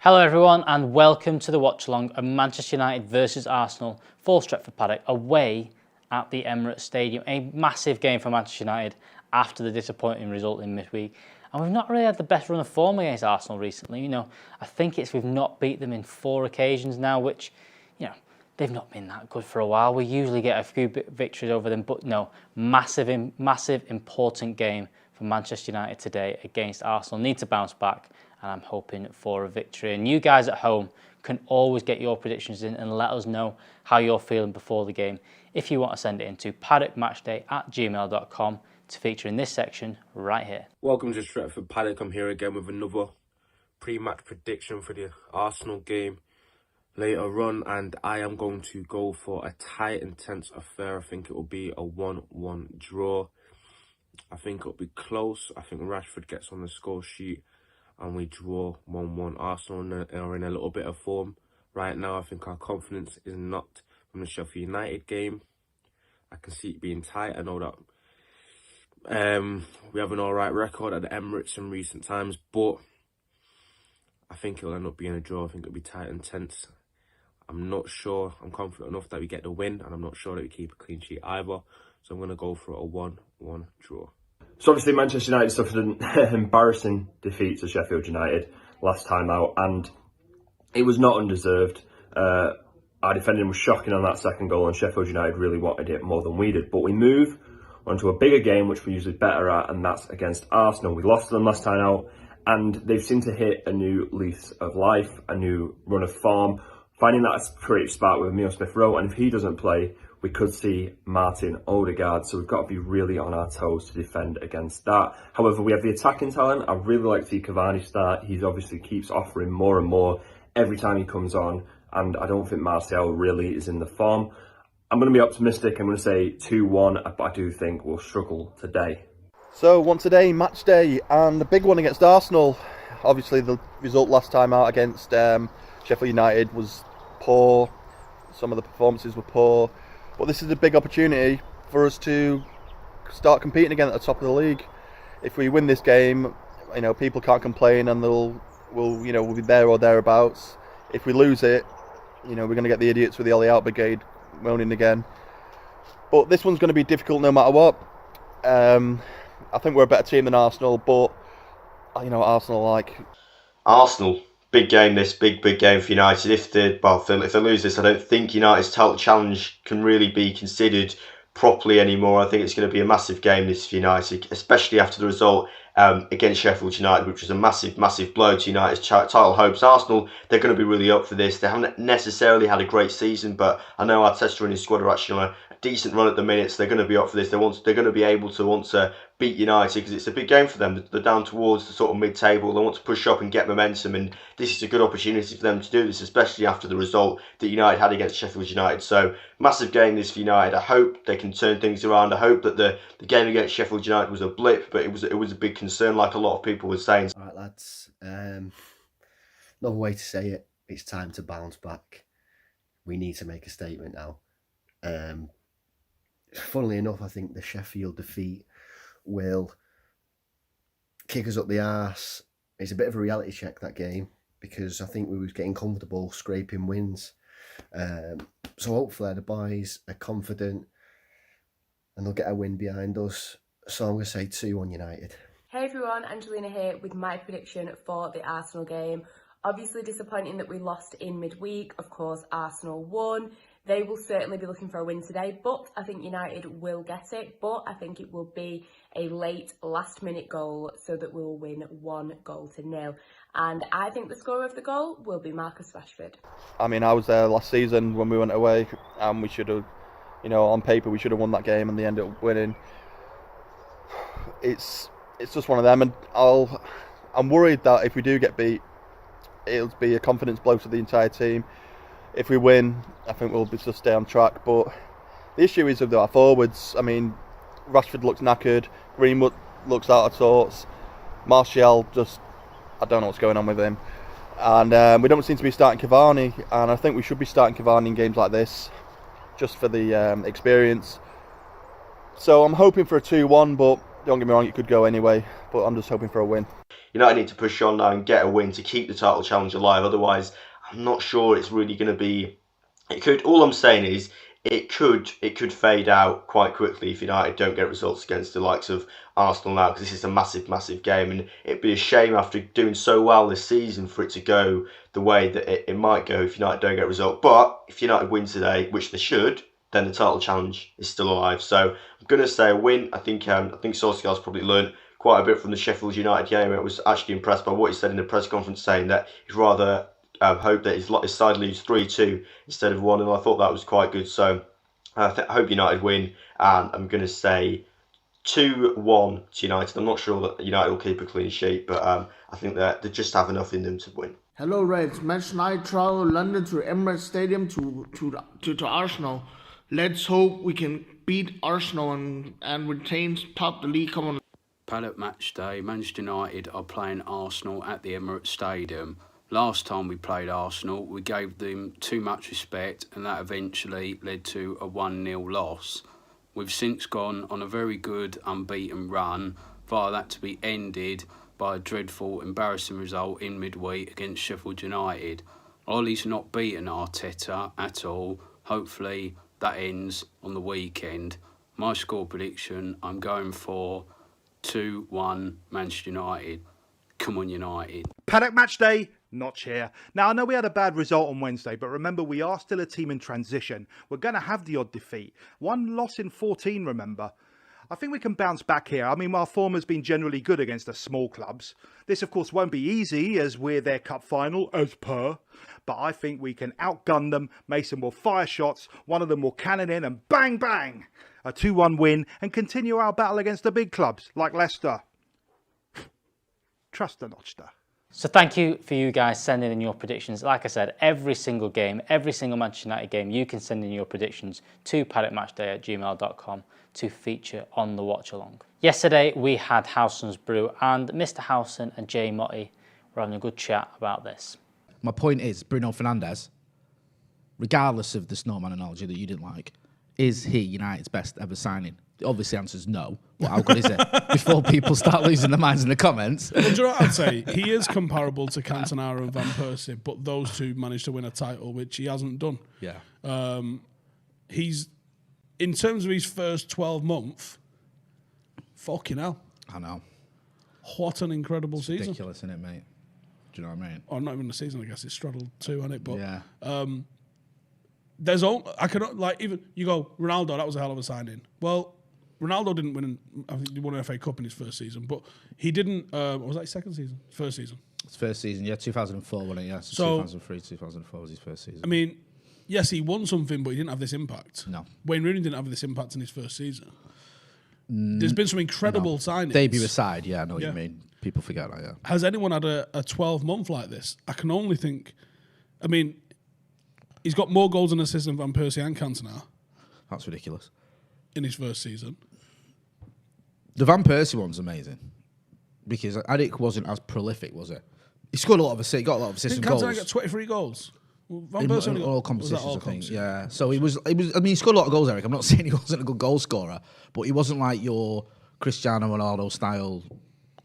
Hello everyone and welcome to the Watchalong of Manchester United versus Arsenal for Stretford Paddock away at the Emirates Stadium. A massive game for Manchester United after the disappointing result in midweek. And we've not really had the best run of form against Arsenal recently. I think we've not beat them in 4 occasions now, which, they've not been that good for a while. We usually get a few victories over them, but no, massive important game for Manchester United today against Arsenal. Need to bounce back. And I'm hoping for a victory. And you guys at home can always get your predictions in and let us know how you're feeling before the game if you want to send it into paddockmatchday@gmail.com to feature in this section right here. Welcome to Stretford Paddock. I'm here again with another pre-match prediction for the Arsenal game later on, and I am going to go for a tight and tense affair. I think it will be a 1-1 draw. I think it'll be close. I think Rashford gets on the score sheet and we draw 1-1. Arsenal are in a little bit of form right now. I think our confidence is knocked from the Sheffield United game. I can see it being tight. I know that we have an alright record at the Emirates in recent times, but I think it'll end up being a draw. I think it'll be tight and tense. I'm not sure. I'm confident enough that we get the win, and I'm not sure that we keep a clean sheet either. So I'm going to go for a 1-1 draw. So obviously Manchester United suffered an embarrassing defeat to Sheffield United last time out, and it was not undeserved. Our defending was shocking on that second goal, and Sheffield United really wanted it more than we did. But we move onto a bigger game, which we're usually better at, and that's against Arsenal. We lost to them last time out, and they've seemed to hit a new lease of life, a new run of form, finding that creative spark with Emile Smith-Rowe, and if he doesn't play, we could see Martin Odegaard, so we've got to be really on our toes to defend against that. However, we have the attacking talent. I really like to see Cavani start. He obviously keeps offering more and more every time he comes on, and I don't think Martial really is in the form. I'm going to be optimistic. I'm going to say 2-1, but I do think we'll struggle today. So once a day, match day, and the big one against Arsenal. Obviously, the result last time out against Sheffield United was poor. Some of the performances were poor. But this is a big opportunity for us to start competing again at the top of the league. If we win this game, people can't complain, and we'll be there or thereabouts. If we lose it, we're going to get the idiots with the Ollie Out Brigade moaning again. But this one's going to be difficult no matter what. I think we're a better team than Arsenal, but Arsenal big game this, big game for United. If they lose this, I don't think United's title challenge can really be considered properly anymore. I think it's going to be a massive game this for United, especially after the result against Sheffield United, which was a massive blow to United's title hopes. Arsenal, they're going to be really up for this. They haven't necessarily had a great season, but I know Arteta and his squad are actually on a decent run at the minute, so they're going to be up for this. They're going to be able to want to beat United because it's a big game for them. They're down towards the sort of mid-table. They want to push up and get momentum, and this is a good opportunity for them to do this, especially after the result that United had against Sheffield United. So massive game this for United. I hope they can turn things around. I hope that the game against Sheffield United was a blip, but it was a big concern, like a lot of people were saying. All right, lads. Another way to say it. It's time to bounce back. We need to make a statement now. Funnily enough, I think the Sheffield defeat will kick us up the arse. It's a bit of a reality check, that game, because I think we was getting comfortable scraping wins. So hopefully the boys are confident and they'll get a win behind us. So I'm going to say 2-1 United. Hey everyone, Angelina here with my prediction for the Arsenal game. Obviously disappointing that we lost in midweek. Of course, Arsenal won. They will certainly be looking for a win today, but I think United will get it. But I think it will be a late last-minute goal so that we'll win 1-0. And I think the scorer of the goal will be Marcus Rashford. I was there last season when we went away, and we should have, on paper, we should have won that game, and they ended up winning. It's just one of them, and I'm worried that if we do get beat, it'll be a confidence blow to the entire team. If we win, I think we'll just stay on track. But the issue is with our forwards. Rashford looks knackered. Greenwood looks out of sorts. Martial I don't know what's going on with him. And we don't seem to be starting Cavani. And I think we should be starting Cavani in games like this, just for the experience. So I'm hoping for a 2-1, but Don't get me wrong, it could go anyway, but I'm just hoping for a win. United need to push on now and get a win to keep the title challenge alive. Otherwise, I'm not sure it's really going to be. It could. All I'm saying is it could fade out quite quickly if United don't get results against the likes of Arsenal now, because this is a massive game, and it'd be a shame after doing so well this season for it to go the way that it might go if United don't get a result. But if United win today, which they should, then the title challenge is still alive. So I'm going to say a win. I think Solskjaer's probably learned quite a bit from the Sheffield United game. I was actually impressed by what he said in the press conference, saying that he'd rather hope that his side lose 3-2 instead of 1, and I thought that was quite good. So I hope United win, and I'm going to say 2-1 to United. I'm not sure that United will keep a clean sheet, but I think that they just have enough in them to win. Hello Reds, match night travel London to Emirates Stadium to Arsenal. Let's hope we can beat Arsenal and retain top the league. Come on. Paddock match day, Manchester United are playing Arsenal at the Emirates Stadium. Last time we played Arsenal, we gave them too much respect, and that eventually led to a 1-0 loss. We've since gone on a very good unbeaten run, via that to be ended by a dreadful, embarrassing result in midweek against Sheffield United. Ollie's not beaten Arteta at all. Hopefully that ends on the weekend. My score prediction, I'm going for 2-1 Manchester United. Come on, United. Paddock match day, Notch here. Now, I know we had a bad result on Wednesday, but remember, we are still a team in transition. We're going to have the odd defeat. 1 loss in 14, remember. I think we can bounce back here. I mean, our form has been generally good against the small clubs. This, of course, won't be easy as we're their cup final, as per. But I think we can outgun them. Mason will fire shots. One of them will cannon in and bang, bang. A 2-1 win and continue our battle against the big clubs like Leicester. Trust the Notchster. So thank you for you guys sending in your predictions. Like I said, every single game, every single Manchester United game, you can send in your predictions to paddockmatchday@gmail.com to feature on the watch-along. Yesterday, we had Howson's Brew, and Mr. Howson and Jay Motti were having a good chat about this. My point is, Bruno Fernandes, regardless of the snowman analogy that you didn't like, is he United's best ever signing? The obvious answer is no. Well, how good is it? Before people start losing their minds in the comments. Well, do you know what I'd say? He is comparable to Cantona and Van Persie, but those two managed to win a title, which he hasn't done. Yeah. He's, in terms of his first 12 months, fucking hell. I know. What an incredible season. Ridiculous, isn't it, mate? Do you know what I mean? Or not even the season, I guess. It's straddled too, hasn't it? But yeah. There's all I cannot like even you go Ronaldo, that was a hell of a signing. Well, Ronaldo didn't win. I think he won an FA Cup in his first season, but he didn't. Was that his second season? First season. His first season, yeah, 2004 wasn't it? Yeah, so 2003, 2004 was his first season. I mean, yes, he won something, but he didn't have this impact. No, Wayne Rooney didn't have this impact in his first season. There's been some incredible signings. Debut aside, yeah, I know what you mean. People forget that. Yeah. Has anyone had a 12-month like this? I can only think. I mean. He's got more goals and assists than Van Persie and Cantona. That's ridiculous. In his first season. The Van Persie one's amazing. Because Paddock wasn't as prolific, was it? He scored a lot of assists, got a lot of assists and goals. Didn't Cantona get 23 goals? Well, Van Persie in all competitions, I think. Yeah. So he was. I mean, he scored a lot of goals, Eric. I'm not saying he wasn't a good goal scorer, but he wasn't like your Cristiano Ronaldo style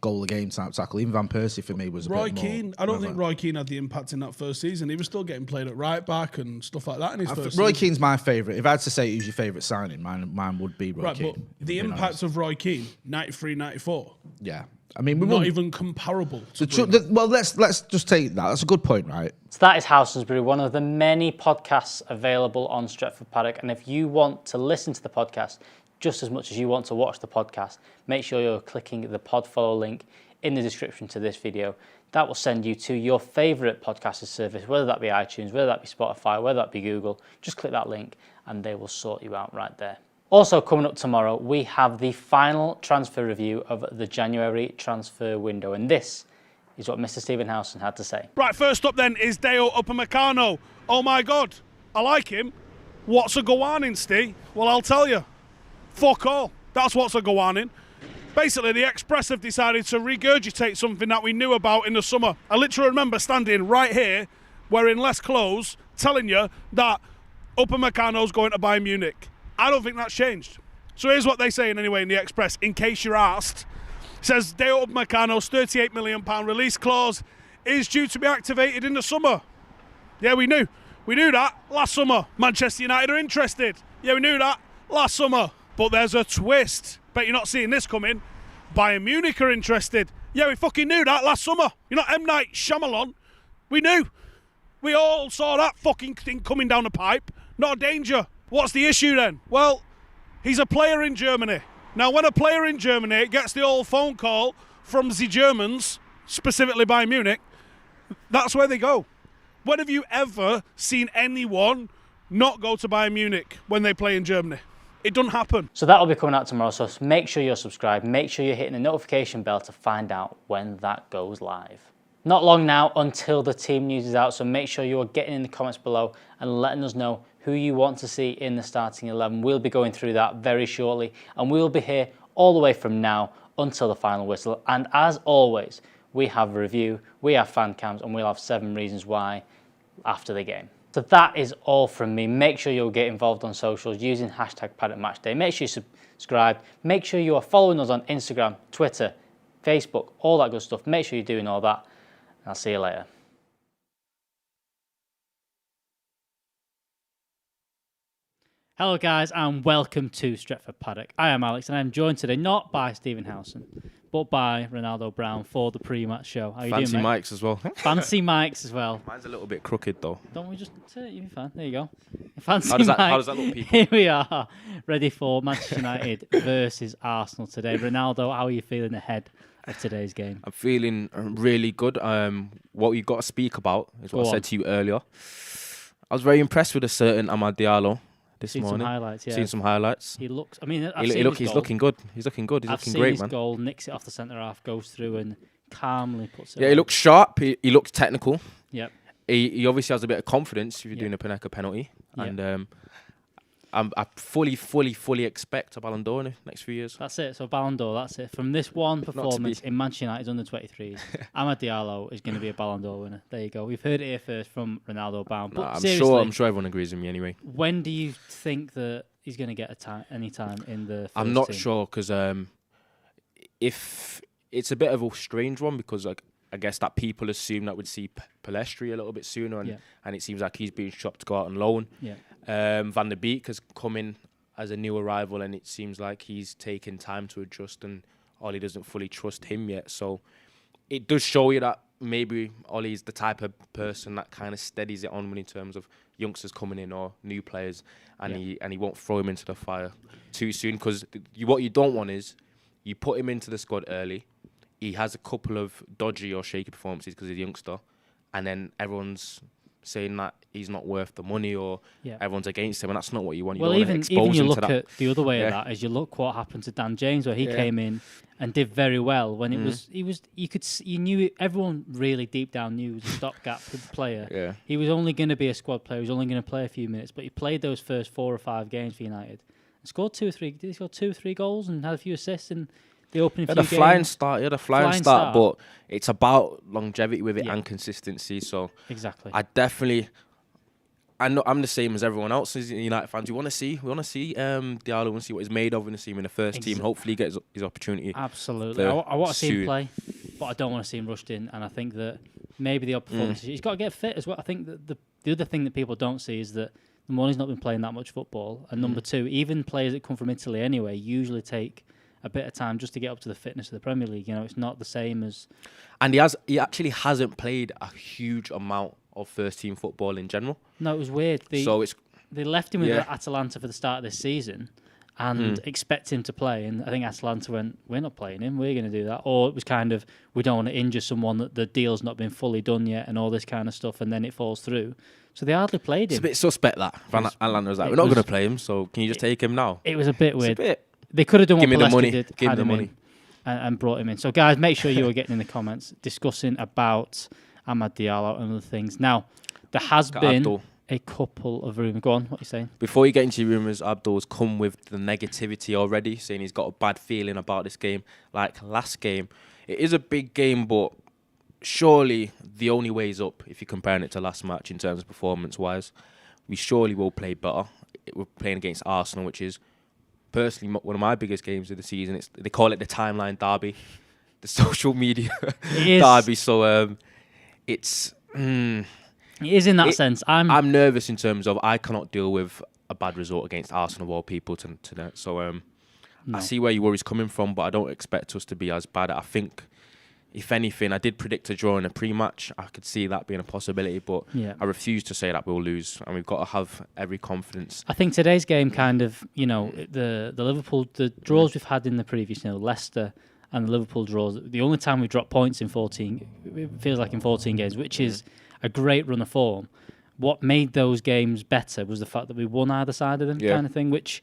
goal of the game type tackle. Even Van Persie for me was a Roy bit more Keane. I don't think Roy Keane had the impact in that first season. He was still getting played at right back and stuff like that in his first season. Roy Keane's my favourite. If I had to say who's your favourite signing, mine would be Roy Keane. But the impact of Roy Keane, 93, 94. Yeah. I mean, we're not even comparable. Well, let's just take that. That's a good point, right? So that is Howson's Brew, one of the many podcasts available on Stretford Paddock. And if you want to listen to the podcast just as much as you want to watch the podcast, make sure you're clicking the pod follow link in the description to this video. That will send you to your favourite podcasting service, whether that be iTunes, whether that be Spotify, whether that be Google. Just click that link and they will sort you out right there. Also coming up tomorrow, we have the final transfer review of the January transfer window, and this is what Mr. Stephen Howson had to say. Right, first up then is Deo Upamecano. Oh my God, I like him. What's a go on in, Steve? Well, I'll tell you. Fuck all. That's what's a go on in. Basically, the Express have decided to regurgitate something that we knew about in the summer. I literally remember standing right here, wearing less clothes, telling you that Upamecano's going to Bayern Munich. I don't think that's changed. So here's what they're saying anyway in the Express, in case you're asked. It says, Dale Upamecano's £38 million release clause is due to be activated in the summer. Yeah, we knew. We knew that last summer. Manchester United are interested. Yeah, we knew that last summer. But there's a twist. Bet you're not seeing this coming. Bayern Munich are interested. Yeah, we fucking knew that last summer. You're not M. Night Shyamalan. We knew. We all saw that fucking thing coming down the pipe. Not a danger. What's the issue then? Well, he's a player in Germany. Now, when a player in Germany gets the old phone call from the Germans, specifically Bayern Munich, that's where they go. When have you ever seen anyone not go to Bayern Munich when they play in Germany? It doesn't happen. So that'll be coming out tomorrow, so make sure you're subscribed. Make sure you're hitting the notification bell to find out when that goes live. Not long now until the team news is out, so make sure you're getting in the comments below and letting us know who you want to see in the starting 11. We'll be going through that very shortly, and we'll be here all the way from now until the final whistle. And as always, we have a review, we have fan cams, and we'll have 7 reasons why after the game. So that is all from me. Make sure you'll get involved on socials using hashtag Paddock Matchday. Make sure you subscribe. Make sure you are following us on Instagram, Twitter, Facebook, all that good stuff. Make sure you're doing all that. And I'll see you later. Hello guys and welcome to Stretford Paddock. I am Alex and I'm joined today not by Stephen Howson but by Ronaldo Brown for the pre-match show. How you doing, Fancy mate? mics as well. Fancy mics as well. Mine's a little bit crooked though. Don't we just say it? You'll be fine. There you go. Fancy How does mics. that look, people? Here we are, ready for Manchester United versus Arsenal today. Ronaldo, how are you feeling ahead of today's game? I'm feeling really good. What you got to speak about is what I said to you earlier. I was very impressed with a certain Amad Diallo. This morning. Some highlights, yeah. Seen some highlights. He looks. I mean, he's looking good. He's looking good. He's looking great, man. I've seen his goal, nicks it off the centre half, goes through and calmly puts it. Yeah, he looks sharp. He looks technical. Yep. He obviously has a bit of confidence if you're doing a Panenka penalty, and I fully expect a Ballon d'Or in the next few years. That's it. So Ballon d'Or. That's it. From this one performance in Manchester United's under-23s, Amad Diallo is going to be a Ballon d'Or winner. There you go. We've heard it here first from Ronaldo Brown. But I'm sure everyone agrees with me anyway. When do you think that he's going to get any time in the first I'm not team? sure because if it's a bit of a strange one because like I guess that people assume that we'd see Pellistri a little bit sooner and it seems like he's being shopped to go out on loan. Yeah. Van der Beek has come in as a new arrival and it seems like he's taken time to adjust and Ollie doesn't fully trust him yet. So it does show you that maybe Ollie's the type of person that kind of steadies it on when in terms of youngsters coming in or new players and he won't throw him into the fire too soon because what you don't want is you put him into the squad early, he has a couple of dodgy or shaky performances because he's a youngster and then everyone's saying that he's not worth the money or everyone's against him and that's not what you want. You even you look at the other way of that is you look what happened to Dan James where he came in and did very well when you knew everyone really deep down knew he was a stopgap player. Yeah. He was only going to be a squad player. He was only going to play a few minutes, but he played those first 4 or 5 games for United and scored 2 or 3. Did he score 2 or 3 goals and had a few assists in the opening few games? He had a flying start, but it's about longevity with it and consistency. So exactly, I'm the same as everyone else as United fans. We want to see Diallo and see what he's made of and see him in the first team. Hopefully, he gets his opportunity. Absolutely, I want to see him play, but I don't want to see him rushed in. And I think that maybe the odd performance, he's got to get fit as well. I think that the other thing that people don't see is that number one, he's not been playing that much football, and number two, even players that come from Italy anyway usually take a bit of time just to get up to the fitness of the Premier League. You know, it's not the same as. And he actually hasn't played a huge amount of first team football in general. No, it was weird. They left him with Atalanta for the start of this season and expect him to play. And I think Atalanta went, we're not playing him, we're going to do that. Or it was kind of, we don't want to injure someone that the deal's not been fully done yet and all this kind of stuff, and then it falls through. So they hardly played him. It's a bit suspect that. Atalanta was like, we're not going to play him, so can you just take him now? It was a bit weird. They could have done what Pellistri did, Give me the money. And brought him in. So guys, make sure you are getting in the comments discussing about Amad Diallo and other things. Now, there has been a couple of rumours. Go on, what are you saying? Before you get into rumours, Abdul's come with the negativity already, saying he's got a bad feeling about this game. Like last game, it is a big game, but surely the only way is up if you're comparing it to last match in terms of performance-wise. We surely will play better. We're playing against Arsenal, which is personally one of my biggest games of the season. They call it the timeline derby, the social media derby. So it's it is in that sense. I'm nervous in terms of I cannot deal with a bad result against Arsenal of all people tonight. So I see where your worry's coming from, but I don't expect us to be as bad. I think, if anything, I did predict a draw in a pre-match. I could see that being a possibility, but I refuse to say that we'll lose, and we've got to have every confidence. I think today's game kind of, the Liverpool, the draws we've had in the previous, Leicester and the Liverpool draws, the only time we've dropped points in 14, it feels like in 14 games, which is a great run of form. What made those games better was the fact that we won either side of them, kind of thing, which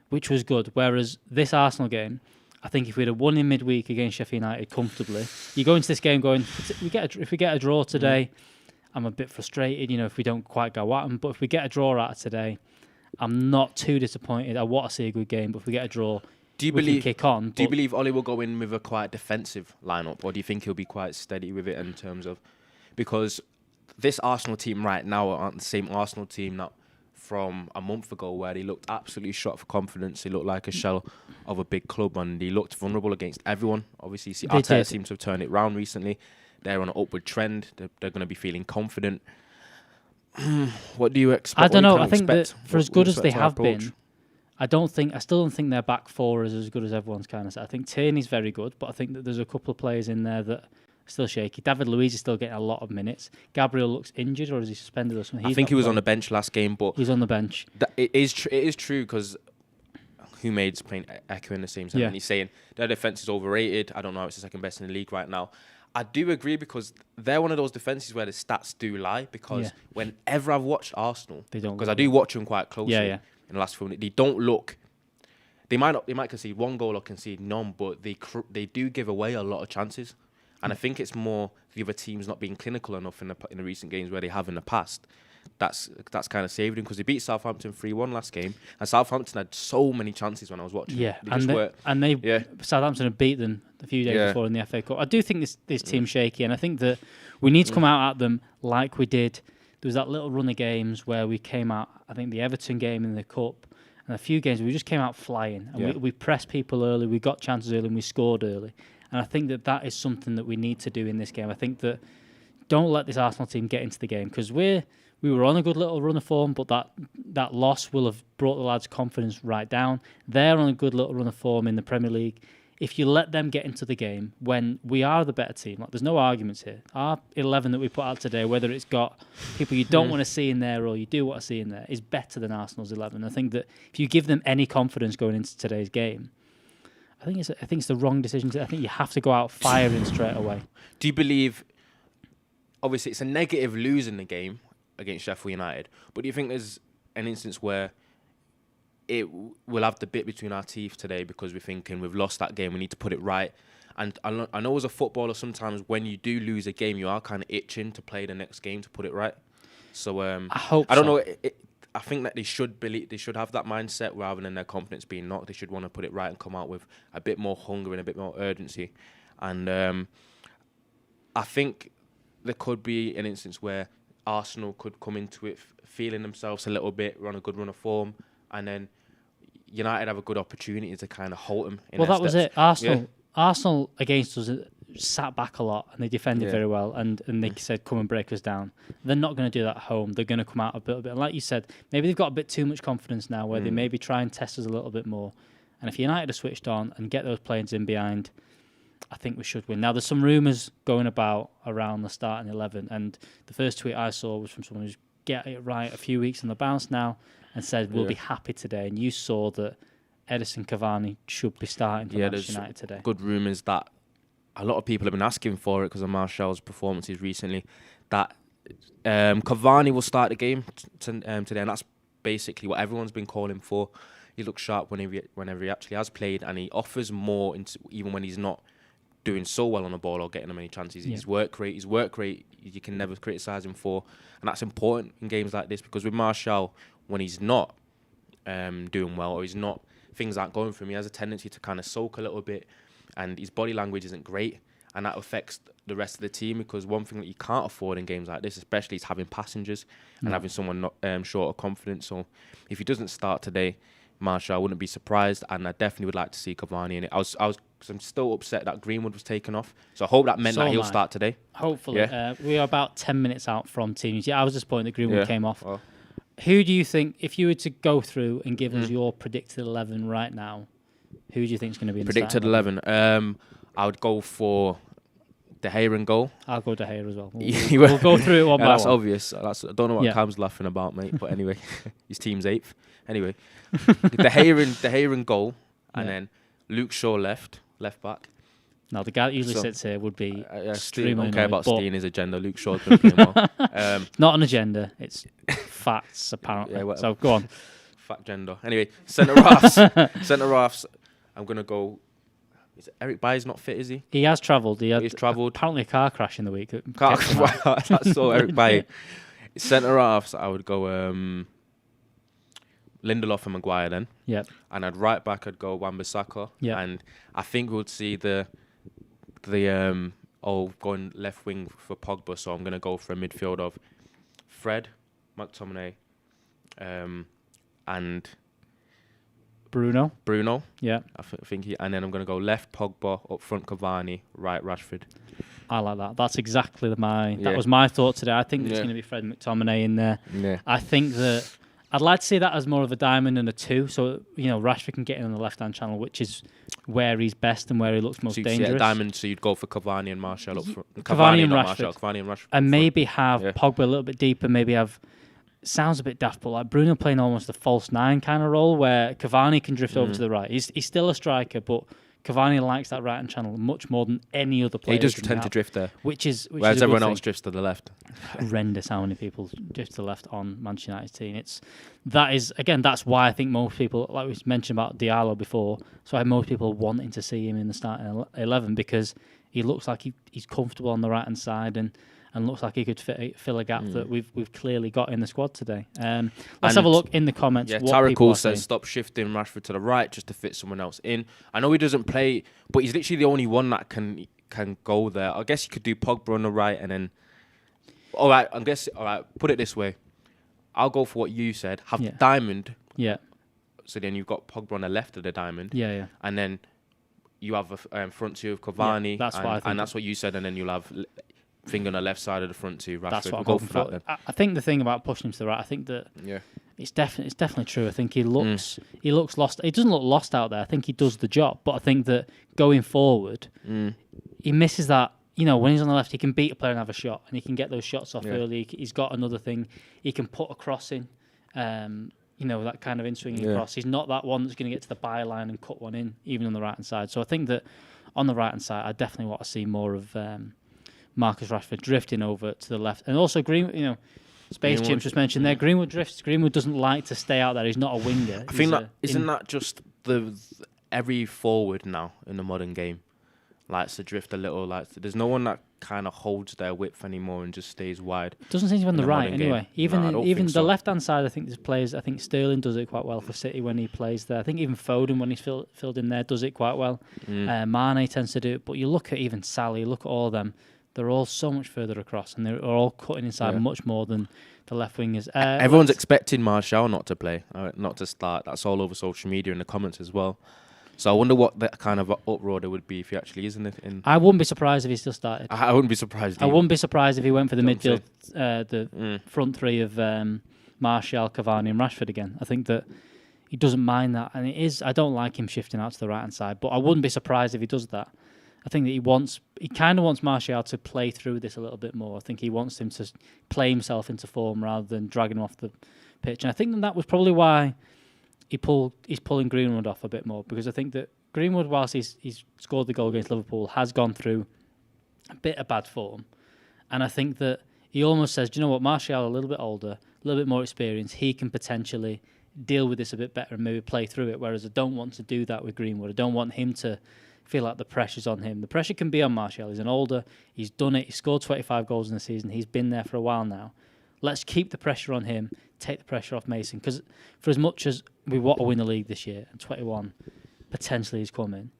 was good. Whereas this Arsenal game, I think if we'd have won in midweek against Sheffield United comfortably, you go into this game going, if we get a draw today, I'm a bit frustrated, if we don't quite go at them. But if we get a draw out of today, I'm not too disappointed. I want to see a good game, but if we get a draw, we can kick on. Do you believe Ollie will go in with a quite defensive lineup, or do you think he'll be quite steady with it in terms of... Because this Arsenal team right now aren't the same Arsenal team that from a month ago, where he looked absolutely shot for confidence. He looked like a shell of a big club, and he looked vulnerable against everyone. Obviously, Arteta seems to have turned it round recently. They're on an upward trend. They're going to be feeling confident. What do you expect? I don't know. I think that for as good as they have been, I still don't think their back four is as good as everyone's kind of said. I think Tierney's very good, but I think that there's a couple of players in there that still shaky. David Luiz is still getting a lot of minutes. Gabriel looks injured, or is he suspended or something? I think he was on the bench last game, but he's on the bench. It is true because Humaid's playing Echo in the same time, and he's saying their defense is overrated. I don't know, it's the second best in the league right now. I do agree, because they're one of those defenses where the stats do lie. Because whenever I've watched Arsenal, because I do watch them quite closely in the last few minutes, they don't look. They might concede one goal or concede none, but they do give away a lot of chances. And I think it's more the other teams not being clinical enough in the recent games where they have in the past. That's kind of saved them, because they beat Southampton 3-1 last game, and Southampton had so many chances when I was watching. Yeah, Southampton had beat them a few days before in the FA Cup. I do think this team's shaky, and I think that we need to come out at them like we did. There was that little run of games where we came out, I think the Everton game in the Cup, and a few games where we just came out flying, and we pressed people early, we got chances early, and we scored early. And I think that is something that we need to do in this game. I think that don't let this Arsenal team get into the game, because we were on a good little run of form, but that loss will have brought the lads' confidence right down. They're on a good little run of form in the Premier League. If you let them get into the game when we are the better team, there's no arguments here. Our 11 that we put out today, whether it's got people you don't want to see in there or you do want to see in there, is better than Arsenal's 11. I think that if you give them any confidence going into today's game, I think it's the wrong decision. I think you have to go out firing straight away. Do you believe? Obviously, it's a negative losing the game against Sheffield United, but do you think there's an instance where it will have the bit between our teeth today, because we're thinking we've lost that game, we need to put it right? And I know as a footballer, sometimes when you do lose a game, you are kind of itching to play the next game to put it right. So I don't know. I think that they should have that mindset rather than their confidence being knocked. They should want to put it right and come out with a bit more hunger and a bit more urgency. And I think there could be an instance where Arsenal could come into it feeling themselves a little bit, run a good run of form, and then United have a good opportunity to kind of halt them. Well, that was it. Arsenal against us sat back a lot, and they defended very well, and they said, come and break us down. They're not going to do that at home. They're going to come out a bit. And like you said, maybe they've got a bit too much confidence now, where they maybe try and test us a little bit more. And if United are switched on and get those players in behind, I think we should win. Now, there's some rumours going about around the starting 11, and the first tweet I saw was from someone who's get it right a few weeks on the bounce now, and said, we'll be happy today. And you saw that Edison Cavani should be starting for Manchester United today. Good rumours that a lot of people have been asking for it because of Martial's performances recently, that Cavani will start the game today, and that's basically what everyone's been calling for. He looks sharp whenever he actually has played, and he offers more even when he's not doing so well on the ball or getting that many chances. His work rate, you can never criticise him for, and that's important in games like this, because with Martial, when he's not doing well or things aren't going for him, he has a tendency to kind of sulk a little bit, and his body language isn't great, and that affects the rest of the team, because one thing that you can't afford in games like this, especially, is having passengers and having someone not short of confidence. So if he doesn't start today, Martial. I wouldn't be surprised, and I definitely would like to see Cavani in it. I'm still upset that Greenwood was taken off, so I hope that meant that he'll start today. Hopefully. Yeah. We are about 10 minutes out from teams. Yeah, I was disappointed that Greenwood came off. Well, Who do you think, if you were to go through and give us your predicted 11 right now, who do you think is going to be in predicted the starting 11? I would go for De Gea in goal. I'll go De Gea as well. We'll go through it one by that's one. obvious. I don't know what Cam's laughing about, mate. But anyway, his team's 8th. Anyway, De Gea in goal, and then Luke Shaw left back. Now, the guy that usually sits here would be extremely don't care about annoyed, Steen his agenda. Luke Shaw's been playing well. Not an agenda. It's facts, apparently. Yeah, so, go on. Fact gender. Anyway, centre-halves. Centre-halves, I'm going to go... Is Eric Bailly's not fit, is he? He has travelled. He's travelled. Apparently a car crash in the week. That's so Eric Bailly. Centre-halves, I would go... Lindelof and Maguire then. Yep. And I'd right back, I'd go Wan-Bissaka. Yep. And I think we'll see the going left wing for Pogba, so I'm going to go for a midfield of Fred, McTominay, and Bruno. Yeah. I think and then I'm going to go left Pogba, up front Cavani, right Rashford. I like that. That's exactly that was my thought today. I think it's going to be Fred McTominay in there. Yeah. I think that I'd like to see that as more of a diamond and a 2, so Rashford can get in on the left-hand channel, which is where he's best and where he looks most dangerous. A diamond, so you'd go for Cavani and Martial up front. Cavani and Rashford. Cavani and Rashford. And maybe have Pogba a little bit deeper, maybe have... Sounds a bit daft, but like Bruno playing almost a false 9 kind of role where Cavani can drift over to the right. He's still a striker, but Cavani likes that right-hand channel much more than any other player. He does tend to drift there. Whereas everyone else drifts to the left. Horrendous how many people drift to the left on Manchester United's team. That's why I think most people, like we mentioned about Diallo before, so most people wanting to see him in the starting 11 because he looks like he's comfortable on the right-hand side and looks like he could fill a gap that we've clearly got in the squad today. Let's have a look in the comments. Yeah, Tarikul says stop shifting Rashford to the right just to fit someone else in. I know he doesn't play, but he's literally the only one that can go there. I guess you could do Pogba on the right and then... All right, put it this way. I'll go for what you said. Have the diamond. Yeah. So then you've got Pogba on the left of the diamond. Yeah. And then you have a front two of Cavani. Yeah, that's what I think. And that's what you said. And then you'll have... Finger on the left side of the front two, Rashford. That's what we'll I'm hoping for. I think the thing about pushing him to the right, I think that it's definitely true. I think he looks lost. He doesn't look lost out there. I think he does the job, but I think that going forward, he misses that. When he's on the left, he can beat a player and have a shot, and he can get those shots off early. He's got another thing. He can put a cross in. That kind of in-swinging cross. He's not that one that's going to get to the byline and cut one in, even on the right-hand side. So I think that on the right-hand side, I definitely want to see more of Marcus Rashford drifting over to the left. And also Greenwood, Space Chimps just mentioned there, Greenwood drifts. Greenwood doesn't like to stay out there. He's not a winger. I think isn't that just every forward now in the modern game likes to drift a little. Like there's no one that kind of holds their width anymore and just stays wide. Doesn't seem to be on the right anyway. Game. Even the left-hand side, I think there's players. I think Sterling does it quite well for City when he plays there. I think even Foden, when he's filled in there, does it quite well. Mane tends to do it. But you look at even Sally, look at all of them. They're all so much further across, and they're all cutting inside much more than the left wingers. Everyone's expecting Martial not to play, not to start. That's all over social media and the comments as well. So I wonder what that kind of uproar there would be if he actually isn't in. I wouldn't be surprised if he still started. I wouldn't be surprised. I wouldn't be surprised if he went for the midfield, front three of Martial, Cavani, and Rashford again. I think that he doesn't mind that, and it is. I don't like him shifting out to the right hand side, but I wouldn't be surprised if he does that. I think that he kind of wants Martial to play through this a little bit more. I think he wants him to play himself into form rather than dragging him off the pitch. And I think that was probably why he's pulling Greenwood off a bit more, because I think that Greenwood, whilst he's scored the goal against Liverpool, has gone through a bit of bad form. And I think that he almost says, do you know what, Martial, a little bit older, a little bit more experienced, he can potentially deal with this a bit better and maybe play through it, whereas I don't want to do that with Greenwood. I don't want him to feel like the pressure's on him. The pressure can be on Martial. He's an older, he's done it, he scored 25 goals in the season, he's been there for a while now. Let's keep the pressure on him, take the pressure off Mason, because for as much as we want to win the league this year, and 21 potentially is coming,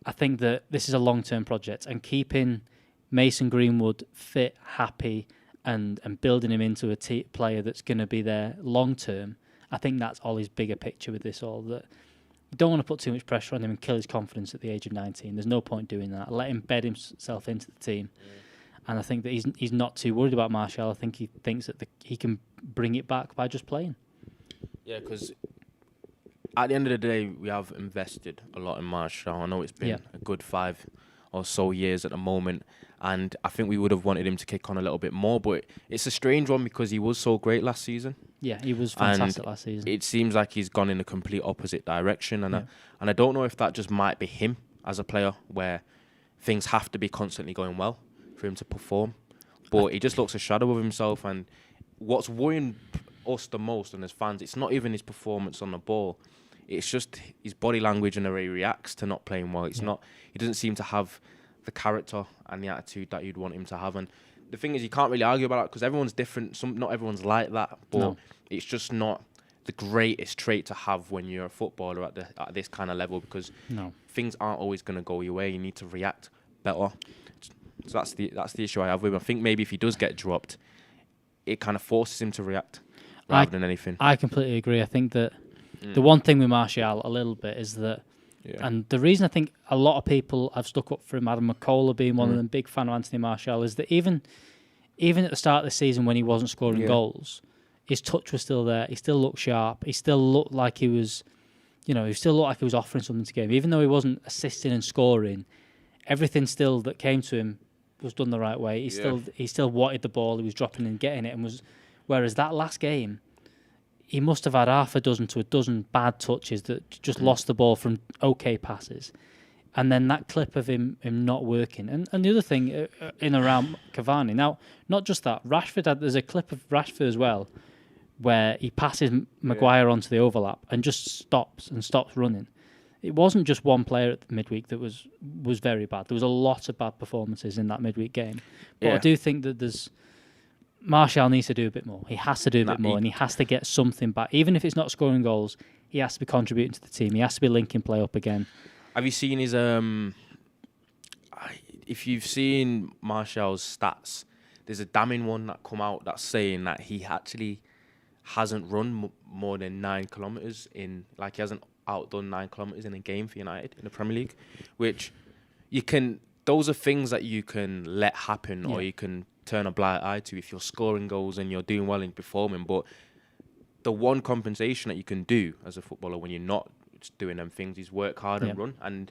I think that this is a long-term project, and keeping Mason Greenwood fit, happy, and building him into a player that's going to be there long-term, I think that's Ollie's bigger picture with this all, that you don't want to put too much pressure on him and kill his confidence at the age of 19. There's no point doing that. Let him bed himself into the team. And I think that he's not too worried about Martial. I think he thinks that he can bring it back by just playing. Yeah, because at the end of the day, we have invested a lot in Martial. I know it's been a good 5 or so years at the moment, and I think we would have wanted him to kick on a little bit more, but it's a strange one because he was so great last season. Yeah, he was fantastic last season. It seems like he's gone in a complete opposite direction, and I don't know if that just might be him as a player, where things have to be constantly going well for him to perform. But he just looks a shadow of himself, and what's worrying us the most and as fans, it's not even his performance on the ball. It's just his body language and the way he reacts to not playing well. He doesn't seem to have the character and the attitude that you'd want him to have. And the thing is, you can't really argue about it because everyone's different. Not everyone's like that, but it's just not the greatest trait to have when you're a footballer at this kind of level, because things aren't always going to go your way. You need to react better. So that's the issue I have with him. I think maybe if he does get dropped, it kind of forces him to react rather than anything. I completely agree. I think that the one thing with Martial a little bit is that, and the reason I think a lot of people have stuck up for him, Adam McCullough being one of them, big fan of Anthony Martial, is that even at the start of the season when he wasn't scoring goals, his touch was still there. He still looked sharp. He still looked like he was, he still looked like he was offering something to the game. Even though he wasn't assisting and scoring, everything still that came to him was done the right way. He still wanted the ball. He was dropping and getting it, and was. Whereas that last game, he must have had half a dozen to a dozen bad touches that just lost the ball from okay passes. And then that clip of him not working. And the other thing in around Cavani. Now, not just that. There's a clip of Rashford as well where he passes Maguire onto the overlap and just stops running. It wasn't just one player at the midweek that was very bad. There was a lot of bad performances in that midweek game. But I do think that Martial needs to do a bit more. He has to do a bit more, and he has to get something back. Even if it's not scoring goals, he has to be contributing to the team. He has to be linking play up again. Have you seen his... if you've seen Martial's stats, there's a damning one that come out that's saying that he actually hasn't run more than 9 kilometres in... Like, he hasn't outdone 9 kilometres in a game for United in the Premier League, which you can... Those are things that you can let happen, or you can turn a blind eye to if you're scoring goals and you're doing well in performing. But the one compensation that you can do as a footballer when you're not doing them things is work hard and run. And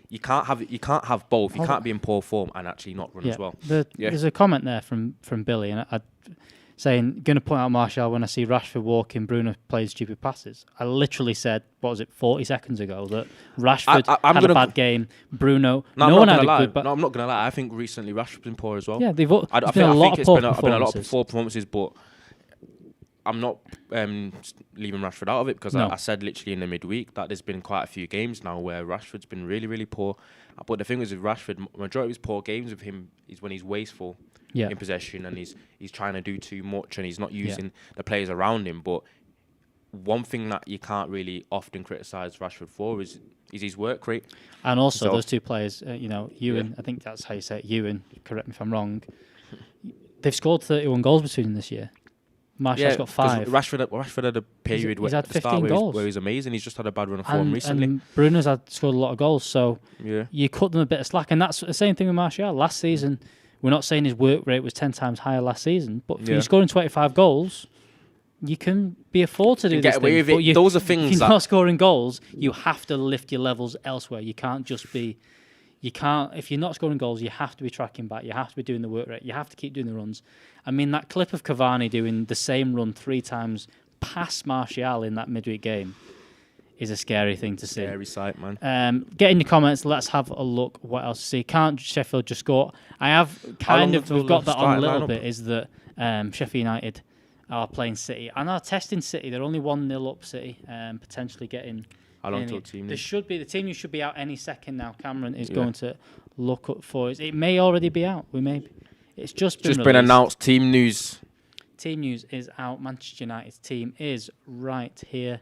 you can't have both. You can't be in poor form and actually not run as well. There's a comment there from Billy, and I saying, going to point out Martial when I see Rashford walking, Bruno plays stupid passes. I literally said, 40 seconds ago, that Rashford had a bad game. Bruno, no one had a good... No, I'm not going to lie. I think recently Rashford's been poor as well. Yeah, there's been a lot of poor performances, but I'm not leaving Rashford out of it, because I said literally in the midweek that there's been quite a few games now where Rashford's been really, really poor. But the thing is with Rashford, majority of his poor games with him is when he's wasteful in possession, and he's trying to do too much, and he's not using the players around him. But one thing that you can't really often criticise Rashford for is his work rate. And also those two players, Ewan, I think that's how you say it, Ewan, correct me if I'm wrong, they've scored 31 goals between them this year. Martial's got 5. Rashford had a period he's had 15 goals. where he's amazing. He's just had a bad run of form recently. And Bruno's scored a lot of goals, so you cut them a bit of slack. And that's the same thing with Martial. Last season, we're not saying his work rate was 10 times higher last season, but for you scoring 25 goals, you can be afford to do this thing. But those are things if you're not scoring goals, you have to lift your levels elsewhere. You can't just be... if you're not scoring goals, you have to be tracking back. You have to be doing the work rate. You have to keep doing the runs. I mean, that clip of Cavani doing the same run 3 times past Martial in that midweek game is a scary thing to see. Scary sight, man. Get in the comments. Let's have a look what else to see. Can't Sheffield just score? I have we've got that on a little bit, is that Sheffield United are playing City and are testing City. They're only 1-0 up City, potentially getting... How long till team news? The team news should be out any second now. Cameron is going to look up for it. It may already be out. It's just been announced. Team news. Team news is out. Manchester United's team is right here.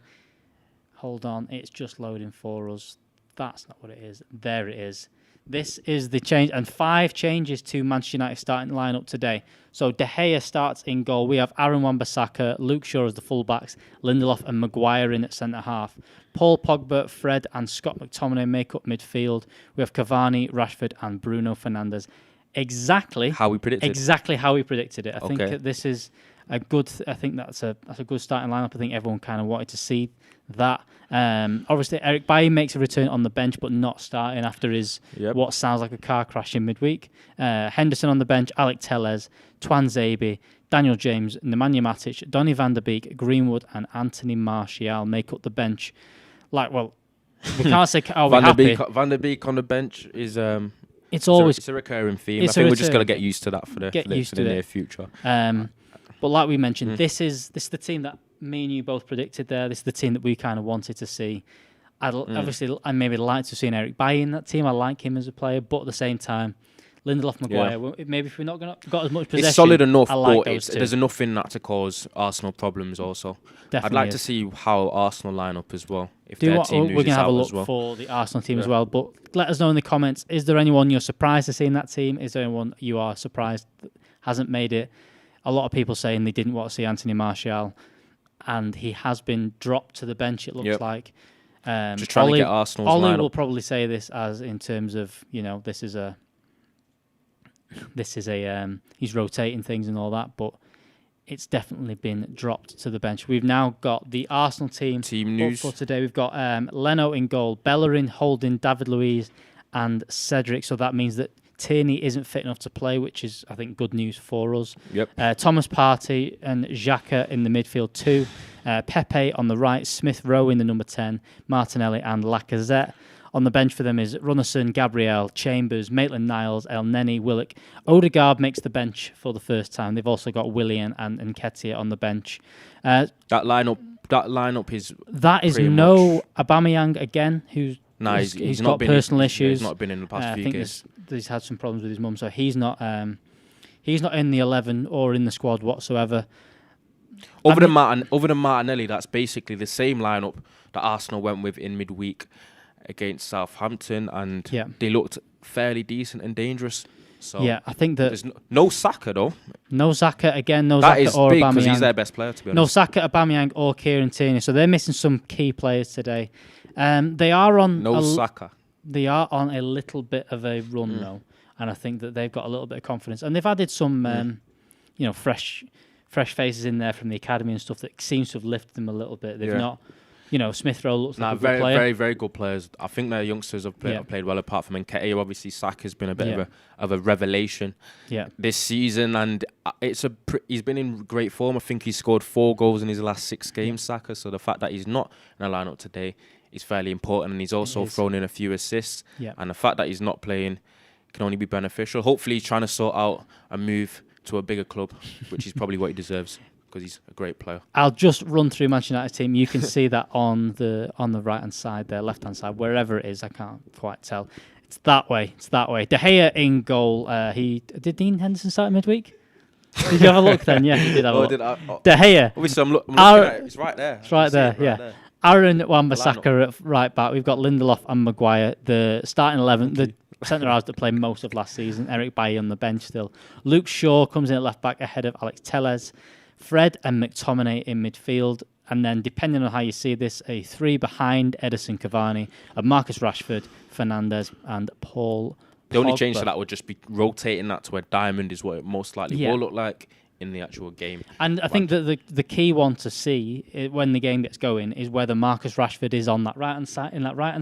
Hold on, it's just loading for us. That's not what it is. There it is. This is the change, and 5 changes to Manchester United starting lineup today. So De Gea starts in goal. We have Aaron Wan-Bissaka, Luke Shaw as the fullbacks, Lindelof and Maguire in at centre half. Paul Pogba, Fred and Scott McTominay make up midfield. We have Cavani, Rashford and Bruno Fernandes. Exactly how we predicted. Exactly how we predicted it. I Okay. think this is a good. I think that's a good starting lineup. I think everyone kind of wanted to see that. Obviously, Eric Bailly makes a return on the bench, but not starting after his what sounds like a car crash in midweek. Henderson on the bench, Alec Telles, Tuanzebe, Daniel James, Nemanja Matic, Donny van der Beek, Greenwood, and Anthony Martial make up the bench. Like, well, we can't say are we happy. Van der Beek on the bench is it's always a recurring theme. I think we're just gonna get used to that for the near future. But like we mentioned, this is the team that me and you both predicted there. This is the team that we kind of wanted to see. Obviously, I maybe like to see an Eric Bailly in that team. I like him as a player, but at the same time, Lindelof, Maguire. Maybe if we're not got as much possession, it's solid enough, like but there's enough in that to cause Arsenal problems. Also, Definitely I'd like to see how Arsenal line up as well. If we're going to have a look for the Arsenal team as well. But let us know in the comments. Is there anyone you're surprised to see in that team? Is there anyone you are surprised that hasn't made it? A lot of people saying they didn't want to see Anthony Martial, and he has been dropped to the bench. It looks like. Just trying to get Arsenal's Ollie lineup. will probably say this as in terms of this is a he's rotating things and all that, but it's definitely been dropped to the bench. We've now got the Arsenal team news for today. We've got Leno in goal, Bellerin, Holding, David Luiz, and Cedric. So that means that Tierney isn't fit enough to play, which is, I think, good news for us. Thomas Partey and Xhaka in the midfield 2. Pepe on the right, Smith Rowe in the number 10, Martinelli and Lacazette. On the bench for them is Runnison, Gabriel, Chambers, Maitland-Niles, El Neni, Willock. Odegaard makes the bench for the first time. They've also got Willian and Nketiah on the bench. That lineup is... That is no Aubameyang again, who's... No, he's got personal issues. He's not been in the past few games. He's had some problems with his mum, so he's not in the 11 or in the squad whatsoever. Other than Martinelli, that's basically the same lineup that Arsenal went with in midweek against Southampton, and they looked fairly decent and dangerous. So I think that there's no Saka though. No Saka again. No that Saka is or big Aubameyang. Because he's their best player, to be honest. No Saka, Aubameyang, or Kieran Tierney. So they're missing some key players today. They are on Saka. They are on a little bit of a run now, and I think that they've got a little bit of confidence, and they've added some, fresh faces in there from the academy and stuff that seems to have lifted them a little bit. They've not. Smith Rowe looks like a good player. Very, very good players. I think their youngsters have played well, apart from Nketiah. Obviously, Saka's been a bit of a revelation this season, and he's been in great form. I think he's scored 4 goals in his last 6 games, Saka. So the fact that he's not in the lineup today is fairly important, and he's also thrown in a few assists. And the fact that he's not playing can only be beneficial. Hopefully, he's trying to sort out a move to a bigger club, which is probably what he deserves, because he's a great player. I'll just run through Manchester United team. You can see that on the right hand side there, left hand side, wherever it is. I can't quite tell. It's that way. De Gea in goal. Did Dean Henderson start midweek? Did you have a look then? Yeah, he did have a look. De Gea. Obviously, I'm looking at it. It's right there. It's right there. Right there. Aaron Wan-Bissaka at right back. We've got Lindelof and Maguire. The starting 11. The centre halves that played most of last season. Eric Bailly on the bench still. Luke Shaw comes in at left back ahead of Alex Telles. Fred and McTominay in midfield, and then depending on how you see this, a 3 behind Edison Cavani, of Marcus Rashford, Fernandes, and Paul Pogba. The only change to that would just be rotating that to a diamond, is what it most likely will look like in the actual game. And I think that the key one to see when the game gets going is whether Marcus Rashford is on that right hand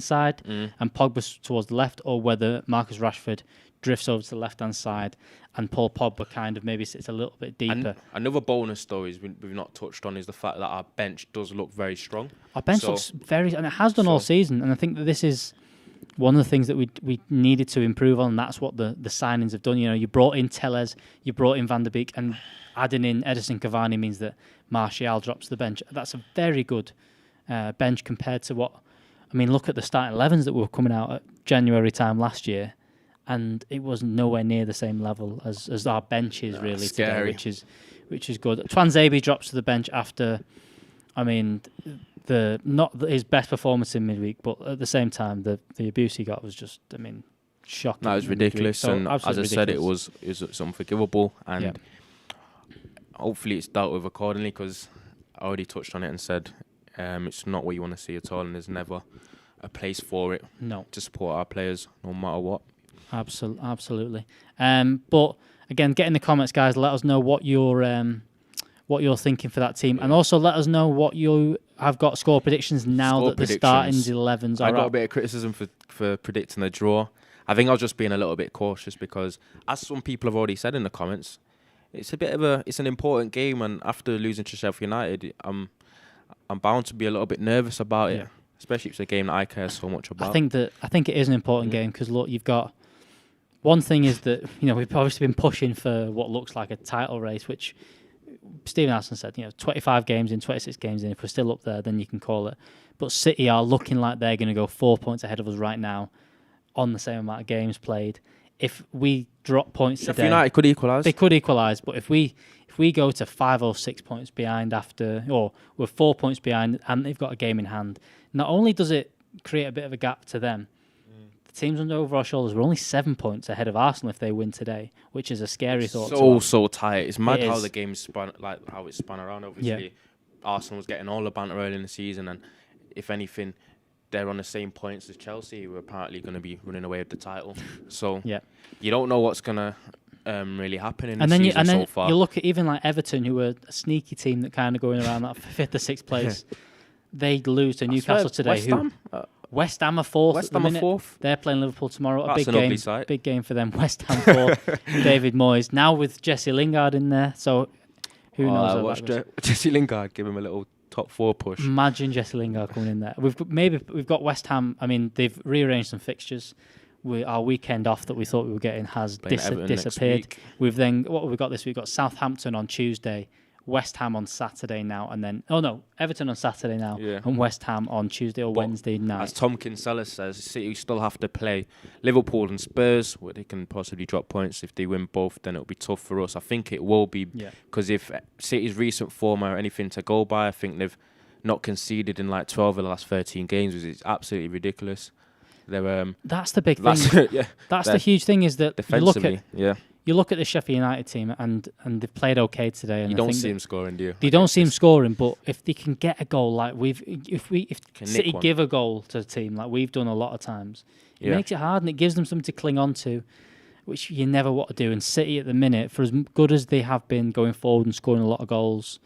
side, and Pogba's towards the left, or whether Marcus Rashford drifts over to the left hand side and Paul Pogba kind of maybe sits a little bit deeper. And another bonus though we've not touched on is the fact that our bench does look very strong. Our bench looks very, and it has done all season, and I think that this is one of the things that we needed to improve on, and that's what the signings have done. You brought in Telles, you brought in Van der Beek, and adding in Edison Cavani means that Martial drops the bench. That's a very good bench compared to look at the starting 11s that were coming out at January time last year, and it was nowhere near the same level as our bench is really today, which is good. Tuanzebe drops to the bench after, not his best performance in midweek, but at the same time, the abuse he got was just, shocking. That was ridiculous, So, and as I absolutely said, ridiculous. it's unforgivable, and Yeah. hopefully it's dealt with accordingly. Because I already touched on it and said it's not what you want to see at all, and there's never a place for it. No. To support our players, no matter what. Absolutely. But again, get in the comments, guys. Let us know what you're thinking for that team, and also let us know what you have got score predictions now Score that the starting 11s are I got out. a bit of criticism for predicting a draw. I think I was just being a little bit cautious because, as some people have already said in the comments, it's an important game, and after losing to Sheffield United, I'm bound to be a little bit nervous about it, especially if it's a game that I care so much about. I think it is an important game because look, you've got one thing is that we've obviously been pushing for what looks like a title race, which Stephen Alson said 25 games in, 26 games in. If we're still up there, then you can call it. But City are looking like they're going to go 4 points ahead of us right now, on the same amount of games played. If we drop points today, United could equalise. They could equalise, but if we go to 5 or 6 points behind or we're 4 points behind and they've got a game in hand, not only does it create a bit of a gap to them, the teams over our shoulders, we're only 7 points ahead of Arsenal if they win today, which is a scary thought. So tight. It's mad how the game's spun, like how it's spun around. Obviously, Arsenal was getting all the banter early in the season, and if anything, they're on the same points as Chelsea, who are apparently going to be running away with the title. So you don't know what's going to really happen in the season so far. You look at even like Everton, who are a sneaky team that kind of going around that 5th or 6th place. They lose to Newcastle today. West Ham are 4th. West Ham are 4th. They're playing Liverpool tomorrow. That's a big an game. ugly sight. Big game for them. West Ham 4th. David Moyes now with Jesse Lingard in there. So who knows? I watched Jesse Lingard give him a little top 4 push. Imagine Jesse Lingard coming in there. We've got West Ham. I mean, they've rearranged some fixtures. Our weekend off that we thought we were getting has disappeared. We've then what have we got this week? We've got Southampton on Tuesday, West Ham on Saturday now, and then Everton on Saturday now, and West Ham on Tuesday or Wednesday night. As Tom Kinsella says, City still have to play Liverpool and Spurs, where they can possibly drop points. If they win both, then it'll be tough for us. I think it will be, because if City's recent form are anything to go by, I think they've not conceded in like 12 of the last 13 games, which is absolutely ridiculous. That's the big thing. That's the huge thing is that you look at the Sheffield United team and they've played okay today. And you don't see them scoring, do you? You don't see them scoring, but if they can get a goal like if City give a goal to the team like we've done a lot of times, it makes it hard and it gives them something to cling on to, which you never want to do. And City at the minute, for as good as they have been going forward and scoring a lot of goals,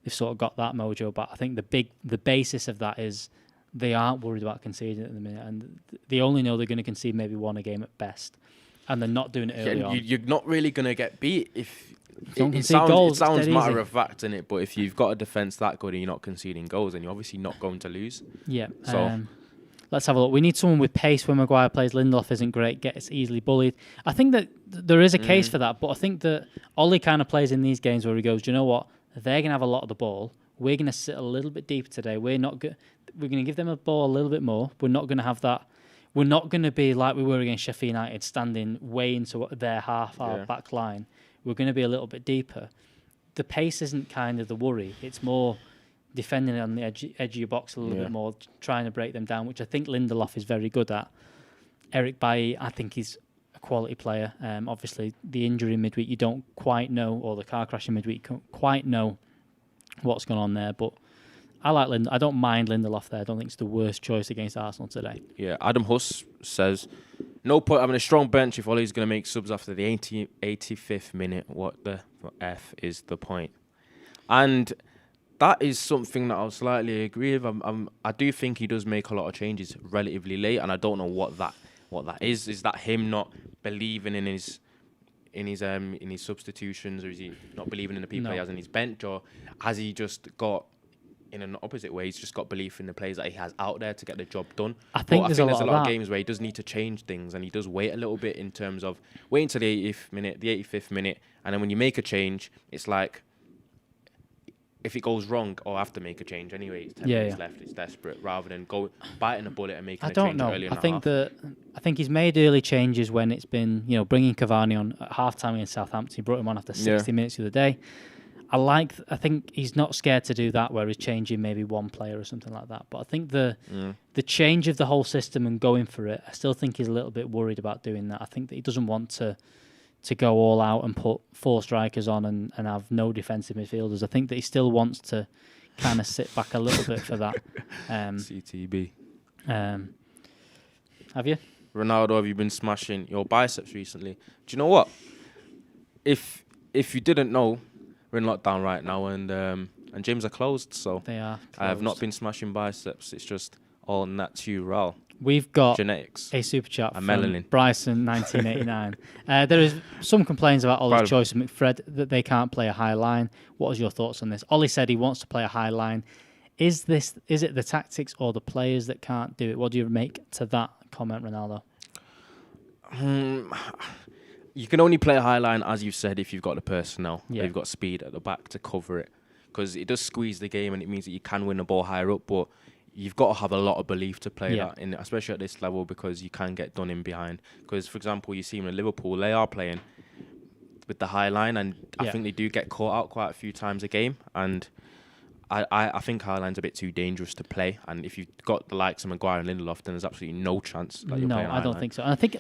they've sort of got that mojo. But I think the basis of that is they aren't worried about conceding at the minute, and they only know they're going to concede maybe one a game at best, and they're not doing it early on. You're not really going to get beat if it sounds matter of fact, innit? But if you've got a defence that good and you're not conceding goals, then you're obviously not going to lose. Yeah. So let's have a look. We need someone with pace when Maguire plays. Lindelof isn't great, gets easily bullied. I think that there is a case for that, but I think that Ollie kind of plays in these games where he goes, do you know what? They're going to have a lot of the ball. We're going to sit a little bit deeper today. We're going to give them a ball a little bit more. We're not going to have that. We're not going to be like we were against Sheffield United, standing way into their half, our back line. We're going to be a little bit deeper. The pace isn't kind of the worry. It's more defending on the edge of your box a little bit more, trying to break them down, which I think Lindelof is very good at. Eric Bailly, I think he's a quality player. Obviously, the injury in midweek, you don't quite know, or the car crash in midweek, you don't quite know what's going on there, but I like I don't mind Lindelof there. I don't think it's the worst choice against Arsenal today. Yeah, Adam Huss says, no point having a strong bench if Ollie's going to make subs after the 85th minute. What the F is the point? And that is something that I'll slightly agree with. I do think he does make a lot of changes relatively late, and I don't know what that is. Is that him not believing in his substitutions, or is he not believing in the people he has on his bench, or has he just got, in an opposite way, he's just got belief in the players that he has out there to get the job done? I think there's a lot of games where he does need to change things, and he does wait a little bit in terms of waiting until the 85th minute, and then when you make a change, it's like, if it goes wrong, or have to make a change anyway, it's 10 minutes left, it's desperate, rather than biting a bullet and making a change early in the half. I think he's made early changes when it's been, bringing Cavani on at half-time against Southampton. He brought him on after 60 minutes the other day. I think he's not scared to do that, where he's changing maybe one player or something like that. But I think the change of the whole system and going for it, I still think he's a little bit worried about doing that. I think that he doesn't want to go all out and put 4 strikers on and have no defensive midfielders. I think that he still wants to kind of sit back a little bit for that. CTB. Have you? Ronaldo, have you been smashing your biceps recently? Do you know what? If you didn't know, we're in lockdown right now, and gyms are closed, so they are closed. I have not been smashing biceps. It's just all natural. We've got genetics, a super chat from melanin. Bryson 1989. There is some complaints about Ollie's choice of McFred that they can't play a high line. What is your thoughts on this? Ollie said he wants to play a high line. Is it the tactics or the players that can't do it? What do you make to that comment, Ronaldo? You can only play a high line, as you said, if you've got the personnel. Yeah. You've got speed at the back to cover it. Because it does squeeze the game, and it means that you can win the ball higher up, but you've got to have a lot of belief to play that, especially at this level, because you can get done in behind. Because, for example, you see in Liverpool, they are playing with the high line, and I think they do get caught out quite a few times a game. And I think high line's a bit too dangerous to play. And if you've got the likes of Maguire and Lindelof, then there's absolutely no chance that you're playing high line. No, I don't think so. And I think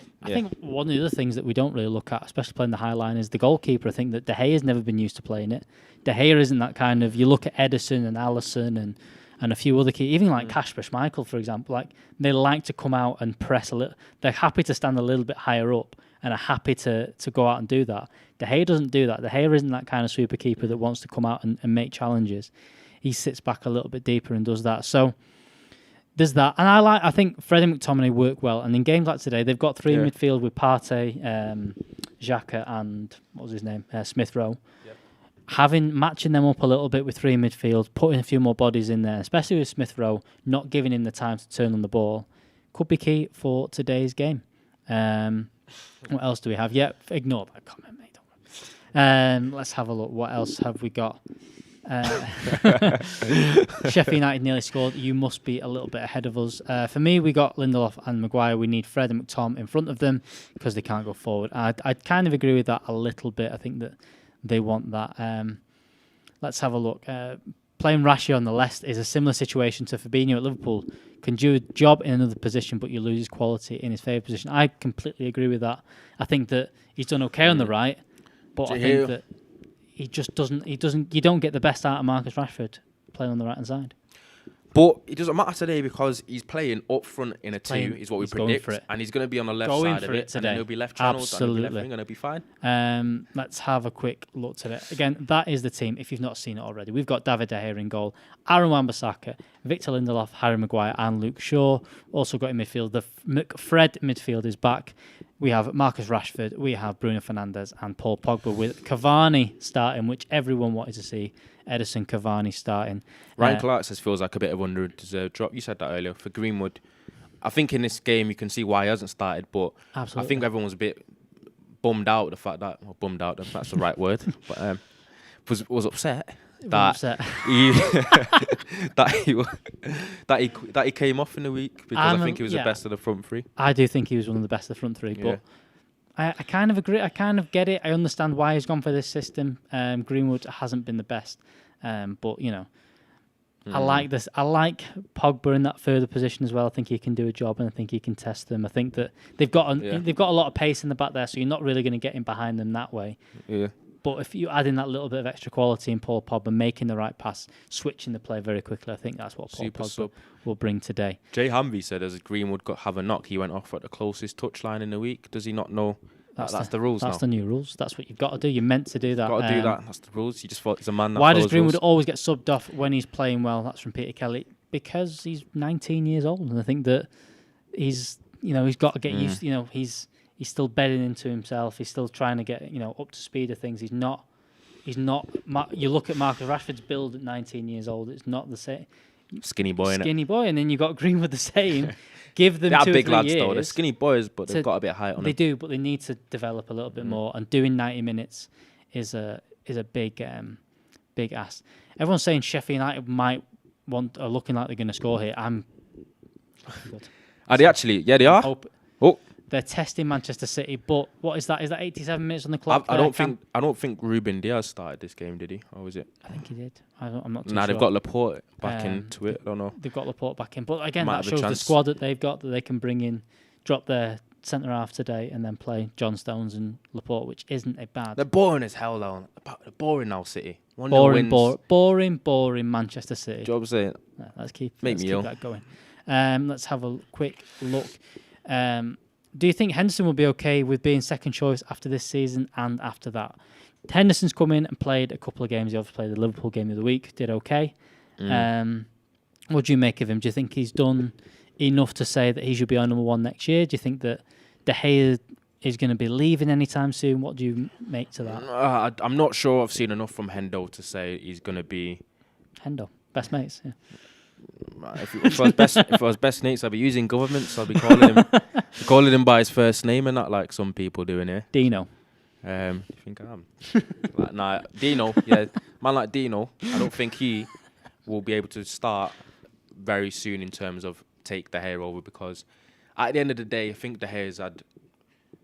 one of the other things that we don't really look at, especially playing the high line, is the goalkeeper. I think that De Gea has never been used to playing it. De Gea isn't that kind of... You look at Ederson and Alisson and a few other key, even like Kasper Schmeichel, for example, like they like to come out and press a little. They're happy to stand a little bit higher up and are happy to go out and do that. De Gea doesn't do that. De Gea isn't that kind of sweeper keeper that wants to come out and make challenges. He sits back a little bit deeper and does that. So there's that. And I think Fred and McTominay work well. And in games like today, they've got 3 in midfield with Partey, Xhaka and what was his name? Smith Rowe. Matching them up a little bit with 3 in midfield, putting a few more bodies in there, especially with Smith Rowe, not giving him the time to turn on the ball, could be key for today's game. What else do we have? Ignore that comment, mate. Let's have a look. What else have we got? Sheffield United nearly scored. You must be a little bit ahead of us. For me, we got Lindelof and Maguire. We need Fred and McTom in front of them because they can't go forward. I'd kind of agree with that a little bit. I think that they want that. Let's have a look. Playing Rashi on the left is a similar situation to Fabinho at Liverpool. Can do a job in another position, but you lose his quality in his favourite position. I completely agree with that. I think that he's done okay on the right, but I think that he just doesn't. You don't get the best out of Marcus Rashford playing on the right hand side. But it doesn't matter today because he's playing up front in a 2, is what we predict. And he's going to be on the left side of it today. And then he'll be left channeled. Absolutely. And he'll be going to be fine. Let's have a quick look today. Again, that is the team, if you've not seen it already. We've got David De Gea in goal, Aaron Wan-Bissaka, Victor Lindelof, Harry Maguire and Luke Shaw. Also got in midfield. The McFred midfield is back. We have Marcus Rashford, we have Bruno Fernandes and Paul Pogba with Cavani starting, which everyone wanted to see. Ederson, Cavani starting. Ryan Clark says feels like a bit of under-deserved drop. You said that earlier. For Greenwood, I think in this game you can see why he hasn't started, but absolutely. I think everyone was a bit bummed out the fact that, well, bummed out, if that's the right word, but was upset that he came off in the week because I think he was the best of the front 3. I do think he was one of the best of the front 3, but I kind of agree. I kind of get it. I understand why he's gone for this system. Greenwood hasn't been the best, but you know, I like this. I like Pogba in that further position as well. I think he can do a job, and I think he can test them. I think that they've got a lot of pace in the back there, so you're not really going to get in behind them that way. Yeah. But if you add in that little bit of extra quality in Paul Pogba, making the right pass, switching the play very quickly, I think that's what Paul Pogba will bring today. Jay Hamby said as Greenwood have a knock, he went off at the closest touchline in the week. Does he not know that's the rules now? That's the new rules. That's what you've got to do. You're meant to do that. Got to do that. That's the rules. You just thought he's a man that Why does Greenwood rules. always get subbed off when he's playing well? That's from Peter Kelly. Because he's 19 years old, and I think that he's got to get used. He's still bedding into himself. He's still trying to get up to speed of things. He's not. You look at Marcus Rashford's build at 19 years old. It's not the same. Skinny boy, and then you got Greenwood the same. Give them 2 or 3 big lads years. though. They're skinny boys, but they've got a bit of height on them. They do, but they need to develop a little bit more. And doing 90 minutes is a big ask. Everyone's saying Sheffield United are looking like they're going to score here. I'm good. Are they actually? Yeah, they are. They're testing Manchester City, but what is that? Is that 87 minutes on the clock? I don't think Ruben Diaz started this game, did he? Or was it? I think he did. I'm not too Nah, sure. they've got Laporte back into it. I don't know. They've got Laporte back in, but again, Might that have a shows the chance. squad that they've got, that they can bring in, drop their centre half today, and then play John Stones and Laporte, which isn't a bad. They're boring as hell, though. They're boring now, City. Boring Manchester City. Job saying. Let's keep ill. that going. Let's have a quick look. Do you think Henderson will be okay with being second choice after this season and after that? Henderson's come in and played a couple of games. He obviously played the Liverpool game of the week, did okay. What do you make of him? Do you think he's done enough to say that he should be our number one next year? Do you think that De Gea is going to be leaving anytime soon? What do you make to that? I'm not sure I've seen enough from Hendo to say he's going to be... Hendo, best mates, yeah. If I was best mates, I'd be using governments. I'd be calling him by his first name and not like some people doing here. Dino. Do you think I am? Dino. Yeah, man like Dino. I don't think he will be able to start very soon in terms of take De Gea over, because at the end of the day, I think De Gea's had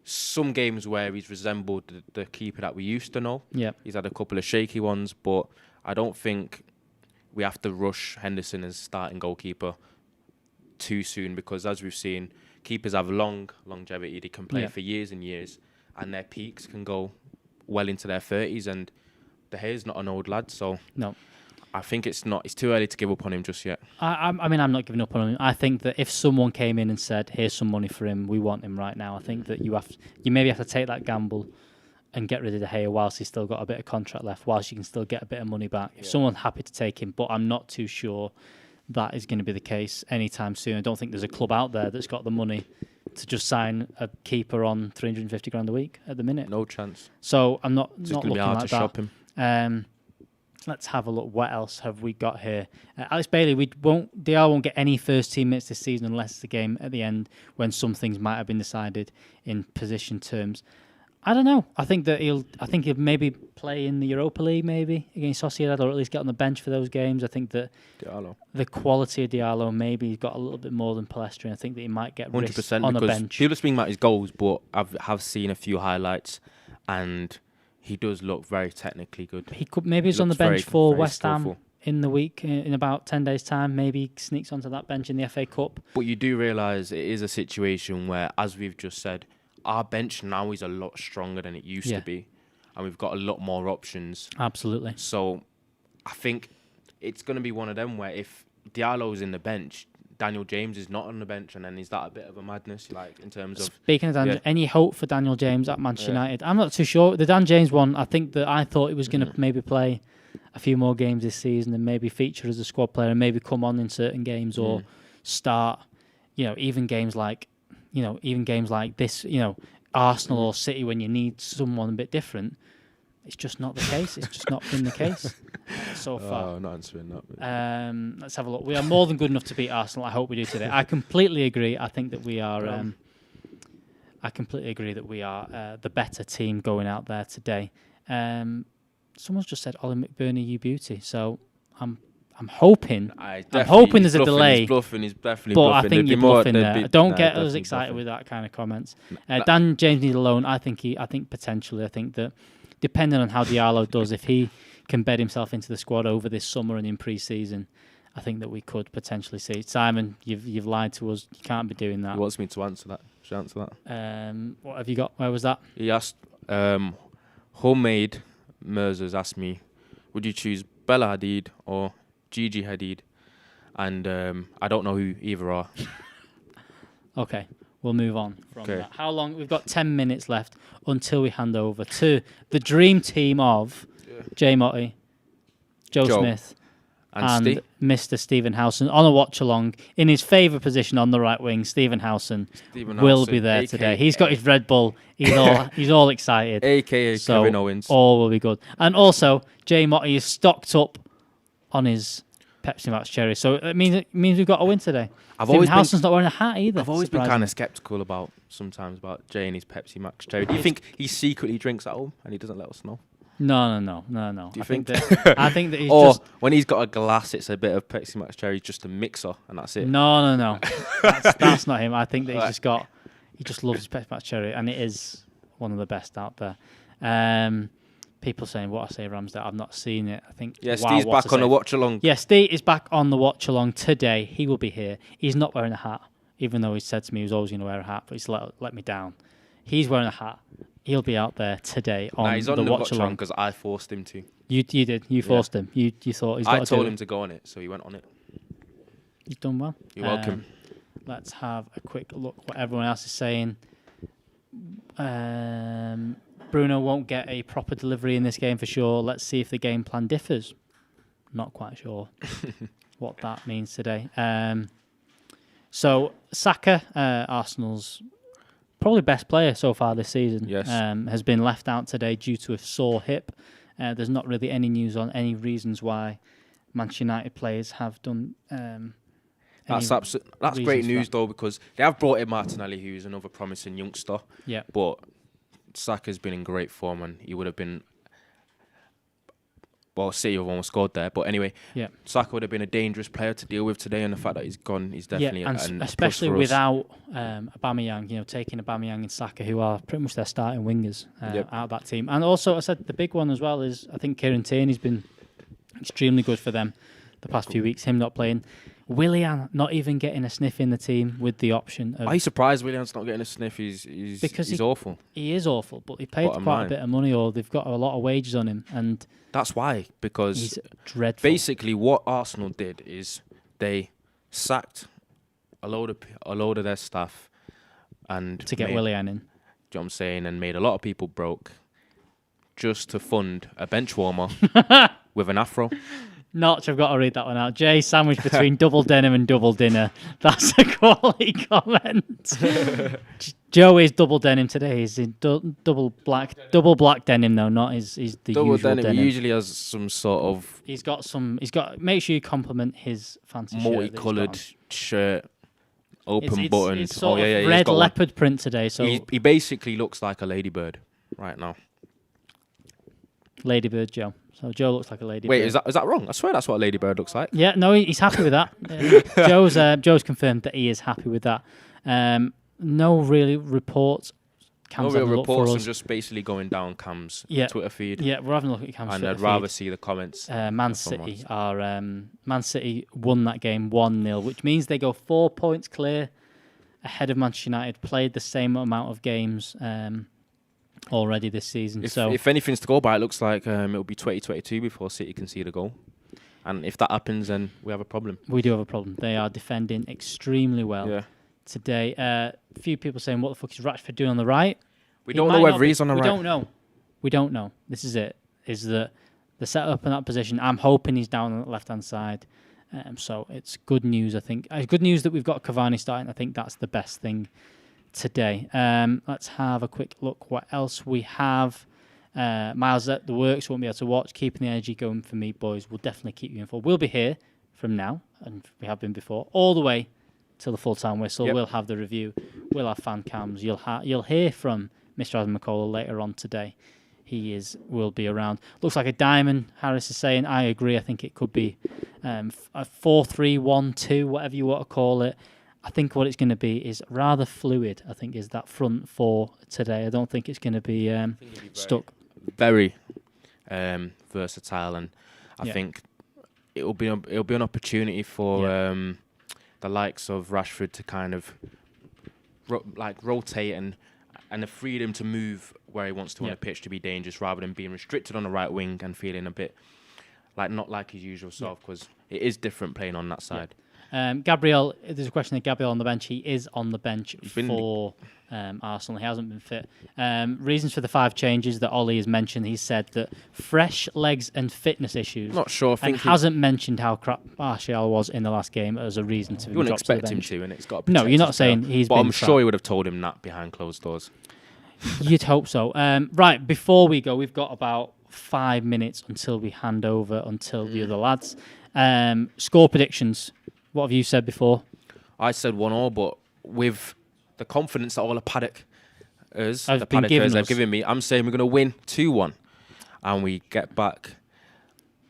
some games where he's resembled the keeper that we used to know. Yeah, he's had a couple of shaky ones, but I don't think we have to rush Henderson as starting goalkeeper too soon, because as we've seen, keepers have longevity. They can play for years and years, and their peaks can go well into their 30s. And De Gea's not an old lad, so no, I think it's too early to give up on him just yet. I mean, I'm not giving up on him. I think that if someone came in and said, "Here's some money for him, we want him right now," I think that you maybe have to take that gamble and get rid of De Gea whilst he's still got a bit of contract left, whilst you can still get a bit of money back. If someone's happy to take him, but I'm not too sure that is going to be the case anytime soon. I don't think there's a club out there that's got the money to just sign a keeper on 350 grand a week at the minute. No chance. So I'm not It's not going to looking be hard like to shop him. Let's have a look. What else have we got here? Alex Bailey, DR won't get any first team minutes this season unless it's a game at the end when some things might have been decided in position terms. I don't know. I think he'll maybe play in the Europa League, maybe against Sociedad, or at least get on the bench for those games. I think that the quality of Diallo maybe got a little bit more than Pellistri. I think that he might get risk on the bench. People are speaking about his goals, but have seen a few highlights, and he does look very technically good. Maybe he's on the bench for West Ham in the week in about 10 days' time. Maybe he sneaks onto that bench in the FA Cup. But you do realise it is a situation where, as we've just said, our bench now is a lot stronger than it used to be, and we've got a lot more options. Absolutely. So I think it's going to be one of them where if Diallo's in the bench, Daniel James is not on the bench, and then is that a bit of a madness, like in terms of... Speaking of Daniel, any hope for Daniel James at Manchester United? I'm not too sure. The Dan James one, I thought he was going to maybe play a few more games this season and maybe feature as a squad player and maybe come on in certain games or start, even games like this, Arsenal or City, when you need someone a bit different. It's just not the case. It's just not been the case so far. Oh, not answering that. Let's have a look. We are more than good enough to beat Arsenal. I hope we do today. I completely agree. I think that we are. I completely agree that we are the better team going out there today. Someone's just said, "Ollie McBurney, you beauty." So I'm hoping. I'm hoping there's a delay. He's bluffing. He's definitely but bluffing. I think you're bluffing there. Don't get us excited with that kind of comments. Dan James needs a loan. I think potentially. I think that depending on how Diallo does, if he can bed himself into the squad over this summer and in pre-season, I think that we could potentially see. Simon, you've lied to us. You can't be doing that. He wants me to answer that. Should I answer that? What have you got? Where was that? He asked, Homemade Merzers asked me, would you choose Bella Hadid or Gigi Hadid? And I don't know who either are. Okay, we'll move on from that. How long? We've got 10 minutes left until we hand over to the dream team of Jay Motti, Joe Smith, and Mr. Stephen Howson on a watch-along in his favourite position on the right wing. Stephen Howson will be there today. He's got his Red Bull. He's all excited. AKA so Kevin Owens. All will be good. And also, Jay Motti is stocked up on his Pepsi Max Cherry. So it means we've got a win today. Stephen Howson's not wearing a hat either. I've always been kind of sceptical about Jay and his Pepsi Max Cherry. Do you think he secretly drinks at home and he doesn't let us know? No. Do you think that? I think that he's or just... when he's got a glass, it's a bit of Pepsi Max Cherry, just a mixer, and that's it. No. That's not him. I think that he's just got He just loves his Pepsi Max Cherry, and it is one of the best out there. People saying, what I say, Ramsdale, I've not seen it. I think, Yeah, Steve's back on the watch-along. Yeah, Steve is back on the watch-along today. He will be here. He's not wearing a hat, even though he said to me he was always going to wear a hat, but he's let me down. He's wearing a hat. He'll be out there today on he's on the watch-along. because I forced him to. You did. You forced him. You thought he's got to do it. I told him to go on it, so he went on it. You've done well. You're welcome. Let's have a quick look what everyone else is saying. Bruno won't get a proper delivery in this game for sure. Let's see if the game plan differs. Not quite sure what that means today. So Saka, Arsenal's probably best player so far this season, has been left out today due to a sore hip. There's not really any news on any reasons why Manchester United players have done. That's great news though, because they have brought in Martinelli, who's another promising youngster. Yeah. But Saka's been in great form, and he would have been. Well, City have almost scored there, but anyway, Saka would have been a dangerous player to deal with today, and the fact that he's gone, he's definitely and especially without Aubameyang, taking Aubameyang and Saka, who are pretty much their starting wingers out of that team. And also, I said the big one as well is I think Kieran Tierney's been extremely good for them the past few weeks. Him not playing. Willian not even getting a sniff in the team with the option of... Are you surprised Willian's not getting a sniff? He's awful. He is awful, but he paid quite a bit of money, or they've got a lot of wages on him, and... That's why, because he's dreadful. Basically what Arsenal did is they sacked a load of their staff and... To get Willian in. Do you know what I'm saying? And made a lot of people broke just to fund a bench warmer with an afro. Notch, I've got to read that one out. Jay, sandwich between double denim and double dinner. That's a quality comment. Joe is double denim today. He's in double black denim though. Not he's the double usual denim. He usually has some sort of. He's got. Make sure you compliment his fancy multicoloured shirt, open button. It's sort of red leopard print today. So he basically looks like a ladybird right now. Ladybird Joe. So Joe looks like a ladybird. Wait, is that wrong? I swear that's what a ladybird looks like. Yeah, no, he's happy with that. Joe's confirmed that he is happy with that. No really reports. No real reports. I'm just basically going down Cam's Twitter feed. Yeah, we're having a look at Cam's Twitter feed. And I'd rather see the comments. Man City won that game 1-0, which means they go 4 points clear ahead of Manchester United. Played the same amount of games already this season. If anything's to go by, it looks like it'll be 2022 before City can see the goal. And if that happens, then we have a problem. We do have a problem. They are defending extremely well today. A few people saying, what the fuck is Rashford doing on the right? We don't know whether he's on the right. We don't know. This is it. Is that the setup in that position? I'm hoping he's down on the left-hand side. So it's good news, I think. It's good news that we've got Cavani starting. I think that's the best thing today. Let's have a quick look what else we have. Miles at the works, won't be able to watch. Keeping the energy going for me, boys. We'll definitely keep you informed. We'll be here from now, and we have been before, all the way till the full-time whistle. We'll have the review. We'll have fan cams. You'll hear from Mr. Adam McCullough later on today. Will be around. Looks like a diamond, Harris is saying. I agree. I think it could be a 4-3-1-2, whatever you want to call it. I think what it's going to be is rather fluid, I think, is that front four today. I don't think it's going to be stuck. Very versatile, and I think it'll be an opportunity for the likes of Rashford to kind of rotate and the freedom to move where he wants to on the pitch to be dangerous, rather than being restricted on the right wing and feeling a bit not like his usual self, because it is different playing on that side. Gabriel, there's a question of Gabriel on the bench. He is on the bench for Arsenal. He hasn't been fit. Reasons for the 5 changes that Ollie has mentioned. He said that fresh legs and fitness issues. Not sure. And hasn't mentioned how crap Martial was in the last game as a reason to be dropped to the bench. You wouldn't expect him to, and it's got to No, you're not saying he's been I'm sure he would have told him that behind closed doors. You'd hope so. Right, before we go, we've got about 5 minutes until we hand over until the other lads. Score predictions. What have you said before? I said 1-1, but with the confidence that all the Paddock have given me, I'm saying we're going to win 2-1, and we get back.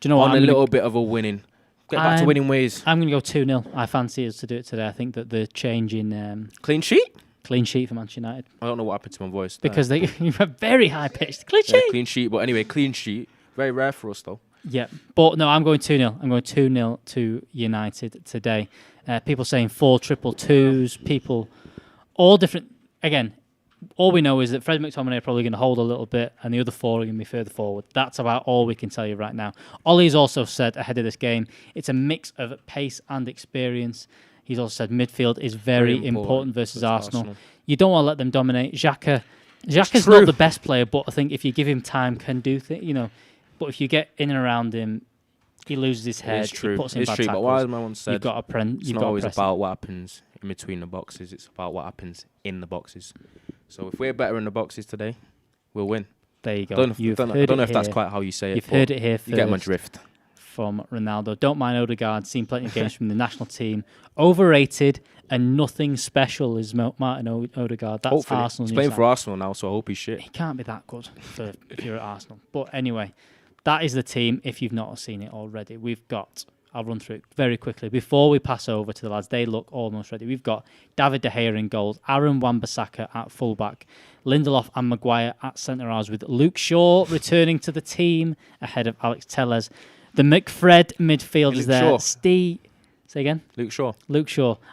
Do you know what? On a little bit of a winning. Get back to winning ways. I'm going to go 2-0. I fancy us to do it today. I think that the change in clean sheet. Clean sheet for Manchester United. I don't know what happened to my voice. Because you were very high pitched. Clean sheet. Clean sheet. But anyway, clean sheet. Very rare for us, though. Yeah, but no, I'm going 2-0. I'm going 2-0 to United today. People saying 4 2-2s. People, all different. Again, all we know is that Fred McTominay are probably going to hold a little bit, and the other 4 are going to be further forward. That's about all we can tell you right now. Ollie's also said ahead of this game, it's a mix of pace and experience. He's also said midfield is very important versus Arsenal. You don't want to let them dominate. Xhaka's not the best player, but I think if you give him time, can do things. But if you get in and around him, he loses his head. It's true. He puts in It's bad true. tackles. But wise man once said, you've got to it's not always about what happens in between the boxes. It's about what happens in the boxes. So if we're better in the boxes today, we'll win. There you go. I don't know if that's quite how you say it. You've heard it here first. You get my drift. From Ronaldo. Don't mind Odegaard. Seen plenty of games from the national team. Overrated and nothing special is Martin Odegaard. That's Hopefully. Arsenal. He's playing for Arsenal now, so I hope he's shit. He can't be that good if you're at Arsenal. But anyway, that is the team. If you've not seen it already, I'll run through it very quickly. Before we pass over to the lads, they look almost ready. We've got David De Gea in goals, Aaron Wan-Bissaka at fullback, Lindelof and Maguire at centre-halves, with Luke Shaw returning to the team ahead of Alex Telles. The McFred midfield is there. Steve, say again? Luke Shaw.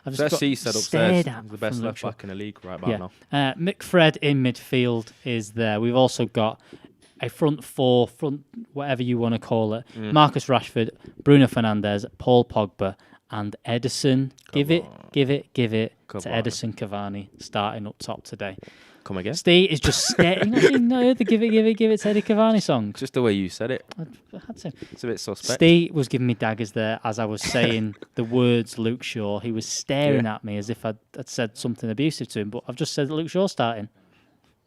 I've just he said upstairs. He's the best left back in the league right about now. McFred in midfield is there. We've also got a front whatever you want to call it. Marcus Rashford, Bruno Fernandes, Paul Pogba, and Edison. Give it to Edison Cavani starting up top today. Come again? Steve is just staring. No, the give it to Eddie Cavani song. Just the way you said it. I had to. It's a bit suspect. Steve was giving me daggers there as I was saying the words Luke Shaw. He was staring at me as if I'd said something abusive to him, but I've just said that Luke Shaw starting.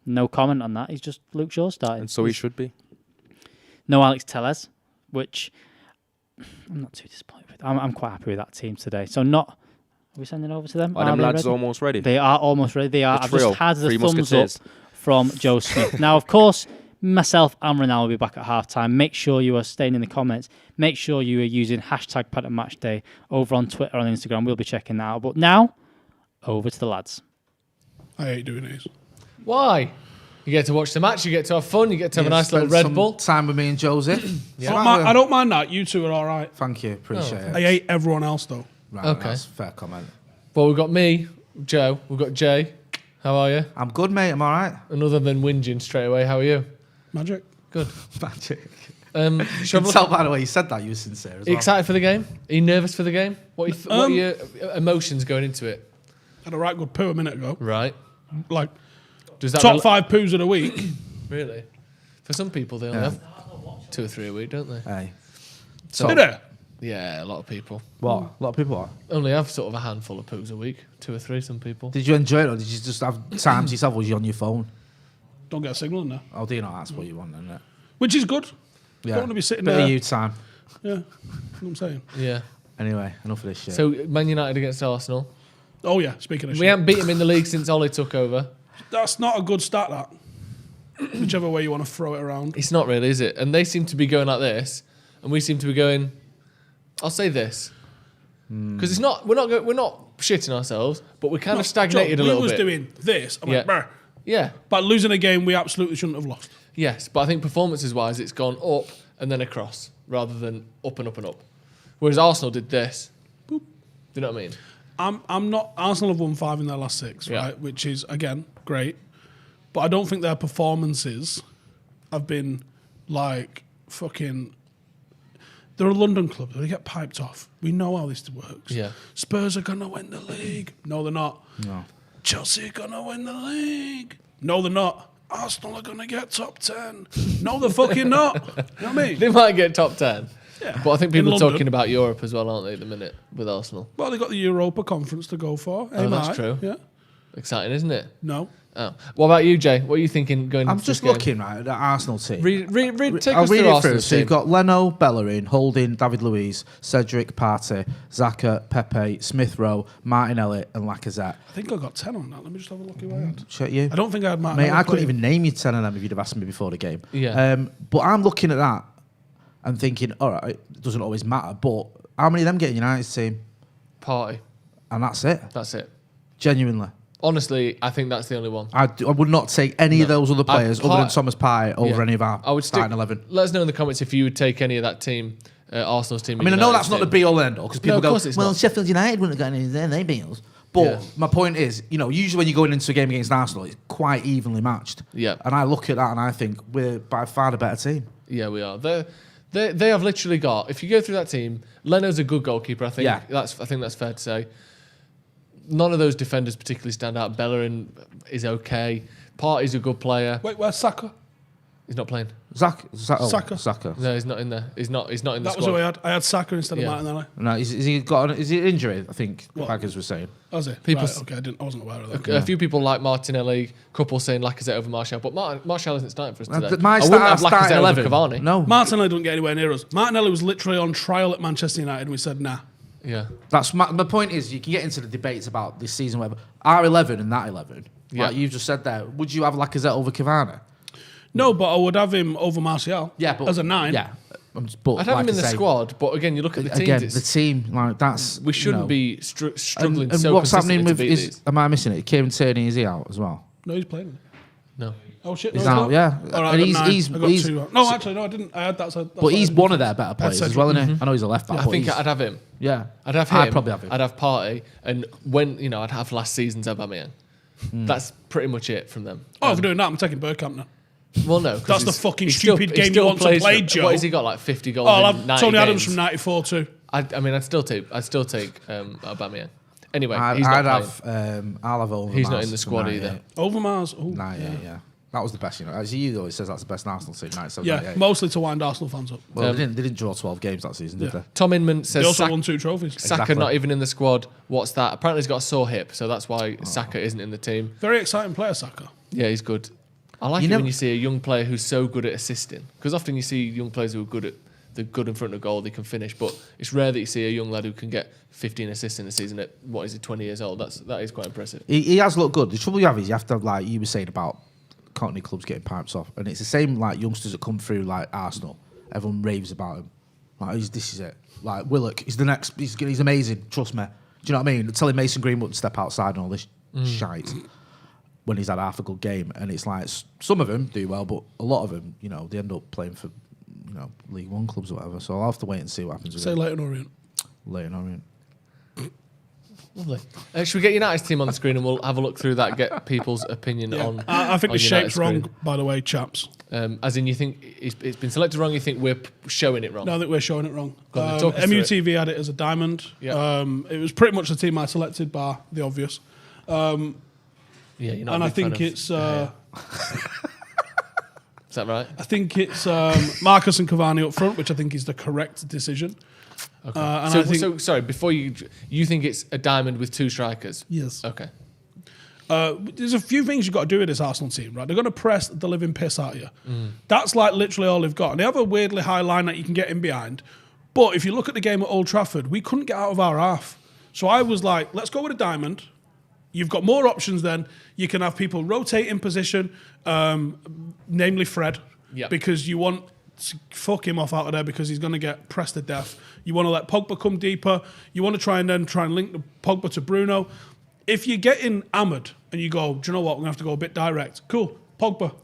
No comment on that. He's just Luke Shaw starting. And so he should be. No Alex Telles, which I'm not too disappointed with. I'm quite happy with that team today. So are we sending over to them? Are them lads almost ready? They are almost ready. They are. I've just had the thumbs up Musketeers. from Joe Smith. Now, of course, myself and Ronaldo will be back at half-time. Make sure you are staying in the comments. Make sure you are using hashtag Paddock Matchday over on Twitter and Instagram. We'll be checking that out. But now, over to the lads. I hate doing this. Why? You get to watch the match, you get to have fun, you get to have a nice little Red Bull. Time with me and Joseph. I don't mind that. You two are all right. Thank you. Appreciate it. I hate everyone else, though. Right, Okay. That's a fair comment. Well, we've got me, Joe, we've got Jay. How are you? I'm good, mate. I'm all right. And other than whinging straight away, how are you? Magic. Good. Magic. You can tell by the way you said that you were sincere as well. Excited for the game? Are you nervous for the game? What are your emotions going into it? Had a right good poo a minute ago. Right. Like, Does that top 5 poos of the week. Really? For some people, they only have 2 or 3 a week, don't they? Hey. So, did it? Yeah, a lot of people. What? A lot of people are? Only have sort of a handful of poos a week. 2 or 3, some people. Did you enjoy it or did you just have time to yourself or was you on your phone? Don't get a signal in there. Oh, do you know that's what you want, isn't it? Which is good. Yeah. Don't want to be sitting Bit there. of you time. Yeah, that's what I'm saying. Yeah. Anyway, enough of this shit. So, Man United against Arsenal. Oh, yeah, speaking of We haven't beat them in the league since Ollie took over. That's not a good start, that. Whichever way you want to throw it around. It's not really, is it? And they seem to be going like this, and we seem to be going. I'll say this because it's not. We're not shitting ourselves, but we kind of stagnated a little bit. We was doing this. I'm like, brr. Yeah. But losing a game we absolutely shouldn't have lost. Yes, but I think performances-wise, it's gone up and then across rather than up and up and up. Whereas Arsenal did this. Boop. Do you know what I mean? I'm not. Arsenal have won 5 in their last 6, right? Which is again great, but I don't think their performances have been like fucking. They're a London club. They get piped off. We know how this works. Yeah. Spurs are gonna win the league. No, they're not. No. Chelsea are gonna win the league. No, they're not. Arsenal are gonna get top 10. No, they're fucking not. You know what I mean? They might get top 10. Yeah. But I think people In are London. talking about Europe as well, aren't they, at the minute, with Arsenal? Well, they got the Europa Conference to go for. Oh, that's true. Yeah. Exciting, isn't it? No. Oh. What about you, Jay? What are you thinking going I'm into just this game? looking right at the Arsenal team. Take I'll us read through it Arsenal's through. So team. you've got Leno, Bellerin, Holding, David Luiz, Cedric, Partey, Xhaka, Pepe, Smith Rowe, Martin Elliott, and Lacazette. I think I got 10 on that. Let me just have a look who I had. Check you. I don't think I had Martin. Mate, I couldn't playing. even name you 10 of them if you'd have asked me before the game. Yeah. But I'm looking at that and thinking, all right, it doesn't always matter, but how many of them get in United's team? Party. And that's it. That's it. Genuinely. Honestly, I think that's the only one. I would not take any of those other players other than Thomas Partey over any of our I would starting 11. Let us know in the comments if you would take any of that team, Arsenal's team. I mean, I know that's not the be-all end-all because people go, well, not. Sheffield United wouldn't have got any there, they beat us. But my point is, usually when you're going into a game against Arsenal, it's quite evenly matched. Yeah. And I look at that and I think we're by far the better team. Yeah, we are. They have literally got. If you go through that team, Leno's a good goalkeeper. I think that's fair to say. None of those defenders particularly stand out. Bellerin is okay. Partey's a good player. Wait, where's Saka? He's not playing. Saka. No, he's not in there. He's not in the squad. That was who I had. I had Saka instead of Martinelli. No, is he injury? I think Baggers was saying. Was it? People, right, okay, I wasn't aware of that. A few people like Martinelli. Couple saying Lacazette over Martial, but Martial isn't starting for us today. I wouldn't have starting Lacazette 11. over Cavani. No, Martinelli don't get anywhere near us. Martinelli was literally on trial at Manchester United, and we said nah. Yeah, that's my point. Is you can get into the debates about this season, whatever. Our 11 and that 11. Like you just said there, would you have Lacazette over Cavani? No, but I would have him over Martial. Yeah, but as a 9. Yeah, but I'd have him in the squad. But again, you look at the teams. Again, the team like that's we shouldn't be struggling. And so what's happening with? Am I missing it? Kieran Tierney, is he out as well? No, he's playing. No. Oh shit! He's no, out. Yeah, all right, and he's no, actually, no, I didn't. I had that. But he's one of their better players as well, isn't he? I know he's a left back. I think I'd have him. Yeah, I'd have him. I'd probably have him. I'd have Partey, and when I'd have last season's Aubameyang. That's pretty much it from them. Oh, if we're doing that, I'm taking Bergkamp now. Well, no, that's the fucking stupid game you want to play, Joe. What has he got? Like 50 goals. I'll in have 90 Tony games. Adams from '94 too. I mean, I'd still take Aubameyang. Anyway, I'll have over. He's not in the squad either. Overmars. Oh, yeah. That was the best, As you though, it says that's the best Arsenal team. Yeah, mostly to wind Arsenal fans up. Well, they didn't draw 12 games that season, did they? Tom Inman says they also won 2 trophies. Saka not even in the squad. What's that? Apparently he's got a sore hip, so that's why Saka isn't in the team. Very exciting player, Saka. Yeah, he's good. I like it when you see a young player who's so good at assisting, because often you see young players who are good in front of goal, they can finish, but it's rare that you see a young lad who can get 15 assists in a season at 20 years old. That is quite impressive. He has looked good. The trouble you have is you have to, like you were saying about Cockney clubs getting pipes off, and it's the same like youngsters that come through like Arsenal. Everyone raves about him. Like this is it. Like Willock, he's the next. He's amazing. Trust me. Do you know what I mean? Telling Mason Greenwood to step outside and all this shite when he's had half a good game, and it's like some of them do well, but a lot of them, they end up playing for League One clubs or whatever. So I'll have to wait and see what happens. Say Leyton Orient. Leyton Orient. Lovely. Should we get United's team on the screen and we'll have a look through that, get people's opinion on. I think on the shape's United's wrong, by the way, chaps. As in, you think it's been selected wrong? You think we're showing it wrong? No, I think we're showing it wrong. Talk us through MUTV had it as a diamond. Yeah. It was pretty much the team I selected, bar the obvious. Yeah, you're not. And I think it's. Is that right? I think it's Marcus and Cavani up front, which I think is the correct decision. Okay. And so, I think, so sorry. Before you think it's a diamond with 2 strikers? Yes. Okay. There's a few things you've got to do with this Arsenal team, right? They're going to press the living piss out of you. That's like literally all they've got. And they have a weirdly high line that you can get in behind. But if you look at the game at Old Trafford, we couldn't get out of our half. So I was like, let's go with a diamond. You've got more options then. You can have people rotate in position, namely Fred, because you want to fuck him off out of there because he's going to get pressed to death. You want to let Pogba come deeper. You want to try and link the Pogba to Bruno. If you're getting hammered and you go, do you know what, we're going to have to go a bit direct. Cool, Pogba,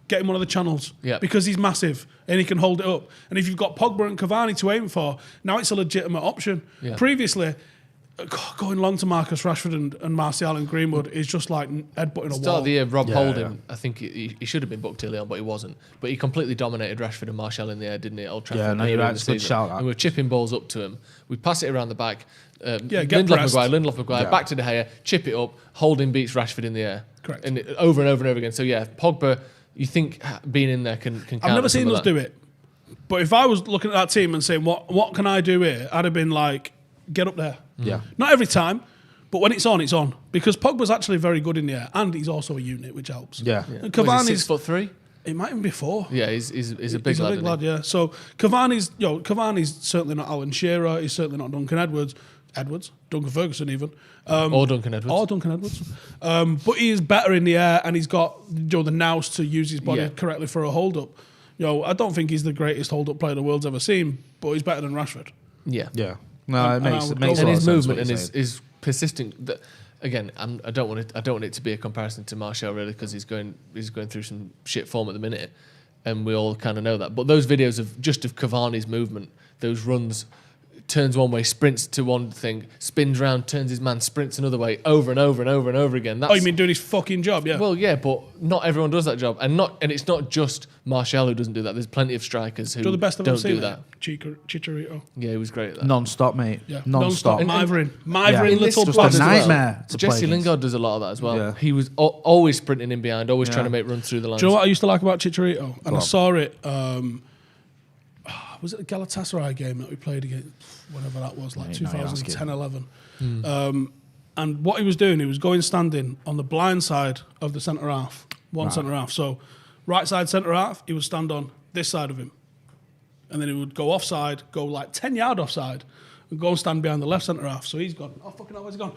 get him one of the channels because he's massive and he can hold it up. And if you've got Pogba and Cavani to aim for, now it's a legitimate option. Yeah. Previously, going long to Marcus Rashford and Martial and Greenwood is just like headbutting a wall. Start of the year, Rob Holding, I think he should have been booked early on, but he wasn't. But he completely dominated Rashford and Martial in the air, didn't he, at Old Trafford? Yeah, no, you're right. It's a good shout. And we were chipping balls up to him. We pass it around the back. Lindelof Maguire, back to De Gea, chip it up. Holding beats Rashford in the air. Correct. And over and over and over again. So yeah, Pogba, you think being in there can count? I've never seen us do it. But if I was looking at that team and saying, what can I do here? I'd have been like, get up there. Yeah. Not every time, but when it's on, it's on. Because Pogba's actually very good in the air, and he's also a unit, which helps. Yeah. And Cavani's 6'3". It might even be 4. Yeah, he's a big lad. He's a big lad, yeah. So Cavani's certainly not Alan Shearer. He's certainly not Duncan Edwards. Duncan Ferguson even. Or Duncan Edwards. But he is better in the air, and he's got the nous to use his body correctly for a hold-up. I don't think he's the greatest hold-up player the world's ever seen, but he's better than Rashford. Yeah. Yeah. No, it makes and his movement and his persistent. again, I don't want it to be a comparison to Martial really, because he's going through some shit form at the minute, and we all kind of know that. But those videos of Cavani's movement, those runs, turns one way, sprints to one thing, spins round, turns his man, sprints another way, over and over and over and over again. You mean doing his fucking job? Yeah. Well, yeah, but not everyone does that job, and it's not just Martial who doesn't do that. There's plenty of strikers who the best I've don't ever seen do that. Chicharito. Yeah, he was great at that. Non-stop, mate. Yeah, Non-stop. Mivering Yeah. little Just bastard. a nightmare to play Jesse against. Lingard does a lot of that as well. Yeah. He was always sprinting in behind, always trying to make runs through the lines. Do you know what I used to like about Chicharito? And I saw it. Was it the Galatasaray game that we played against? Whatever that was, like 2010-11. And what he was doing, he was standing on the blind side of the centre half, centre half. So, right side centre half, he would stand on this side of him, and then he would go offside, go like 10 yard offside, and go and stand behind the left centre half. So he's gone. Oh fucking hell, where's he gone?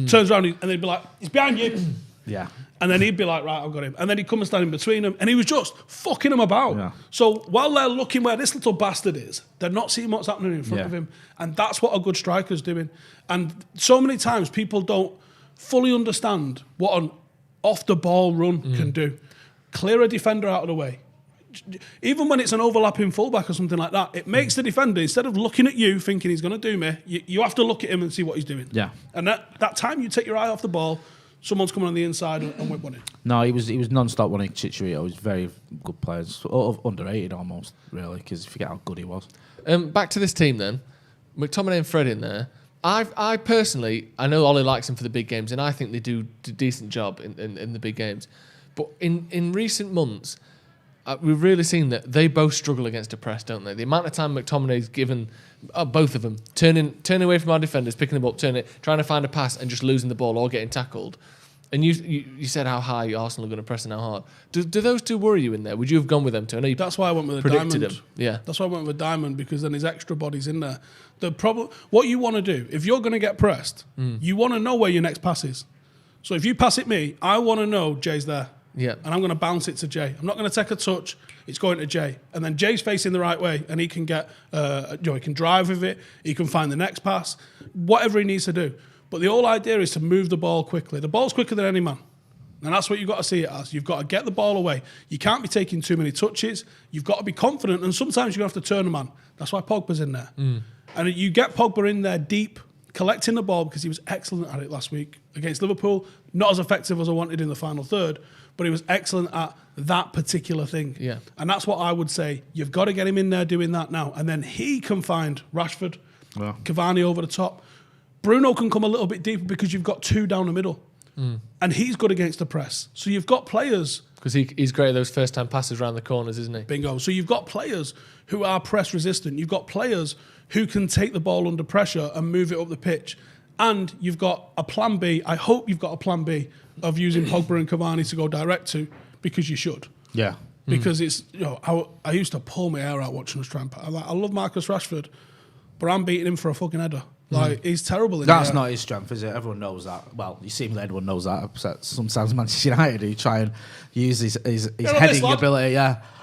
Turns around and they'd be like, he's behind you. Yeah. And then he'd be like, right, I've got him. And then he'd come and stand in between them. And he was just fucking them about. Yeah. So while they're looking where this little bastard is, they're not seeing what's happening in front of him. And that's what a good striker's doing. And so many times people don't fully understand what an off-the-ball run can do. Clear a defender out of the way. Even when it's an overlapping fullback or something like that, it makes the defender, instead of looking at you thinking he's going to do me, you have to look at him and see what he's doing. Yeah. And that time you take your eye off the ball, someone's coming on the inside and whip one in. No, he was non-stop winning Chicharito. He was very good player. Sort of underrated almost, really, because you forget how good he was. Back to this team then. McTominay and Fred in there. I personally, I know Ollie likes them for the big games, and I think they do a decent job in the big games. But in recent months, we've really seen that they both struggle against a press, don't they? The amount of time McTominay's given, both of them, turning away from our defenders, picking them up, trying to find a pass and just losing the ball or getting tackled. And you said how high Arsenal are going to press and how hard. Do those two worry you in there? Would you have gone with them too? I know That's why I went with a predicted diamond. him. Yeah. That's why I went with a diamond, because then his extra body's in there. The problem, what you want to do, if you're going to get pressed, you want to know where your next pass is. So if you pass it me, I want to know Jay's there. Yeah. And I'm going to bounce it to Jay. I'm not going to take a touch. It's going to Jay. And then Jay's facing the right way, and he can get, he can drive with it. He can find the next pass, whatever he needs to do. But the whole idea is to move the ball quickly. The ball's quicker than any man. And that's what you've got to see it as. You've got to get the ball away. You can't be taking too many touches. You've got to be confident. And sometimes you're going to have to turn a man. That's why Pogba's in there. And you get Pogba in there deep, collecting the ball, because he was excellent at it last week against Liverpool. Not as effective as I wanted in the final third, but he was excellent at that particular thing. Yeah. And that's what I would say. You've got to get him in there doing that now. And then he can find Rashford, Cavani over the top. Bruno can come a little bit deeper because you've got two down the middle. And he's good against the press. So you've got players... Because he's great at those first-time passes around the corners, isn't he? Bingo. So you've got players who are press-resistant. You've got players who can take the ball under pressure and move it up the pitch. And you've got a plan B. I hope you've got a plan B of using Pogba and Cavani to go direct to, because you should. Yeah. Because it's... I used to pull my hair out watching us try and... I love Marcus Rashford, but I'm beating him for a fucking header. He's terrible in That's not his strength, is it? Everyone knows that. Well, you seem like everyone knows that. Sometimes Manchester United who try and use his heading ability,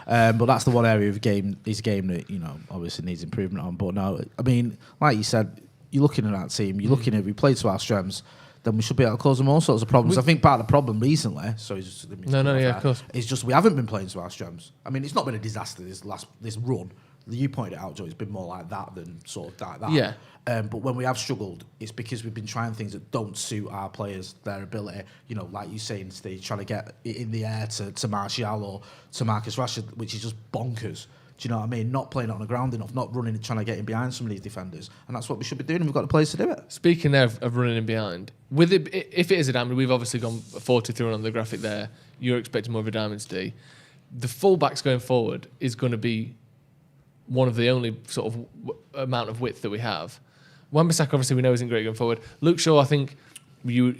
but that's the one area of his game that, obviously needs improvement on. But no, I mean, like you said, you're looking at that team, you're looking at if we play to our strengths, then we should be able to cause them all sorts of problems. I think part of the problem recently, of course, is just we haven't been playing to our strengths. I mean, it's not been a disaster this run. You pointed it out, Joe. It's been more like that than sort of that. Yeah. But when we have struggled, it's because we've been trying things that don't suit our players, their ability. Like you saying, Steve, trying to get it in the air to Martial or to Marcus Rashford, which is just bonkers. Do you know what I mean? Not playing it on the ground enough, not running, trying to get in behind some of these defenders. And that's what we should be doing, and we've got the players to do it. Speaking of running in behind, with it, if it is a diamond, we've obviously gone 4-2-3 on the graphic there. You're expecting more of a diamond, Steve. The fullbacks going forward is going to be one of the only sort of amount of width that we have. Wan-Bissaka, obviously, we know isn't great going forward. Luke Shaw, I think you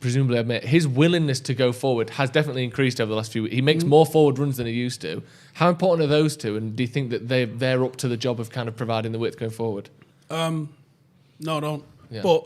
presumably admit, his willingness to go forward has definitely increased over the last few weeks. He makes more forward runs than he used to. How important are those two, and do you think that they're up to the job of kind of providing the width going forward? No, I don't. Yeah. But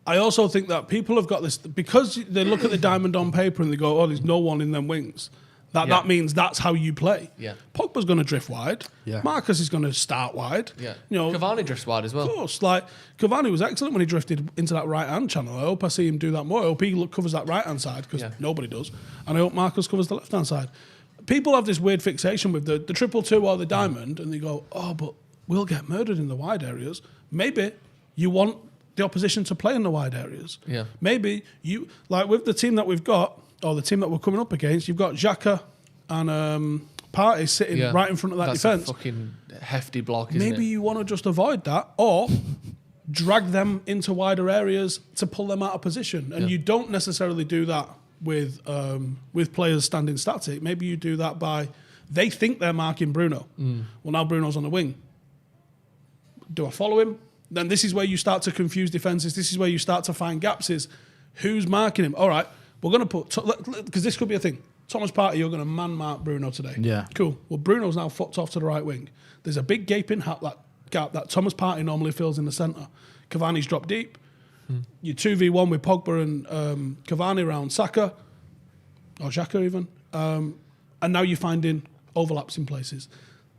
I also think that people have got this, because they look at the diamond on paper and they go, oh, there's no one in them wings. That means that's how you play. Yeah. Pogba's going to drift wide. Yeah. Marcus is going to start wide. Yeah. You know, Cavani drifts wide as well. Of course. Like, Cavani was excellent when he drifted into that right-hand channel. I hope I see him do that more. I hope he covers that right-hand side, because nobody does. And I hope Marcus covers the left-hand side. People have this weird fixation with the 2-2 or the diamond, and they go, oh, but we'll get murdered in the wide areas. Maybe you want the opposition to play in the wide areas. Yeah. Maybe you, like with the team that we've got, or the team that we're coming up against, you've got Xhaka and Partey sitting right in front of that defence. That's a fucking hefty block, isn't it? Maybe you want to just avoid that, or drag them into wider areas to pull them out of position. And you don't necessarily do that with players standing static. Maybe you do that by, they think they're marking Bruno. Well, now Bruno's on the wing. Do I follow him? Then this is where you start to confuse defences. This is where you start to find gaps, is who's marking him. All right, we're going to put, because this could be a thing. Thomas Partey, you're going to man-mark Bruno today. Yeah. Cool. Well, Bruno's now fucked off to the right wing. There's a big gaping gap that Thomas Partey normally fills in the centre. Cavani's dropped deep. You 2v1 with Pogba and Cavani around Saka, or Xhaka even. And now you're finding overlaps in places.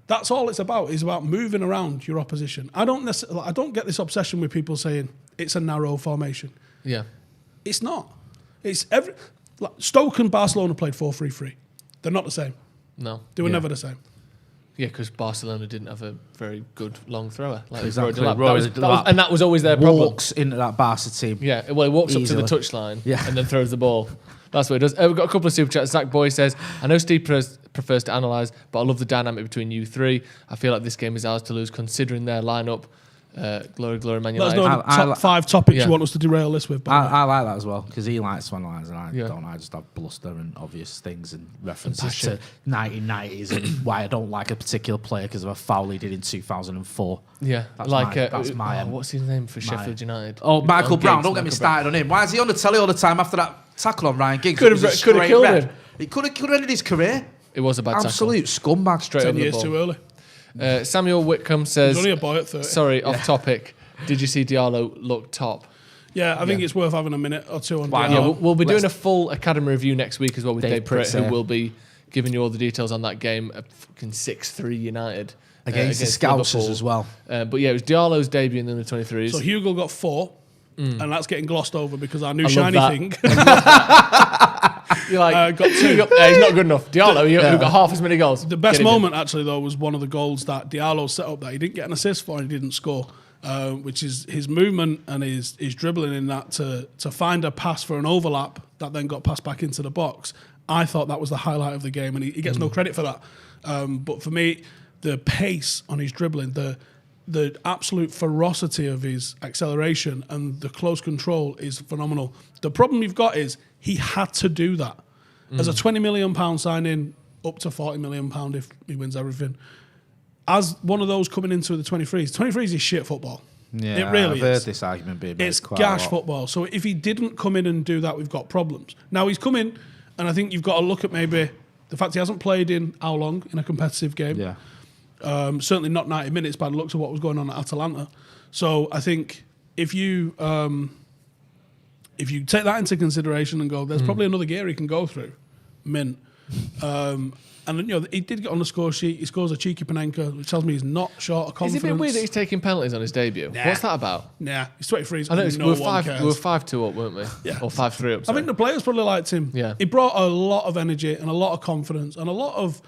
That's all it's about. It's about moving around your opposition. I don't get this obsession with people saying it's a narrow formation. Yeah. It's not. It's Stoke and Barcelona played 4-3-3. They're not the same. No. They were never the same. Yeah, because Barcelona didn't have a very good long thrower. Like Exactly. And that was always their problem. Walks into that Barca team. Yeah, well, he walks easily up to the touchline and then throws the ball. That's what he does. We've got a couple of super chats. Zach Boy says, I know Steve prefers to analyse, but I love the dynamic between you three. I feel like this game is ours to lose, considering their lineup. Glory, glory, Man United. Let us know the top 5 topics you want us to derail this with. I like that as well, because he likes one lines and I don't. I just have bluster and obvious things and references to 1990s and why I don't like a particular player because of a foul he did in 2004. Yeah, that's my what's his name for Sheffield United? Oh, Michael Brown. Don't get me started on him. Why is he on the telly all the time after that tackle on Ryan Giggs? Could have killed him. He could have ended his career. It was a bad Absolute scumbag. Straight 10 years too early. Samuel Whitcomb says, He's only a boy at 30. Sorry, off topic. Did you see Diallo look top? Yeah, I think it's worth having a minute or two on Diallo. Yeah, we'll be doing a full Academy review next week as well with Dave Pritt, who will be giving you all the details on that game at fucking 6-3 United. Against the Scousers Liverpool. as well. But yeah, it was Diallo's debut in the 23s. So Hugo got 4, and that's getting glossed over because our new shiny thing. You're like, got 2. He's not good enough. Diallo, who got half as many goals. The best moment, actually, though, was one of the goals that Diallo set up that he didn't get an assist for and he didn't score, which is his movement and his dribbling in that to find a pass for an overlap that then got passed back into the box. I thought that was the highlight of the game, and he gets no credit for that. But for me, the pace on his dribbling, the absolute ferocity of his acceleration and the close control is phenomenal. The problem you've got is he had to do that. As a £20 million signing, up to £40 million if he wins everything. As one of those coming into the 23s is shit football. Yeah, it really I've heard this argument being made. It's quite gash football. So if he didn't come in and do that, we've got problems. Now he's come in, and I think you've got to look at maybe the fact he hasn't played in how long in a competitive game. Yeah. Certainly not 90 minutes by the looks of what was going on at Atalanta. So I think if you take that into consideration and go, there's probably another gear he can go through. Mint. And he did get on the score sheet. He scores a cheeky Panenka, which tells me he's not short of confidence. Is it a bit weird that he's taking penalties on his debut? Nah. What's that about? Nah, he's 23. I know we were 5-2 up, weren't we? Yeah. Or 5-3 up. I think the players probably liked him. Yeah. He brought a lot of energy and a lot of confidence and a lot of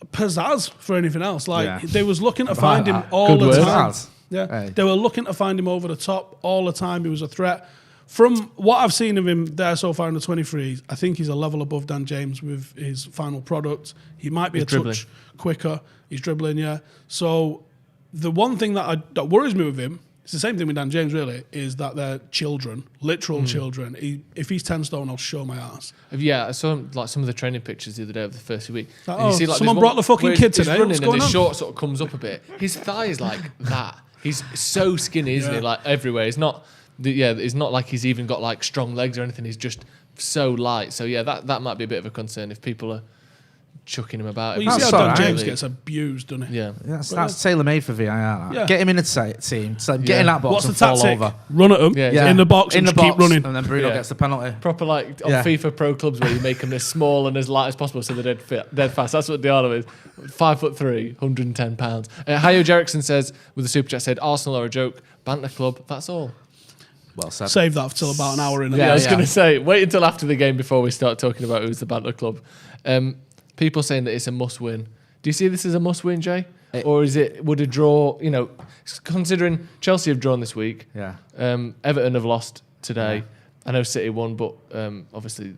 pizzazz for anything else. They was looking to find him all the time. Yeah. Hey. They were looking to find him over the top all the time. He was a threat. From what I've seen of him there so far in the 23s, I think he's a level above Dan James with his final product. He might be touch quicker. He's dribbling, yeah. So the one thing that worries me with him, it's the same thing with Dan James really, is that they're children, literal children. If he's 10 stone, I'll show my ass. Yeah, I saw some of the training pictures the other day of the first week. You see, someone brought the fucking kid today. He's running and his short sort of comes up a bit. His thigh is like that. He's so skinny, isn't he? Like everywhere. It's not like he's even got like strong legs or anything. He's just so light. So yeah, that might be a bit of a concern if people are chucking him about. Well, you see how Dan James gets abused, doesn't he? Yeah. That's tailor-made for VAR. Yeah. Get him in a team, so get in that box What's and the fall tactic? over. Run at him in the box and just keep running. And then Bruno gets the penalty. Proper like on FIFA Pro Clubs where you make them as small and as light as possible so they're dead fast. That's what Diallo is. 5'3", 110 pounds. Hayo Jerickson says, with the super chat, said, Arsenal are a joke. Banter club, that's all. Well said. Save that till about an hour in. Yeah, I was going to say, wait until after the game before we start talking about who's the banter club. People saying that it's a must-win. Do you see this as a must-win, Jay? Or would a draw, considering Chelsea have drawn this week, Everton have lost today. Yeah. I know City won, but obviously,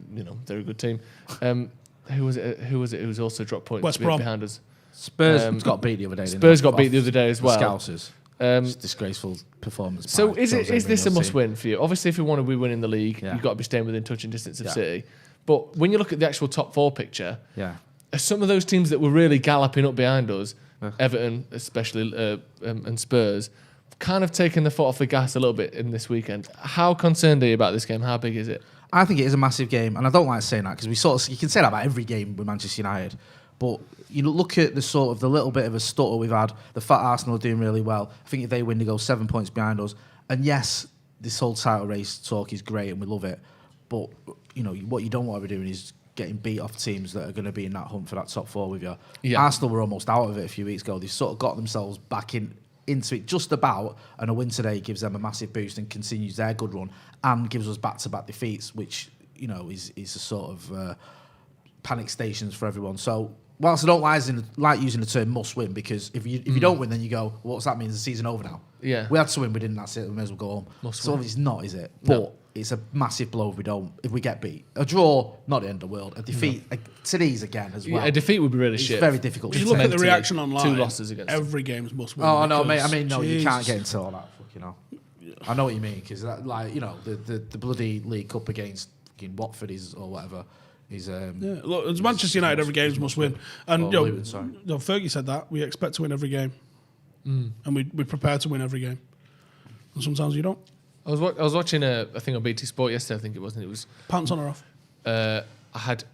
they're a good team. Who was it who was also dropped points West Brom behind us? Spurs got beat the other day. Spurs got beat the other day as well. Scousers. It's disgraceful performance. So is this a must-win for you? Obviously, if we want to be winning the league, you've got to be staying within touching distance of City. But when you look at the actual top four picture, some of those teams that were really galloping up behind us, Everton especially, and Spurs, kind of taken the foot off the gas a little bit in this weekend. How concerned are you about this game? How big is it? I think it is a massive game, and I don't like saying that because you can say that about every game with Manchester United. But you look at the little bit of a stutter we've had. The fact Arsenal are doing really well. I think if they win, they go 7 points behind us. And yes, this whole title race talk is great, and we love it. But what you don't want to be doing is getting beat off teams that are going to be in that hunt for that top four with you. Yeah. Arsenal were almost out of it a few weeks ago. They've sort of got themselves back into it just about, and a win today gives them a massive boost and continues their good run and gives us back-to-back defeats, which is a sort of panic stations for everyone. So whilst I don't like using the term must win, because if you don't win, then you go, what's that mean? Is the season over now? Yeah, we had to win, we didn't. That's it. We may as well go home. It's not, is it? No. But it's a massive blow if we get beat. A draw, not the end of the world. A defeat, today's again as well. A defeat would be really shit. It's very difficult. If you look at the reaction online, 2 losses against every game's must win. Oh no, mate. I mean, no, you can't get into all that. I know what you mean, because the bloody League Cup against Watford or whatever. Look, as Manchester United, every game's must win. And Fergie said that we expect to win every game, and we prepare to win every game. And sometimes you don't. I was watching a thing on BT Sport yesterday. I think it was, and it was pants on or off. I had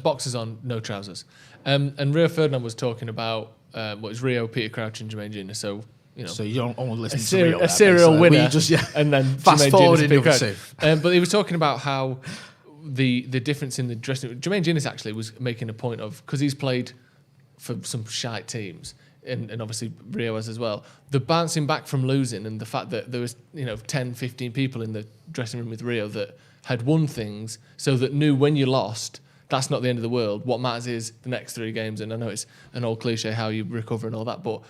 boxers on, no trousers, and Rio Ferdinand was talking about what is Rio, Peter Crouch, and Jermaine Gina. So you don't want to listen to Rio. A serial winner, and then fast forward in the two. But he was talking about how the difference in the dressing room. Jermaine Gina actually was making a point of, because he's played for some shite teams. And obviously Rio has as well. The bouncing back from losing and the fact that there was 10, 15 people in the dressing room with Rio that had won things, so that knew when you lost, that's not the end of the world. What matters is the next 3 games. And I know it's an old cliche how you recover and all that, but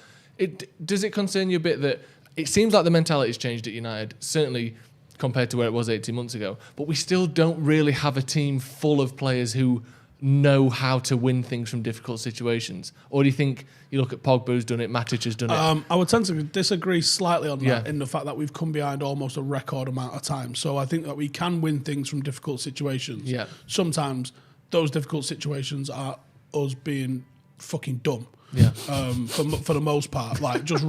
does it concern you a bit that it seems like the mentality's changed at United, certainly compared to where it was 18 months ago, but we still don't really have a team full of players who know how to win things from difficult situations? Or do you think you look at Pogba, who's done it, Matic has done it? I would tend to disagree slightly on that, in the fact that we've come behind almost a record amount of time. So I think that we can win things from difficult situations. Yeah. Sometimes those difficult situations are us being fucking dumb. Yeah. For the most part, like just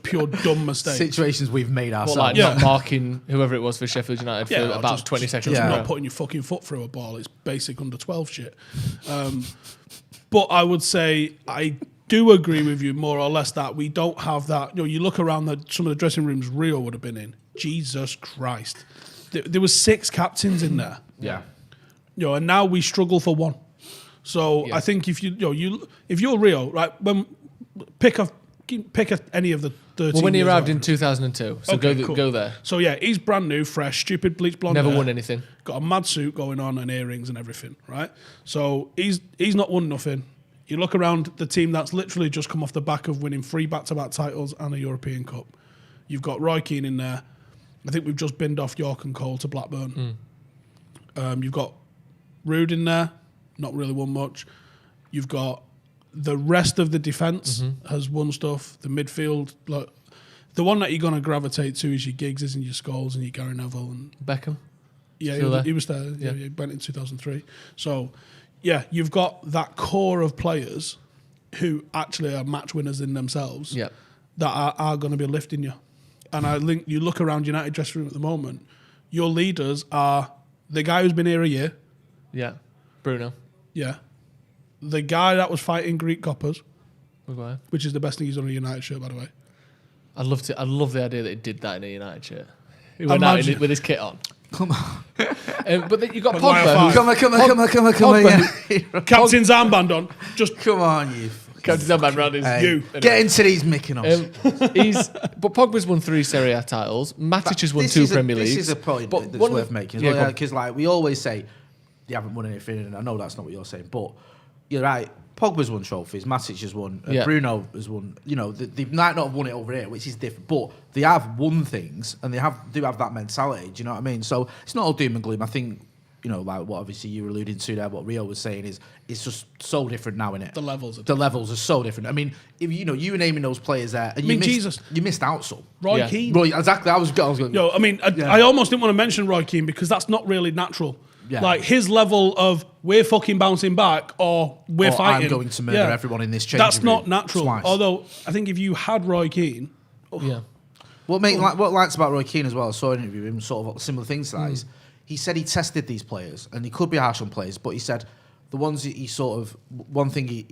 pure dumb mistakes. Situations we've made ourselves. Well, like not marking whoever it was for Sheffield United for about 20 seconds. Just not putting your fucking foot through a ball. It's basic under 12 shit. But I would say I do agree with you more or less that we don't have that. You look around some of the dressing rooms Rio would have been in. Jesus Christ, there was 6 captains in there. Yeah. And now we struggle for 1. So I think if if you're Rio, right, pick any of the 13. Well, when he arrived in 2002, so okay, go there. So he's brand new, fresh, stupid bleach blonde. Never hair, won anything. Got a mad suit going on and earrings and everything, right? So he's not won nothing. You look around the team that's literally just come off the back of winning 3 back-to-back titles and a European Cup. You've got Roy Keane in there. I think we've just binned off York and Cole to Blackburn. You've got Rude in there. Not really won much. You've got the rest of the defence has won stuff. The midfield, like the one that you're going to gravitate to is your Giggs and your Scholes and your Gary Neville and Beckham. Yeah, he was there. Yeah, he went in 2003. So, you've got that core of players who actually are match winners in themselves. Yeah, that are going to be lifting you. And I think you look around United dressing room at the moment. Your leaders are the guy who's been here a year. Yeah, Bruno. Yeah. the guy that was fighting Greek coppers, Okay. which is the best thing he's done in a United shirt, by the way. I love the idea that he did that in a United shirt. He went out with his kit on. Come on. But then you got And why a Pogba. five? Come on. Yeah. Captain's armband on. Just Come on, you. Captain's armband round his you. Get into these Mykonos. But Pogba's won 3 Serie A titles. Matic has won 2 Premier Leagues. This is a point But that's one worth of the- making. Yeah, go on. Because like we always say, they haven't won anything, and I know that's not what you're saying, but you're right. Pogba's won trophies. Matic has won. Yeah. Bruno has won. You know, they might not have won it over here, which is different, but they have won things, and they do have that mentality. Do you know what I mean? So it's not all doom and gloom. I think, you know, like what obviously you were alluding to there, what Rio was saying is it's just so different now, innit? The levels are so different. I mean, if you were naming those players there, and you missed out some. Roy Keane. Roy, exactly. I was going. Yo, I mean, I almost didn't want to mention Roy Keane because that's not really natural. Yeah. Like his level of we're fucking bouncing back or we're fighting. I'm going to murder everyone in this changing That's room not natural. twice. Although I think if you had Roy Keane, Yeah. What likes about Roy Keane as well, I saw an interview with him, sort of similar things to that, is he said he tested these players, and he could be harsh on players, but he said the ones that he sort of, one thing that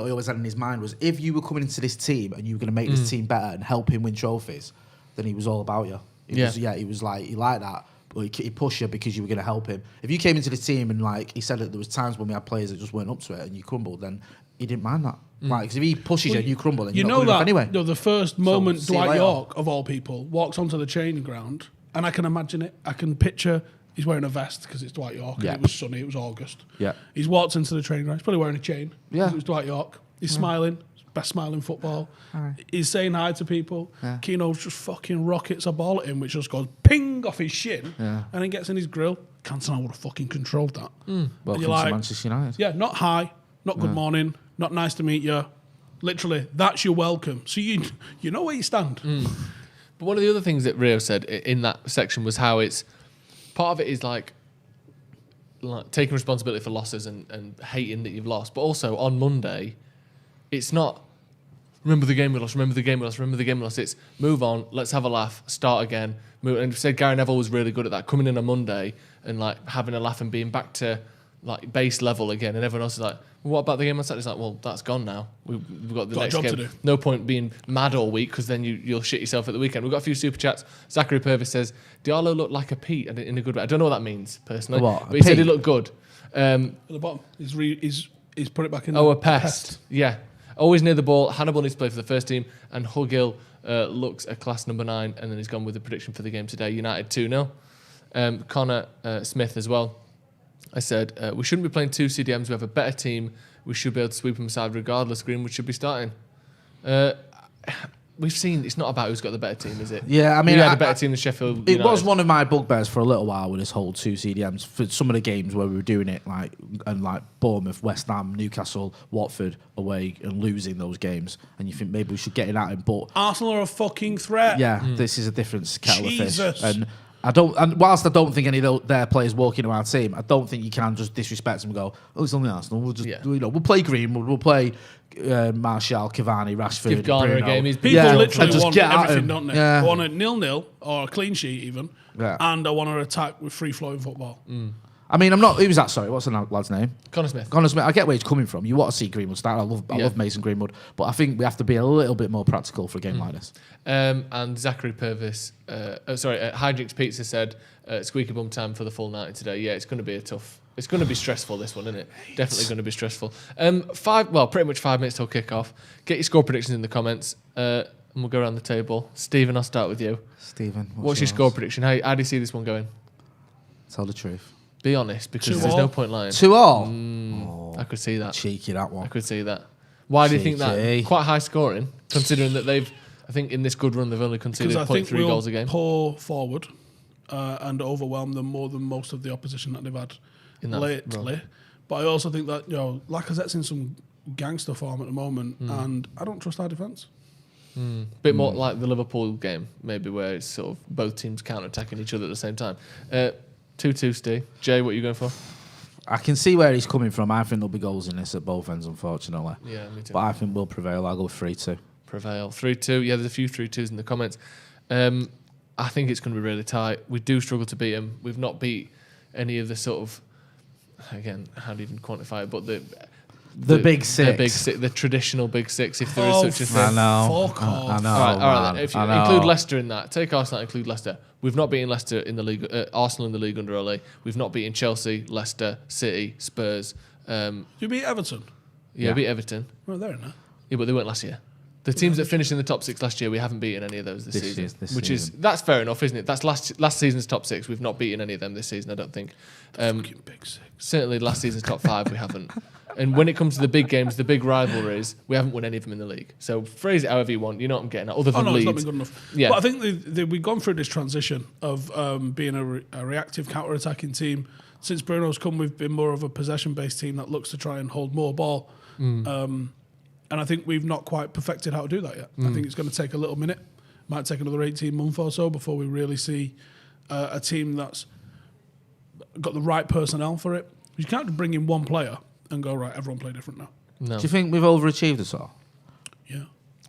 he always had in his mind was if you were coming into this team and you were going to make this team better and help him win trophies, then he was all about you. He was like, he liked that. But he pushed you because you were going to help him. If you came into the team and like he said that there was times when we had players that just weren't up to it and you crumbled, then he didn't mind that. Like, 'cause if he pushes you and you crumble, then you you're know not good enough that anyway. you know, the first moment see you Dwight later. York of all people walks onto the training ground, and I can imagine it. I can picture he's wearing a vest because it's Dwight York. Yeah. And it was sunny. It was August. Yeah. He's walked into the training ground. He's probably wearing a chain. Yeah. It was Dwight York. He's smiling. Best smile in football. He's saying hi to people. Yeah. Keno's just fucking rockets a ball at him, which just goes ping off his shin, Yeah. and then gets in his grill. Cantona would have fucking controlled that. And Welcome you're like, to Manchester United. yeah, not hi, not good morning, not nice to meet you. Literally, that's your welcome. So you know where you stand. But one of the other things that Rio said in that section was how it's part of it is like taking responsibility for losses and hating that you've lost, but also on Monday, it's not remember the game we lost, remember the game we lost, remember the game we lost. It's move on, let's have a laugh, start again. And said Gary Neville was really good at that, coming in on Monday and like having a laugh and being back to like base level again. And everyone else is like, well, what about the game on Saturday? It's like, well, that's gone now. We've got the Got a next job game. to do. No point being mad all week because then you'll shit yourself at the weekend. We've got a few super chats. Zachary Purvis says, Diallo looked like a Pete in a good way. I don't know what that means personally, What, but he said he Pete? looked good. At the bottom, he's put it back in. A pest. Yeah. Always near the ball. Hannibal needs to play for the first team, and Hugill looks a class number 9, and then he's gone with the prediction for the game today. United 2-0. Connor Smith as well. I said, we shouldn't be playing 2 CDMs. We have a better team. We should be able to sweep them aside regardless. Greenwood should be starting. We've seen it's not about who's got the better team, is it? Yeah, I mean, we had a better team than Sheffield It United. was one of my bugbears for a little while with this whole 2 CDMs for some of the games where we were doing it, like Bournemouth, West Ham, Newcastle, Watford away and losing those games, and you think maybe we should get it out. But Arsenal are a fucking threat. yeah, this is a different kettle Jesus. of fish, and whilst I don't think any of their players walking around our team, I don't think you can just disrespect them and go, oh, it's only Arsenal. We'll just, we'll play Greenwood, we'll play Martial, Cavani, Rashford, Give Garner Bruno. a game. People literally just want get at everything, him. don't they? Yeah. They want a 0-0 or a clean sheet even, Yeah. and I want to attack with free-flowing football. I mean, I'm not. Who was that? Sorry, what's the lad's name? Connor Smith. Connor Smith. I get where he's coming from. You want to see Greenwood start. I love Mason Greenwood, but I think we have to be a little bit more practical for a game like this. And Zachary Purvis, Hijinks Pizza said, squeaky bum time for the full 90 today. Yeah, it's going to be it's going to be stressful, this one, isn't it? Definitely going to be stressful. Pretty much 5 minutes till kick-off. Get your score predictions in the comments, and we'll go around the table. Stephen, I'll start with you. Stephen, what's your score prediction? How do you see this one going? Tell the truth. Be honest, because 2-2. there's no point lying. 2-2. I could see that. Cheeky, that one. I could see that. Why do you think Cheeky. that? Quite high scoring, considering that I think in this good run, they've only conceded Because I think 0.3 we'll goals a game. pour forward and overwhelm them more than most of the opposition that they've had In that lately. run. But I also think that Lacazette's in some gangster form at the moment, and I don't trust our defence. Bit more like the Liverpool game, maybe, where it's sort of both teams counter-attacking each other at the same time. 2-2, Steve. Jay, what are you going for? I can see where he's coming from. I think there'll be goals in this at both ends, unfortunately. Yeah, me too. But I think we'll prevail. I'll go 3-2. Prevail. 3-2. Yeah, there's a few 3-2s in the comments. I think it's going to be really tight. We do struggle to beat them. We've not beat any of the sort of again, how do you even quantify it? But the big six. the traditional big six, if there is such a thing. I know. Fuck off. I know. All right. If you include Leicester in that, take Arsenal, include Leicester. We've not beaten Leicester in the league. Arsenal in the league under Ole. We've not beaten Chelsea, Leicester, City, Spurs. You beat Everton. Yeah, beat Everton. Well, they're in there. Yeah, but they weren't last year. The teams that finished in the top 6 last year, we haven't beaten any of those this season. That's fair enough, isn't it? That's last season's top 6. We've not beaten any of them this season, I don't think. Fucking big 6. Certainly, last season's top 5, we haven't. And when it comes to the big games, the big rivalries, we haven't won any of them in the league. So phrase it however you want. You know what I'm getting at. Other than Leeds, it's not been good enough. Yeah, but I think we've gone through this transition of being a reactive counter-attacking team. Since Bruno's come, we've been more of a possession-based team that looks to try and hold more ball. And I think we've not quite perfected how to do that yet. I think it's going to take a little minute. Might take another 18 months or so before we really see a team that's got the right personnel for it. You can't bring in one player and go, right, everyone play different now. No. Do you think we've overachieved us all? Yeah.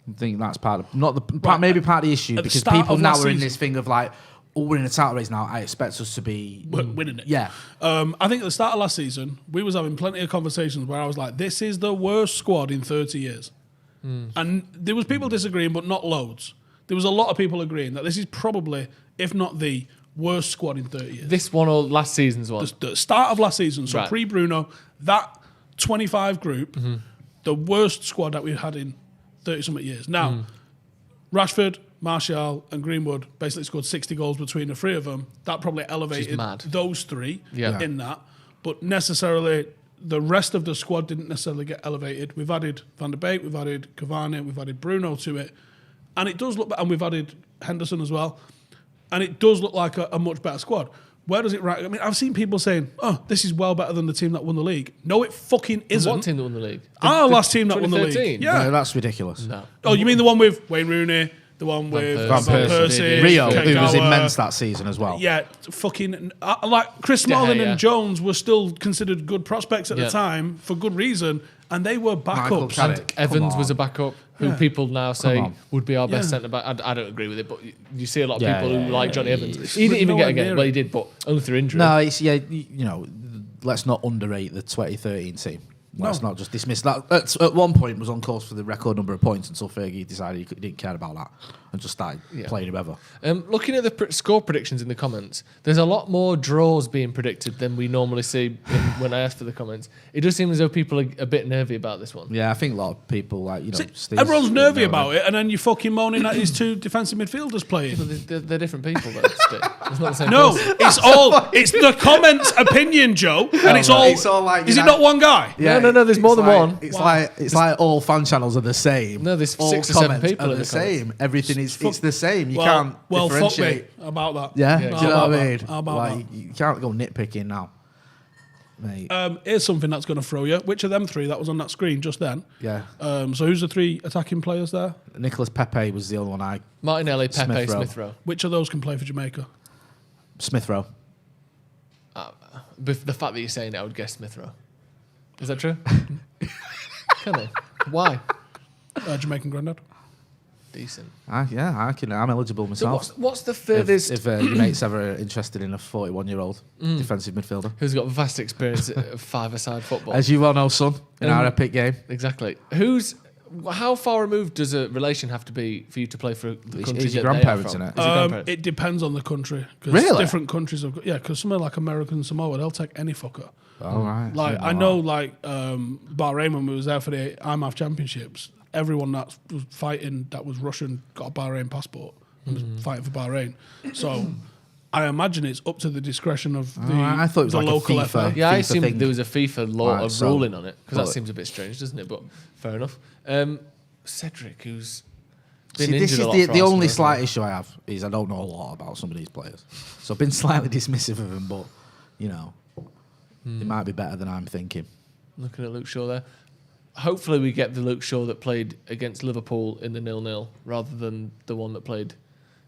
I think that's part of maybe part of the issue, because people now are in this thing of like, oh, we're in a title race now. I expect us to be winning it. Yeah. I think at the start of last season, we was having plenty of conversations where I was like, this is the worst squad in 30 years. And there was people disagreeing, but not loads. There was a lot of people agreeing that this is probably, if not the worst squad in 30 years. This one or last season's one? The start of last season, so pre-Bruno, that 25 group, the worst squad that we've had in 30-something years. Now, Rashford, Martial and Greenwood basically scored 60 goals between the three of them. That probably elevated those three in that. But necessarily, the rest of the squad didn't necessarily get elevated. We've added Van der Beek, we've added Cavani, we've added Bruno to it. And it does look, and we've added Henderson as well. And it does look like a much better squad. Where does it rank? I mean, I've seen people saying, oh, this is well better than the team that won the league. No, it fucking isn't. What team that won the league? Our last team that won the league. Yeah. No, that's ridiculous. No. Oh, you mean the one with Wayne Rooney? The one with Van Persie, Rio, who was immense that season as well. Yeah, fucking like Chris Smalling and Jones were still considered good prospects at the time for good reason, and they were backups. And Evans was a backup who people now say would be our best centre back. I don't agree with it, but you see a lot of people who like Johnny Evans. He didn't even get a game. Well, he did, but only through injury. No, it's let's not underrate the 2013 team. Let's not just dismiss that. At one point, was on course for the record number of points until Fergie decided he didn't care about that and just started playing whoever. Looking at the score predictions in the comments, there's a lot more draws being predicted than we normally see when I ask for the comments. It does seem as though people are a bit nervy about this one. Yeah, I think a lot of people everyone's nervy about it, and then you're fucking moaning at his two defensive midfielders playing. They're different people, though. It's not the same. No, person. it's the comments opinion, Joe, and it's all like. Is it not one guy? Yeah, no. There's more than one. It's like all fan channels are the same. No, there's all 6 or 7 people are in the same. Everything is the same. You can't differentiate. Fuck me about that. Yeah, do you know what I mean? How about that? You can't go nitpicking now, mate. Here's something that's going to throw you. Which of them 3 that was on that screen just then? Yeah. So who's the 3 attacking players there? Nicolas Pepe was the other one. Martinelli, Pepe, Smith Rowe. Which of those can play for Jamaica? Smith Rowe. The fact that you're saying it, I would guess Smith Rowe. Is that true? Can they? Why? Jamaican granddad. Decent. I'm eligible myself. So what's the furthest? If your mate's ever interested in a 41-year-old defensive midfielder who's got vast experience of 5-a-side football, as you well know, son, in our epic game. Exactly. How far removed does a relation have to be for you to play for the country? Is your grandparents in it? It depends on the country. Really? Different countries have got, because somewhere like American Samoa, they'll take any fucker. Oh, right. Like I know Bahrain, when we was there for the IMAF Championships, everyone that was fighting that was Russian got a Bahrain passport and was fighting for Bahrain. So I imagine it's up to the discretion of the, I thought it was the like local FIFA. FA. Yeah, I assumed there was a FIFA law ruling on it, because that seems a bit strange, doesn't it? But fair enough. Cedric, who's been injured a lot for the only Arsenal, slight issue I have is I don't know a lot about some of these players, so I've been slightly dismissive of them. But it might be better than I'm thinking. Looking at Luke Shaw there. Hopefully we get the Luke Shaw that played against Liverpool in the 0-0 rather than the one that played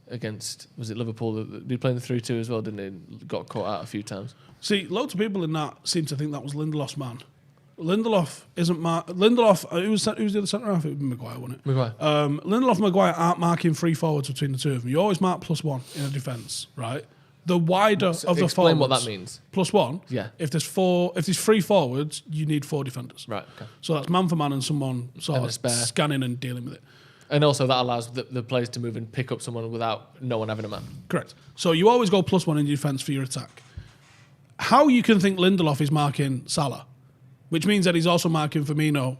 against, was it Liverpool? Did he play in the 3-2 as well, didn't he? Got caught out a few times. See, loads of people in that seem to think that was Lindelof's man. Lindelof isn't Lindelof, who's the other centre half? It would be Maguire, wasn't it? Maguire. Lindelof and Maguire aren't marking 3 forwards between the two of them. You always mark +1 in a defence, right? the wider of the forwards. Explain what that means. +1. Yeah. If there's 3 forwards, you need 4 defenders. Right. Okay. So that's man for man and someone sort And a of spare. scanning and dealing with it. And also that allows the players to move and pick up someone without no one having a man. Correct. So you always go +1 in your defence for your attack. How you can think Lindelof is marking Salah, which means that he's also marking Firmino,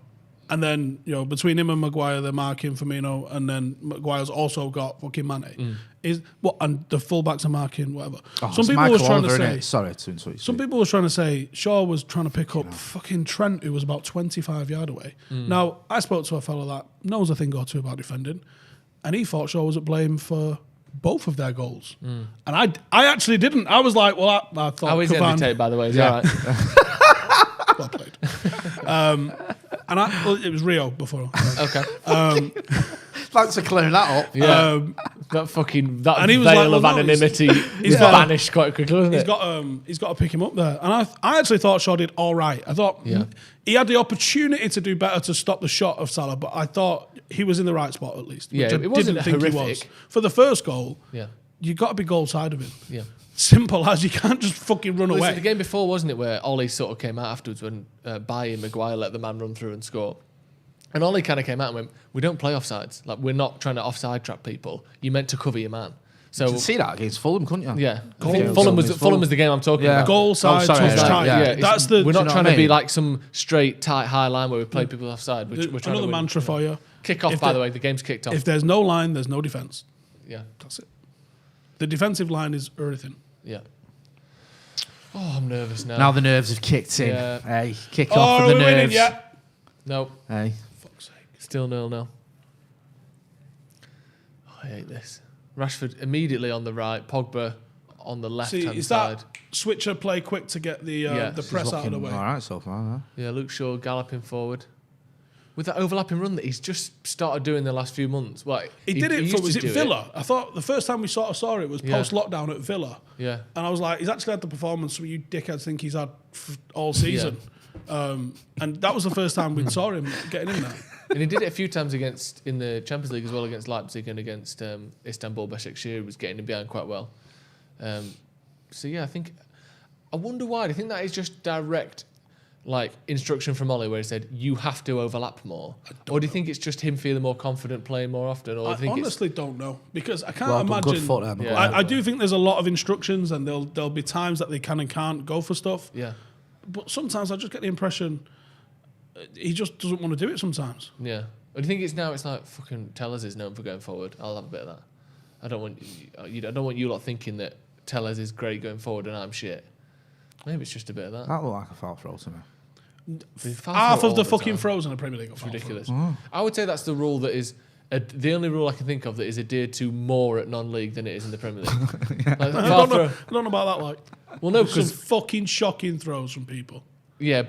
and then between him and Maguire they're marking Firmino, and then Maguire's also got fucking Mane. And the fullbacks are marking whatever. Some people were trying to say. Sorry to interrupt. Some people were trying to say Shaw was trying to pick up fucking Trent, who was about 25 yards away. Now I spoke to a fellow that knows a thing or two about defending, and he thought Shaw was at blame for both of their goals. And I actually didn't. I was like, well, I thought. How is the end tape, by the way? Is that right? Well played. And it was Rio before. Okay. Thanks for clearing that up. Yeah. That and he was veil like, of anonymity is vanished quite quickly, isn't it? He's got to pick him up there. And I actually thought Shaw did all right. I thought he had the opportunity to do better to stop the shot of Salah, but I thought he was in the right spot at least. Yeah, which it wasn't didn't think horrific. he was. For the first goal, you got to be goal side of him. Yeah. Simple as, you can't just fucking run away. The game before, wasn't it, where Ollie sort of came out afterwards when Bailly and Maguire let the man run through and score. And Ollie kind of came out and went, we don't play offsides. Like, we're not trying to offside trap people. You meant to cover your man. So You could see that against Fulham, couldn't you? Yeah. I think Fulham was the game I'm talking about. Goal side, touch tight. Yeah. That's the. We're not trying to mean? be like some straight, tight, high line where we play people offside. We're trying Another to mantra for you. Kick off, by the way. The game's kicked off. If there's no line, there's no defence. Yeah. That's it. The defensive line is everything. Yeah. Oh, I'm nervous now. Now the nerves have kicked in. Yeah. Hey, kick off for the we're winning nerves. yet? No. Hey. Fuck's sake. Still 0-0. Oh, I hate this. Rashford immediately on the right, Pogba on the left-hand side. That switcher play quick to get the press out of the way? All right so far, huh? Yeah, Luke Shaw galloping forward. With that overlapping run that he's just started doing the last few months. Well, He did it for, used was to it do Villa? I thought the first time we sort of saw it was post-lockdown at Villa. Yeah. And I was like, he's actually had the performance you dickheads think he's had all season. And that was the first time we saw him getting in there. And he did it a few times in the Champions League as well, against Leipzig and against Istanbul Başakşehir. He was getting him behind quite well. So yeah, I wonder why. Do you think that is just direct instruction from Ollie where he said, you have to overlap more? Or do you think it's just him feeling more confident playing more often? Or I honestly don't know, because I can't Good imagine. foot there, Maguire. I do think there's a lot of instructions, and there'll be times that they can and can't go for stuff. Yeah. But sometimes I just get the impression he just doesn't want to do it sometimes. Yeah. Or do you think it's like fucking Tellers is known for going forward? I'll have a bit of that. I don't want you lot thinking that Tellers is great going forward and I'm shit. Maybe it's just a bit of that. That looked like a foul throw to me. Half of the fucking throws in the Premier League are it's ridiculous. Oh. I would say that's the rule that is the only rule I can think of that is adhered to more at non-league than it is in the Premier League. I don't know about that. Well, no, some fucking shocking throws from people. Yeah,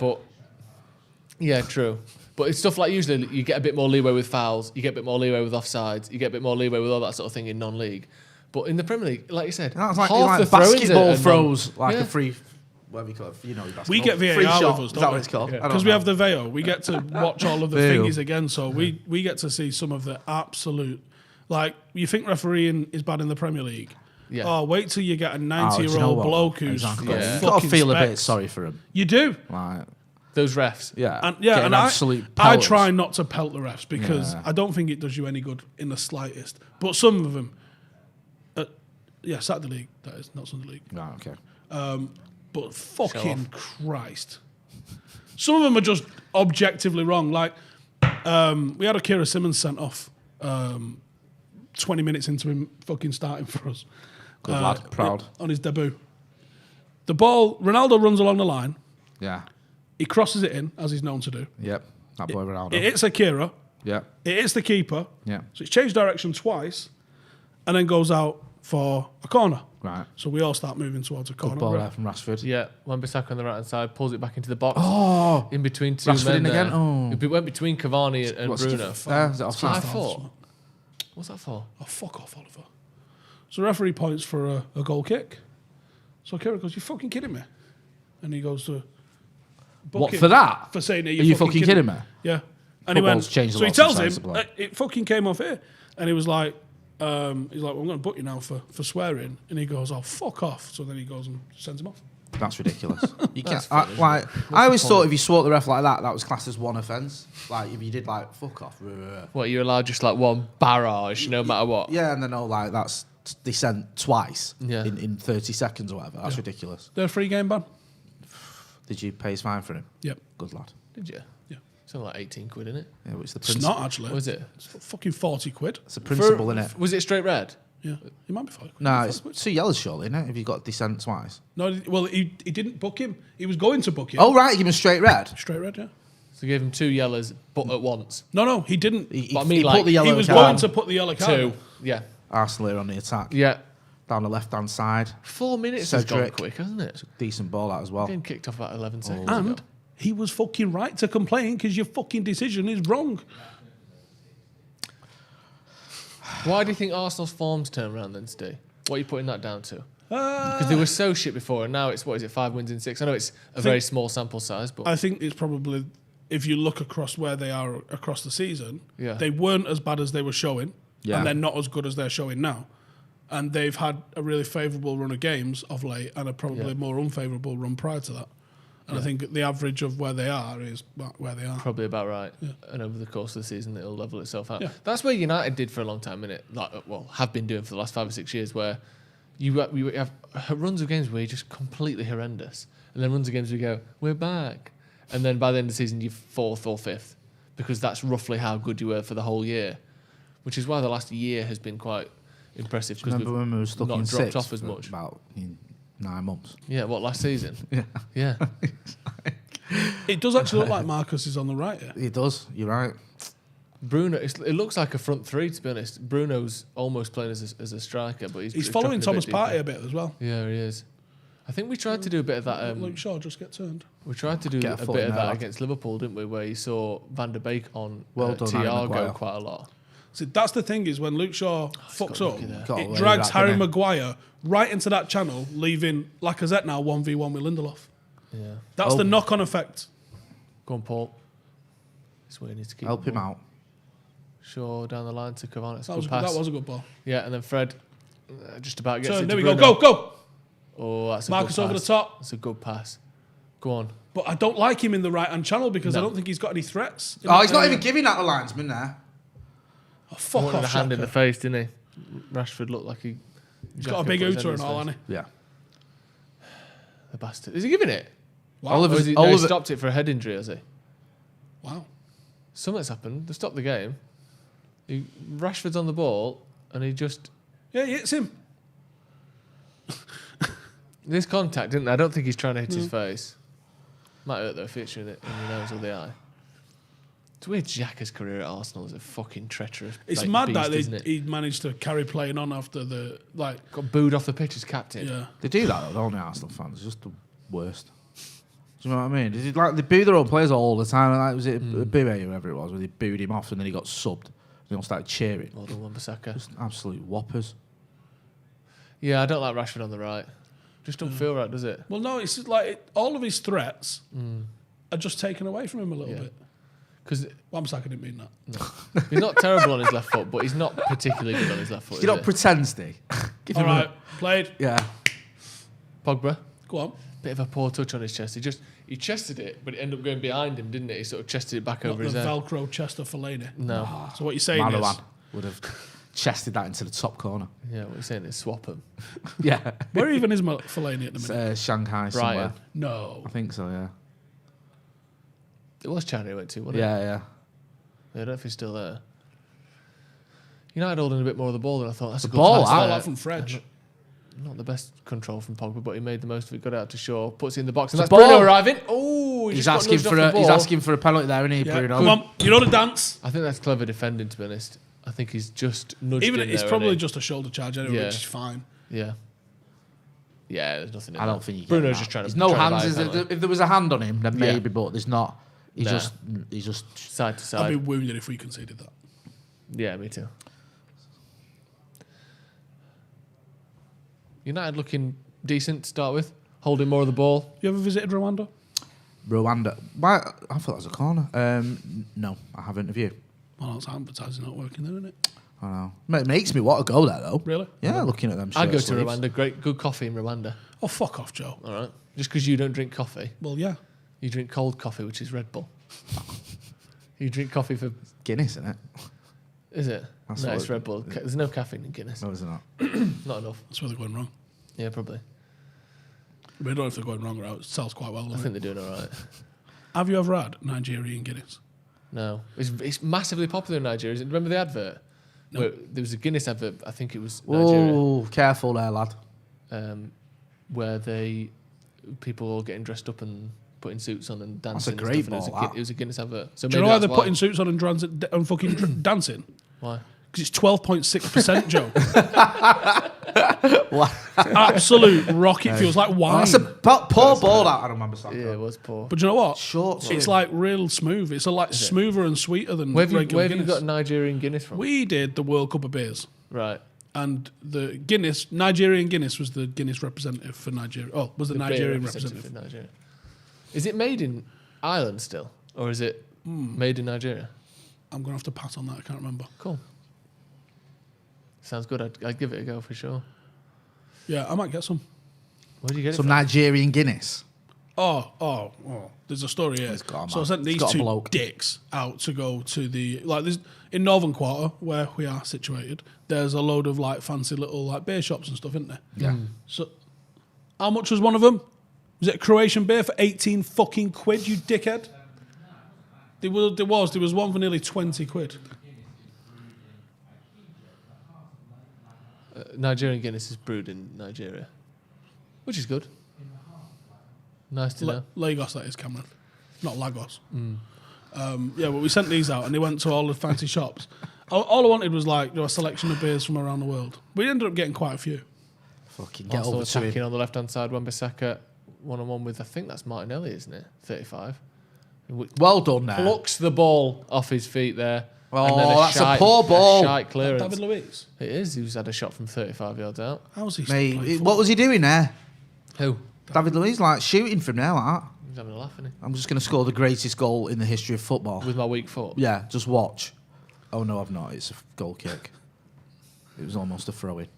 true. But it's stuff like usually you get a bit more leeway with fouls, you get a bit more leeway with offsides, you get a bit more leeway with all that sort of thing in non-league. But in the Premier League, like you said, That's half the basketball throws, a free. Whatever you call it, basketball. We get VAR free with shot. us, Is that what it's called? Because we have the VAR. We get to watch all of the thingies again, so we get to see some of the absolute. Like, you think refereeing is bad in the Premier League? Yeah. Oh, wait till you get a 90-year-old bloke who's You've fucking got to feel a bit specs. sorry for him. You do. Like, those refs. Yeah. And absolute I pellets. try not to pelt the refs because I don't think it does you any good in the slightest. But some of them, Saturday League, that is, not Sunday League. Right, okay. But fucking Christ. Some of them are just objectively wrong. Like, we had Akira Simmons sent off 20 minutes into him fucking starting for us. Good lad, proud. On his debut. The ball, Ronaldo runs along the line. Yeah. He crosses it in, as he's known to do. Yep. That boy Ronaldo. It hits Akira. Yeah. It hits the keeper. Yeah. So it's changed direction twice and then goes out for a corner. Right. So we all start moving towards a corner. Good ball there from Rashford. Yeah, Wan-Bissaka on the right-hand side, pulls it back into the box. Oh! In between two Rashford men in there. again? Oh. It went between Cavani and Bruno. Is that offside? I thought. What's that for? Oh, fuck off, Oliver. So the referee points for a goal kick. So Kieran goes, you fucking kidding me? And he goes to... What, for that? For saying, Are you fucking kidding me? Yeah. And he went, Changed a so he lot tells since him, the play. it fucking came off here. And he was like, He's like, well, I'm going to book you now for swearing. And he goes, oh, fuck off. So then he goes and sends him off. That's ridiculous. You can't. I always thought if you swore at the ref like that was classed as one offence. Like if you did like fuck off. What, you're allowed just like one barrage, no matter what? Yeah, and then like that's dissent twice Yeah. in 30 seconds or whatever. That's ridiculous. They're a free game ban. Did you pay his fine for him? Yep. Good lad. Did you? Yeah. It's only like 18 quid, isn't it? Yeah, it's the It's not actually. Was it? It's fucking 40 quid. It's a principle, isn't it? Was it straight red? Yeah. It might be 40 quid. No, it's 2 yellows surely, isn't it? If you got dissent twice. No, well, he didn't book him. He was going to book him. Oh right, give him a straight red. Straight red, yeah. So gave him 2 yellows, but at once. No, he didn't. But I mean, he like, put the yellow He was card. going to put the yellow card. 2. Yeah. Arsenal are on the attack. Yeah. Down the left-hand side. 4 minutes has gone Cedric. quick, hasn't it? It's a decent ball out as well. Getting kicked off about 11 seconds And ago. he was fucking right to complain because your fucking decision is wrong. Why do you think Arsenal's form's turned around then, Steve? What are you putting that down to? Because they were so shit before, and now it's, 5 wins in 6? I know it's a very small sample size, but I think it's probably, if you look across where they are across the season, Yeah. they weren't as bad as they were showing, Yeah. and they're not as good as they're showing now. And they've had a really favourable run of games of late, and a probably more unfavourable run prior to that. And I think the average of where they are is where they are. probably about right. And over the course of the season, it'll level itself out. Yeah. That's where United did for a long time, innit? Like, well, have been doing for the last 5 or 6 years, where we have runs of games where you're just completely horrendous, and then runs of games where you go, we're back, and then by the end of the season you're 4th or 5th, because that's roughly how good you were for the whole year, which is why the last year has been quite impressive. Because Remember when we were stuck not in dropped 6th off as for much. about 9 months. Yeah, what, last season? Yeah. Yeah. It does actually look like Marcus is on the right here. It does. You're right. Bruno, it looks like a front three, to be honest. Bruno's almost playing as a striker, but he's following dropping Thomas bit Partey deeper. a bit as well. Yeah, he is. I think we tried to do a bit of that. Luke Shaw just get turned. We tried to do Get a a foot bit in of there, that lad. against Liverpool, didn't we? Where you saw Van der Beek on Well done, Harry Thiago Maguire. quite a lot. See, that's the thing is when Luke Shaw fucks up, Got it away drags with that, Harry didn't it? Maguire right into that channel, leaving Lacazette now 1v1 with Lindelof. Yeah. That's the knock-on effect. Go on, Paul. That's where he needs to keep Help the him ball. out. Shaw down the line to Cavani. That's a That good pass. was a good ball. Yeah, and then Fred just about gets So it there to we go. Bruno. Go! Oh, that's a Marcus good pass. over the top. That's a good pass. Go on. But I don't like him in the right-hand channel because I No. don't think he's got any threats. Oh, he's not even giving that the linesman there. Oh, fuck Wanted off, a hand in Shaka. the face, didn't he? Rashford looked like he... He's got a big jacket put his hooter hand and in all, his hasn't face. Yeah. The bastard. Is he giving it? Wow. Or is he, no, he stopped it for a head injury, has he? Wow. Something's happened. They stopped the game. Rashford's on the ball, and he just... Yeah, he hits him. This contact, didn't I don't think he's trying to hit his face. Might hurt though if it's in the nose or the eye. It's weird. Xhaka's career at Arsenal is a fucking treacherous. It's like, mad beast, that isn't it? he managed to carry playing on after the Got booed off the pitch as captain. Yeah. They do that, though, don't they, Arsenal fans? It's just the worst. Do you know what I mean? It's like they boo their own players all the time. Like, was it Bue or whoever it was, where they booed him off and then he got subbed. They all started cheering. Well done, Wan-Bissaka. Just absolute whoppers. Yeah, I don't like Rashford on the right. Just don't feel right, does it? Well, no, it's just like all of his threats are just taken away from him a little bit. Because Wan-Bissaka didn't mean that. no. He's not terrible on his left foot, but he's not particularly good on his left foot. You don't pretend, Steve. Give All him right, played. Yeah. Pogba. Go on. Bit of a poor touch on his chest. He chested it, but it ended up going behind him, didn't it? He sort of chested it back Not over the his head. Velcro chest of Fellaini. No. So what you're saying Manawan is... would have chested that into the top corner. Yeah, what you're saying is swap him. Yeah. Where even is Fellaini at the minute? Shanghai Brighton. somewhere. No. I think so, yeah. It was China he went to, wasn't Yeah, it? yeah. I don't know if he's still there. United holding a bit more of the ball than I thought. That's a good ball, pass All there. that from Fred. Not the best control from Pogba, but he made the most of it. Got it out to Shaw, puts it in the box, and It's that's a ball. Bruno arriving. Oh, He's asking for a penalty there, isn't he, Yeah, Bruno? come on, you know the dance. I think that's clever defending, to be honest. I think he's just nudged Even in it's there, probably isn't just a shoulder charge anyway, Yeah. which is fine. he? Yeah. Yeah, there's nothing in I that. don't think you get Bruno's that. just trying to... There's no trying to hands. buy a Is there, penalty. if there was a hand on him, then Yeah. maybe, but there's not. He's Nah. just Side to I'd side. be wounded if we conceded that. Yeah, me too. United looking decent to start with. Holding more of the ball. You ever visited Rwanda? Rwanda. Why? I thought that was a corner. No, I haven't. Have you? Well, that's advertising not working there, isn't it? I know. It makes me want to go there though. Really? Yeah, looking at them. I'd go to sleeves. Rwanda. Good coffee in Rwanda. Oh, fuck off, Joe. All right. Just because you don't drink coffee. Well, yeah. You drink cold coffee, which is Red Bull. You drink coffee for Guinness, isn't it? Is it? That's No, what it's it- Red Bull. There's no caffeine in Guinness. No, is it not? Not enough. That's where they're going wrong. Yeah, probably. I don't know if they're going wrong or out. It sells quite well. I think they're doing all right. Have you ever had Nigerian Guinness? No, it's massively popular in Nigeria. Remember the advert? No. Where there was a Guinness advert. I think it was Nigeria. Oh, careful there, lad. Where people all getting dressed up and putting suits on and That's a dancing. great and stuff, ball, and it was a Guinness advert. So Do you maybe know why that's they're putting suits on and fucking dancing? Why? Because it's 12.6%, Joe. Absolute rocket fuels like wine. That's a poor ball that I remember. Yeah, it was poor. But do you know what? Short. It's like real smooth. It's smoother and sweeter than Where have regular you Guinness. got Nigerian Guinness from? We did the World Cup of Beers. Right. And the Nigerian Guinness was the Guinness representative for Nigeria. Oh, was the Nigerian representative. For Nigeria. Is it made in Ireland still? Or is it made in Nigeria? I'm going to have to pass on that. I can't remember. Cool. Sounds good. I'd give it a go for sure. Yeah, I might get some. Where do you get Some it from? Nigerian Guinness. Oh. There's a story here. So I sent these two dicks out to go to there's in Northern Quarter where we are situated. There's a load of fancy little beer shops and stuff, isn't there? Yeah. So how much was one of them? Was it a Croatian beer for 18 fucking quid? You dickhead. There was one for nearly 20 quid. Nigerian Guinness is brewed in Nigeria, which is good. Nice to know. Lagos, that is, Cameron. Not Lagos. Yeah, but we sent these out and they went to all the fancy shops. All I wanted was a selection of beers from around the world. We ended up getting quite a few. Fucking get Also over to attacking him. on the left-hand side, Wan-Bissaka, one-on-one with, I think that's Martinelli, isn't it? 35. Well done there. Plucks the ball off his feet there. Oh, and then that's a poor ball. Shite clearance. David Luiz. It is. He's had a shot from 35 yards out. How was he? Mate, what was he doing there? Who? David Luiz, shooting from there like that. He's having a laugh, isn't he? I'm just going to score the greatest goal in the history of football. With my weak foot. Yeah, just watch. Oh, no, I've not. It's a goal kick. It was almost a throw-in.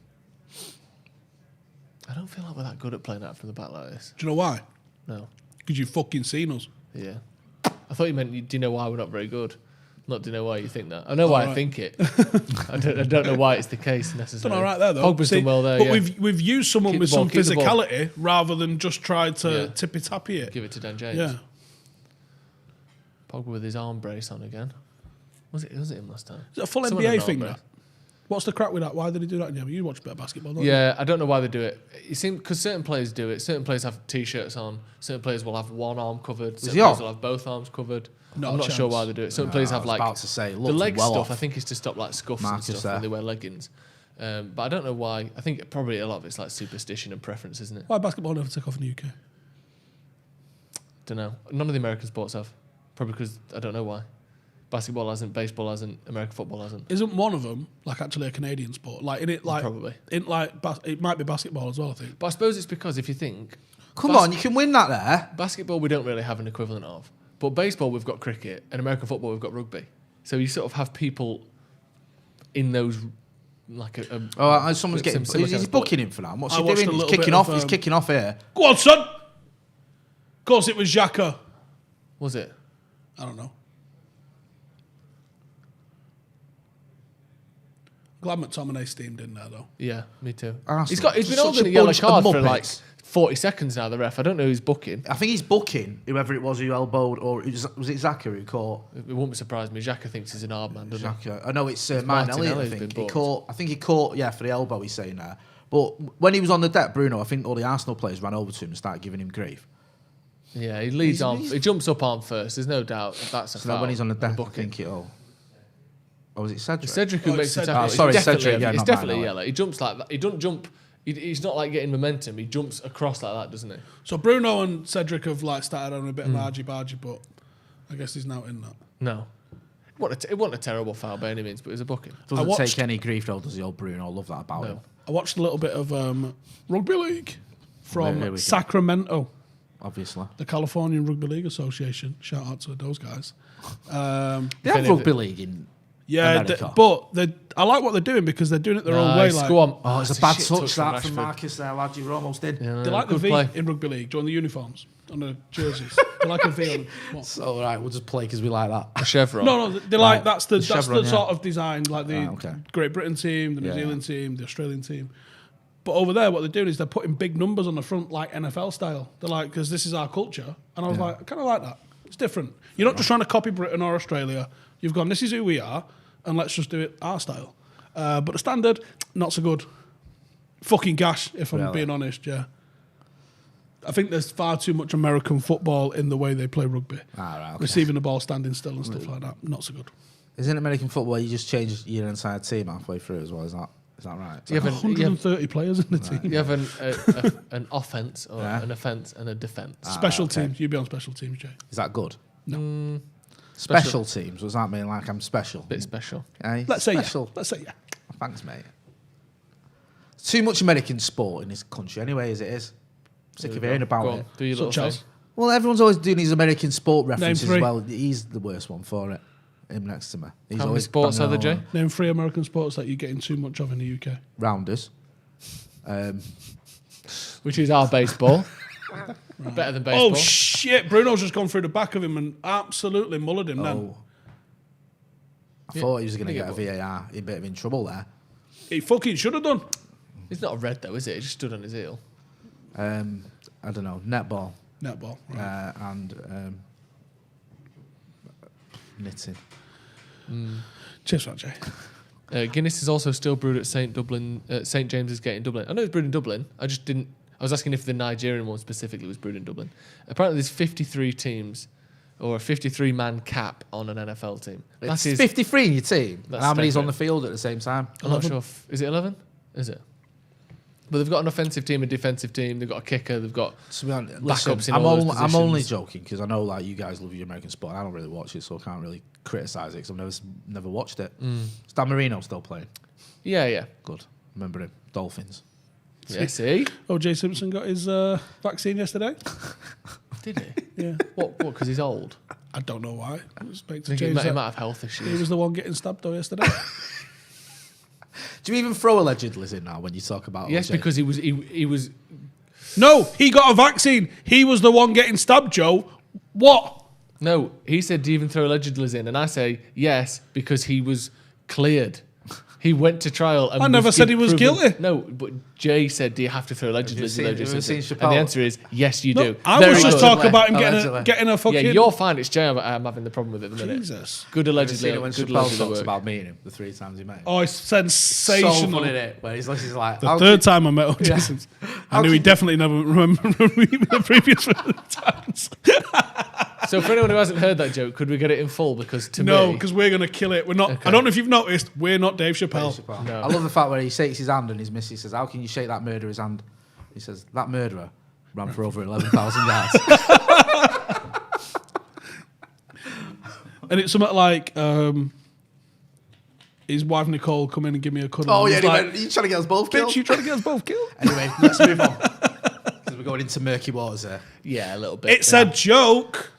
I don't feel like we're that good at playing out from the back like this. Do you know why? No. Because you've fucking seen us. Yeah. I thought you meant, do you know why we're not very good? Not do you know why you think that. I know why I think it. I don't know why it's the case necessarily. Done all right there, though. Pogba's done well there, But yeah. we've used someone Keep with the ball, some keep the ball. physicality rather than just try to tippy-tappy it. Give it to Dan James. Yeah. Pogba with his arm brace on again. Was it him last time? Is it a full Someone had NBA an arm thing, brace. that? What's the crack with that? Why did he do that? Yeah, you watch a bit of basketball, don't Yeah, I don't know why they do it. It seems because certain players do it. Certain players have t-shirts on. Certain players will have one arm covered. Certain he players on? will have both arms covered. Not I'm a not sure chance. why they do it. Certain players have I was about to say, it the looked leg well stuff. off. I think is to stop scuffs Marcus and stuff there. when they wear leggings. But I don't know why. I think probably a lot of it's superstition and preference, isn't it? Why basketball never took off in the UK? Don't know. None of the American sports have. Probably because I don't know why. Basketball hasn't, baseball hasn't, American football hasn't. Isn't one of them actually a Canadian sport? Probably. It might be basketball as well, I think. But I suppose it's because if you think Come on, you can win that there. basketball, we don't really have an equivalent of. But baseball, we've got cricket, and American football, we've got rugby. So you sort of have people in those Someone's getting. similar He's kind of booking him for that. What's I he watched doing? a He's little kicking bit off. of, He's kicking off here. Go on, son! Of course it was Xhaka. Was it? I don't know. Glad McTominay steamed in there, though. Yeah, me too. Arsenal. He's been Such holding a a yellow bunch of card for muppets. 40 seconds now, the ref. I don't know who's booking. I think he's booking whoever it was who elbowed, or was it Xhaka who caught? It wouldn't surprise me. Xhaka thinks he's an hard man, doesn't he? Xhaka. I know it's Martinelli. Martinelli I who's think been he booked. caught. I think he caught. Yeah, for the elbow. He's saying there. But when he was on the deck, Bruno, I think all the Arsenal players ran over to him and started giving him grief. Yeah, he leads on. He jumps up on first. There's no doubt that's a So foul. then when he's on the deck, I booking. think it all. Oh, was it Cedric? Cedric who makes the Cedric. tackle. Oh, It's sorry, definitely- Cedric, yeah, It's not definitely Martinelli. yellow. He jumps like that. He doesn't jump. He's not getting momentum. He jumps across like that, doesn't he? So Bruno and Cedric have started on a bit of argy-bargy, but I guess he's now in that. No. It wasn't a terrible foul by any means, but it was a booking. Doesn't watched- take any grief though, does the old Bruno? I love that about him. I watched a little bit of rugby league from Here we go. Sacramento, Obviously. the Californian Rugby League Association. Shout out to those guys. They have rugby league in Yeah, I like what they're doing because they're doing it their own way. Like, go on. Oh, it's a bad touch that from Marcus there, lad. You're almost in. They like the V in rugby league. Do you want the uniforms on the jerseys? They like a V on them. It's all right. We'll just play because we like that. A chevron. No, they like that's the chevron, sort of design, like the Great Britain team, the New Zealand team, the Australian team. But over there, what they're doing is they're putting big numbers on the front, like NFL style. They're like, because this is our culture, and I was like, I kind of like that. It's different. You're not just trying to copy Britain or Australia. You've gone, this is who we are, and let's just do it our style. But the standard, not so good. Fucking gash, if I'm being honest, yeah. I think there's far too much American football in the way they play rugby. Receiving the ball, standing still and stuff like that, not so good. Isn't American football, you just change your entire team halfway through as well, is that right? You have 130 players in the team. You have an offence or an offence and a defence. Special teams. You'd be on special teams, Jay. Is that good? No. Special teams? Does that mean like I'm special? Bit special. Let's say special. Yeah. Let's say yeah. Thanks, mate. Too much American sport in this country anyway, as it is. Sick of hearing about it. Do your little thing. Well, everyone's always doing these American sport references as well. He's the worst one for it. Him next to me. He's How many sports are there, Jay? Name 3 American sports that you're getting too much of in the UK. Rounders. Which is our baseball. Better than baseball. Oh, shit. Bruno's just gone through the back of him and absolutely mullered him then. I thought he was going to get a VAR. He'd be in trouble there. He fucking should have done. It's not a red though, is it? He just stood on his heel. I don't know. Netball. Netball. Right. And knitting. Cheers for that, Jay. Guinness is also still brewed at St James's Gate in Dublin. I know it's brewed in Dublin. I was asking if the Nigerian one specifically was brewed in Dublin. Apparently there's 53 teams or a 53-man cap on an NFL team. That's 53 in your team? How many's on the field at the same time? I'm not sure. Is it 11? Is it? But they've got an offensive team, a defensive team. They've got a kicker. They've got backups in all those positions. I'm only joking because I know like you guys love your American sport. I don't really watch it, so I can't really criticise it because I've never watched it. Is Dan Marino still playing? Yeah. Good. Remember him. Dolphins. Yeah, see? O.J. Simpson got his vaccine yesterday. Did he? Yeah. What, because he's old? I don't know why. He might have health issues. He was the one getting stabbed though yesterday. Do you even throw allegedlys in now when you talk about Yes, OJ? because he was... No, he got a vaccine. He was the one getting stabbed, Joe. What? No, he said, do you even throw allegedlys in? And I say, yes, because he was cleared. He went to trial. And I never said he was guilty. No, but Jay said, do you have to throw allegedlys in? And the answer is, yes, you do. I was just talking about him getting a fucking... Yeah, you're fine. It's Jay I'm having the problem with it at the minute. Jesus. Good allegedly. When Chappelle talks about meeting him the 3 times he met him. Oh, it's sensational. So funny, isn't it? Where he's like... The 3rd time I met O.J. Simpson. I knew he definitely never remembered the previous times. So for anyone who hasn't heard that joke, could we get it in full? Because to me... No, because we're going to kill it. We're not. Okay. I don't know if you've noticed, we're not Dave Chappelle. No. I love the fact where he shakes his hand and his missus says, how can you shake that murderer's hand? He says, that murderer ran for over 11,000 yards. And it's something like his wife Nicole come in and give me a cuddle. Oh yeah, like, you trying to get us both killed? Bitch, you trying to get us both killed? Anyway, let's move on. Because we're going into murky waters there. Yeah, a little bit. It's a joke.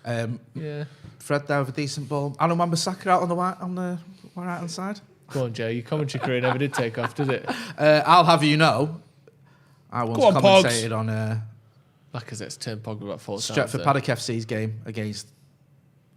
Yeah. Fred there with a decent ball. I don't remember Saka out on the right hand side. Go on, Joe. Your commentary career never did take off, did it? I'll have you know, I once commentated on Lacazette's turned Pogba about 4 times. Stretford Paddock FC's game against.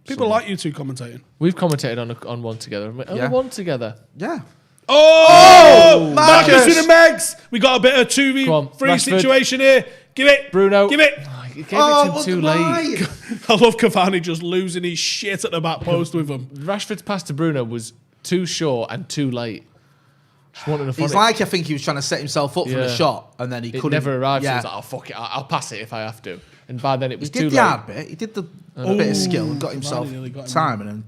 People like you two commentating. We've commentated on one together. One together. Yeah. Oh, Marcus with the Megs. We got a bit of 2v3 situation here. Give it, Bruno. Give it. He gave it to him too late. I love Cavani just losing his shit at the back post with him. Rashford's pass to Bruno was too short and too late. He's like, I think he was trying to set himself up for the shot, and then he couldn't. Never arrived. Yeah. So he was like, oh fuck it, I'll pass it if I have to. And by then it was too late. He did the hard bit. He did the bit of skill and got himself time, and then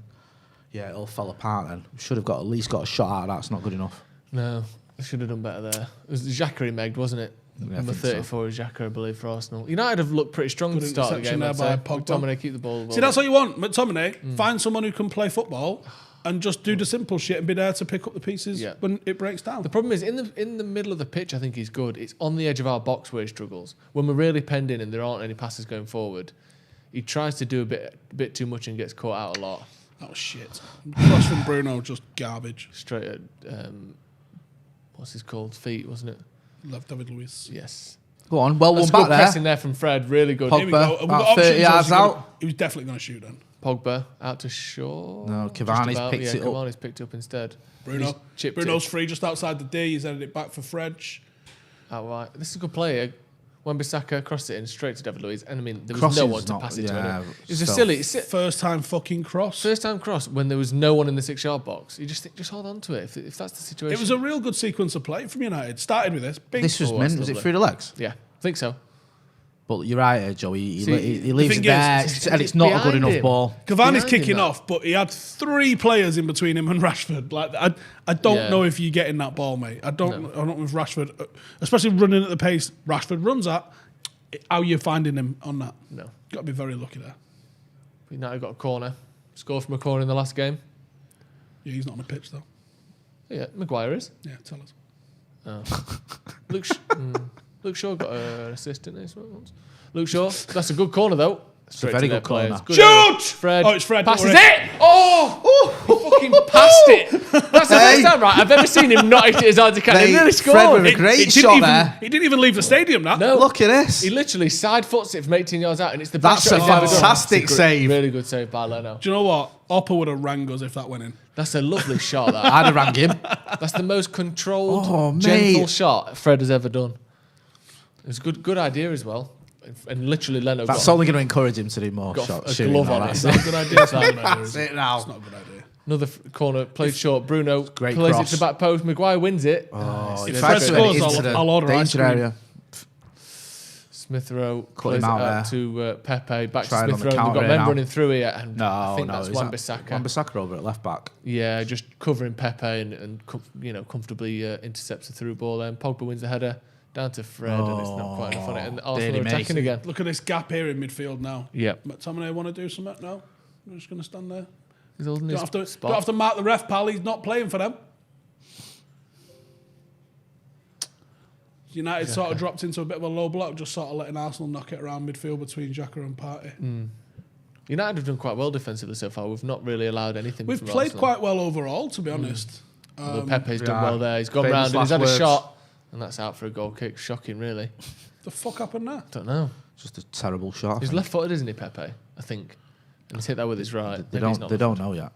it all fell apart. Then should have at least got a shot out of that. It's not good enough. No, they should have done better there. It was Xhaka he megged, wasn't it? Yeah, Number 34 is Xhaka, I believe, for Arsenal. United have looked pretty strong at the start of the game. McTominay keep the ball. See, that's what you want, McTominay. Find someone who can play football and just do the simple shit and be there to pick up the pieces when it breaks down. The problem is, in the middle of the pitch, I think he's good. It's on the edge of our box where he struggles. When we're really penned in and there aren't any passes going forward, he tries to do a bit too much and gets caught out a lot. That was shit. Cross from Bruno, just garbage. Straight at what's his called feet, wasn't it? Left David Luiz. Yes. Go on, well That's one back good there. pressing there from Fred. Really good. Here we go. Pogba, We've got about 30 options, yards obviously, out. He was definitely going to shoot then. Pogba out to Shaw. No, Just Cavani's about, picked it up. Cavani's picked up instead. Bruno. Chipped Bruno's it. free just outside the D. He's headed it back for French. Outright. This is a good player. Wan-Bissaka crossed it in straight to David Luiz, and I mean there was Crossing's no one to not- pass it to. yeah, Anyway. It was a stuff. silly First time fucking cross. first time cross when there was no one in the 6-yard box. You just think, just hold on to it if that's the situation. It was a real good sequence of play from United. Started with this. Big This was Oh, mint. that's Was it lovely. through the legs? Yeah, I think so. But you're right, Joe. He See, leaves it thing there, is, and it's not a good behind enough him. ball. Cavani's behind him, kicking that. off, but he had 3 players in between him and Rashford. Like I don't Yeah. know if you're getting that ball, mate. I don't know if Rashford, especially running at the pace Rashford runs at. How you finding him on that? No. Got to be very lucky there. United got a corner. Scored from a corner in the last game. Yeah, he's not on the pitch though. Yeah, Maguire is. Yeah, tell us. Oh. Luke Shaw got an assist, didn't he? Once? Luke Shaw. That's a good corner though. Straight very to their good corner. players. Good Shoot! area. Fred. Oh, it's Fred, don't Passes worry. it. Oh, he fucking passed it. That's the first time, right? I've ever seen him not hit it as hard as he can. He Mate, nearly Fred scored. with a great It shot didn't there. He didn't even leave the stadium. That. No, Look at this. he literally side foots it from 18 yards out, and it's the best That's shot a he's ever done. fantastic It's a save. Really good save by Leno. Do you know what? Oppa would have rang us if that went in. That's a lovely shot. That I'd have rang him. That's the most controlled, Oh, gentle mate. shot Fred has ever done. It was a good idea as well. And literally Leno That's got, only going to encourage him to do more got shots. a shooting glove like on that. it. It's not a good idea. It's not a good idea. That's is it? it now. It's not a good idea. another corner played short. Bruno Great plays cross. it to the back post. Maguire wins it. Oh, If he Fred tried to scores, get it into I'll order the ice danger cream. area. Smith Rowe Cut plays him it out out there. to Pepe. Back Trying to on Smith the Rowe. We've counter got here men now. running through here. And I think that's is that Wan-Bissaka. Wan-Bissaka over at left back. Yeah, just covering Pepe and comfortably intercepts a through ball. Then Pogba wins the header down to Fred, and it's not quite enough on it. And Arsenal Dirty are attacking mate. again. Look at this gap here in midfield now. Yep. McTominay want to do something? No? We're just going to stand there. He's holding Don't his have, to, spot. don't have to mark the ref, pal. He's not playing for them. United sort of dropped into a bit of a low block, just sort of letting Arsenal knock it around midfield between Xhaka and Partey. United have done quite well defensively so far. We've not really allowed anything. We've from played Arsenal. quite well overall, to be honest. Although Pepe's done yeah. well there. He's gone Famous round and he's had a last words. shot, and that's out for a goal kick. Shocking, really. The fuck happened there? Don't know. Just a terrible shot. I He's think. left-footed, isn't he, Pepe? I think. And he's hit that with his right. They Maybe he's don't. not They don't know yet.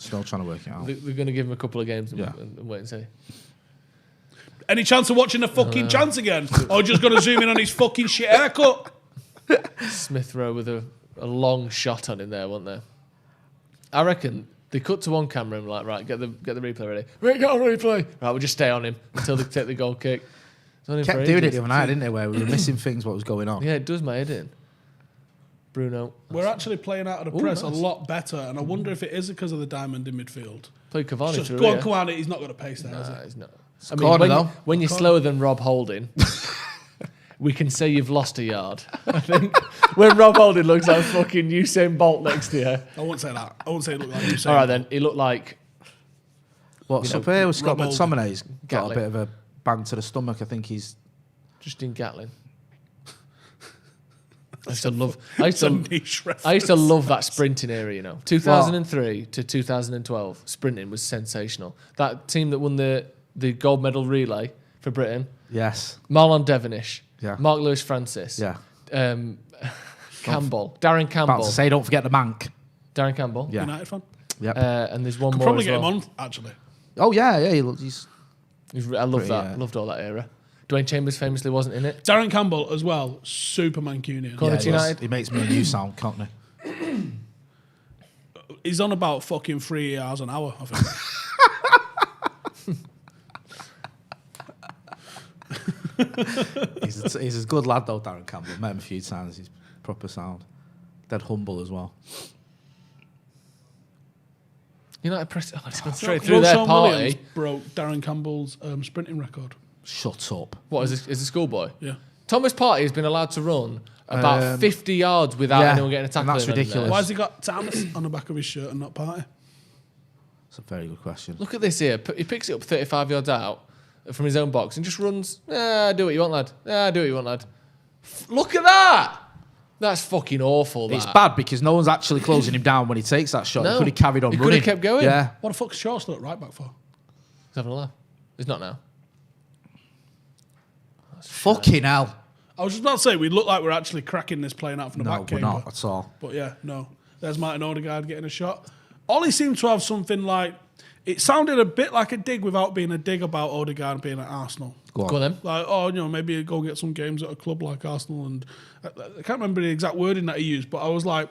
Still trying to work it out. They're going to give him a couple of games and, Yeah. and wait and see. Any chance of watching the fucking chance again? Or just going to zoom in on his fucking shit haircut? Smith Rowe with a long shot on him there, wasn't there? I reckon they cut to one camera and were like, right, get the replay ready. Right, get on replay. Right, we'll just stay on him until they take the goal kick. It's on him Kept for doing it ages. the other night, didn't they? Where we were missing things. What was going on? Yeah, it does my head in. Bruno. We're actually playing out of the Ooh, press nice. a lot better, and I wonder if it is because of the diamond in midfield. Played Cavani Just through go on, here. Cavani. He's not got a pace there, has Nah, he? he's not. I corner, mean, though. when you're slower than Rob Holding, we can say you've lost a yard. I think when Rob Holding looks like fucking Usain Bolt next to you. I won't say that. I won't say it looked like you. All right, then. He looked like What's You up know, here with Scott Rob McTominay's got Gatlin. a bit of a bang to the stomach. I think he's Justin Gatlin. I used to niche love that sprinting area, you know. 2003 to 2012, sprinting was sensational. That team that won the gold medal relay for Britain, yes, Marlon Devonish, Yeah. Mark Lewis Francis, yeah. Campbell, Darren About Campbell, to say, don't forget the Mank. Darren Campbell, Yeah. United fan. Yep. and there's one Could more probably as get well. him on, actually. Oh yeah, yeah. He's I love Pretty, that. Loved all that era. Dwayne Chambers famously wasn't in it. Darren Campbell as well, super Mancunian. Corner yeah, to he is. United. He makes me a new sound, can't he? He's on about fucking 3 hours an hour, I think. He's a good lad though, Darren Campbell. Met him a few times. He's proper sound. Dead humble as well. United press. Oh, it's gone You straight know, through their Sean party. Williams broke Darren Campbell's sprinting record. Shut up. What is a schoolboy? Yeah. Thomas Partey has been allowed to run about 50 yards without yeah, anyone getting a tackle. and that's in ridiculous. there. Why has he got Thomas on the back of his shirt and not Partey? That's a very good question. Look at this here. He picks it up 35 yards out from his own box and just runs. Do what you want, lad. Do what you want, lad. Look at that. That's fucking awful. It's bad because no one's actually closing him down when he takes that shot. No. He could have carried on He running. could have kept going. Yeah. What the fuck's Shaw still at right back for? He's having a laugh. He's not now. Fucking hell. I was just about to say, we look like we're actually cracking this playing out from the No, back. we're not at all. But yeah, no. There's Martin Odegaard getting a shot. Ollie seemed to have something like... It sounded a bit like a dig without being a dig about Odegaard being at Arsenal. Go on then. Like, maybe go get some games at a club like Arsenal. And I can't remember the exact wording that he used, but I was like,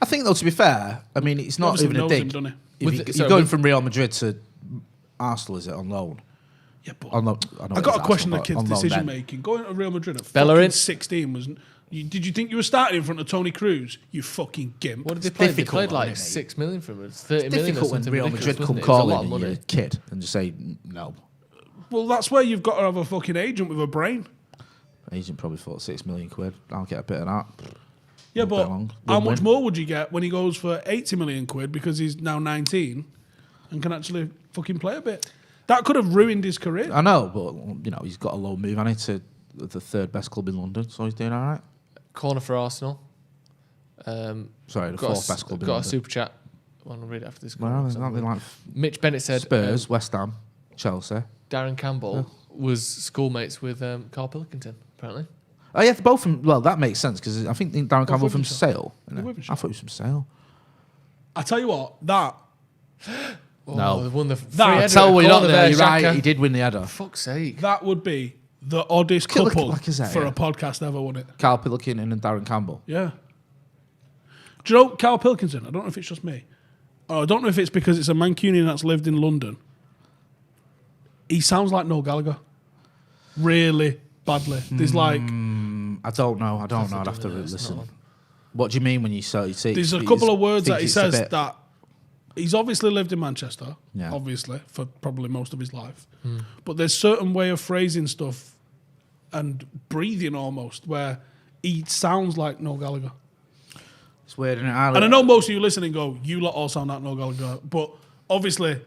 I think, though, to be fair, I mean, it's not Obviously even a knows dig. him, doesn't he? You're going from Real Madrid to Arsenal, is it, on loan? Yeah, but I got to question the kid's decision making. Going to Real Madrid at Bellerin. fucking 16 was. Did you think you were starting in front of Tony Cruz? You fucking gimp. What did they play? They played like 6 million for him. It's 30 It's million. difficult when Real Madrid come a lot calling of you money. a kid and just say no. Well, that's where you've got to have a fucking agent with a brain. Agent probably thought 6 million quid. I'll get a bit of that. Yeah, Not but that long. how Win-win. much more would you get when he goes for 80 million quid because he's now 19 and can actually fucking play a bit? That could have ruined his career. I know, but he's got a low move, hasn't he, to the third best club in London, so he's doing all right. Corner for Arsenal. Sorry, the fourth best club in Got London. a super chat. I'll read it after this. Well, corner. there's nothing like Mitch Bennett said Spurs, West Ham, Chelsea. Darren Campbell was schoolmates with Carl Pilkington, apparently. Oh yeah, they're both from. Well, that makes sense because I think Darren Campbell from Wimbledon. Sale. Isn't it? I thought he was from Sale. I tell you what, that. No. They won the I tell you, not there. You're right. He did win the header. Fuck's sake. That would be the oddest Look couple like his for hair. a podcast ever, wouldn't it? Carl Pilkington and Darren Campbell. Yeah. Do you know Carl Pilkington? I don't know if it's just me. Oh, I don't know if it's because it's a Mancunian that's lived in London. He sounds like Noel Gallagher. Really badly. There's like... I don't know. I'd have to listen. What do you mean when you say? There's a couple of words that he it's a says bit- that... He's obviously lived in Manchester, Yeah. obviously, for probably most of his life. But there's certain way of phrasing stuff and breathing almost where he sounds like Noel Gallagher. It's weird, isn't it? And I know most of you listening go, you lot all sound like Noel Gallagher, but obviously,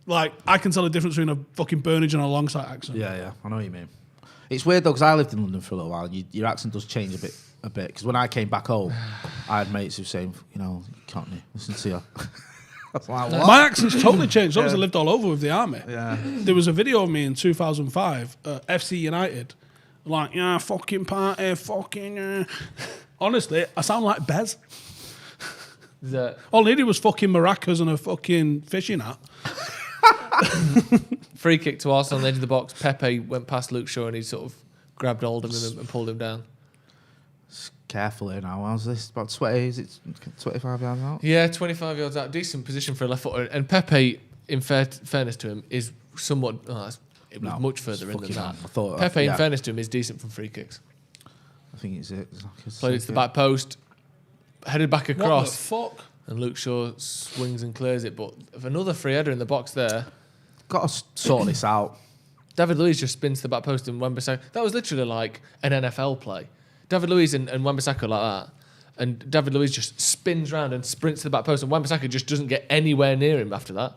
like, I can tell the difference between a fucking Burnage and a Longside accent. Yeah, I know what you mean. It's weird though because I lived in London for a little while. And your accent does change a bit. Because when I came back home, I had mates who were saying, can't you listen to you? I was like, what? My accent's totally changed. Obviously, I lived all over with the army. Yeah. There was a video of me in 2005, FC United, like, yeah, fucking party, fucking... Honestly, I sound like Bez. All I needed was fucking maracas and a fucking fishing hat. Free kick to Arsenal on the edge of the box. Pepe went past Luke Shaw and he sort of grabbed hold of him and pulled him down. Careful here now. How's this? About 20? Is it 25 yards out? Yeah, 25 yards out. Decent position for a left footer. And Pepe, in fairness to him, is somewhat... it was much further in than that. Pepe, in fairness to him, is decent from free kicks. I think it's it. Played it to the back post, headed back across. What the fuck? And Luke Shaw swings and clears it. But if another free header in the box there... Got to sort this out. David Luiz just spins to the back post and Wan-Bissaka... That was literally like an NFL play. David Luiz and Wan-Bissaka like that. And David Luiz just spins round and sprints to the back post. And Wan-Bissaka just doesn't get anywhere near him after that.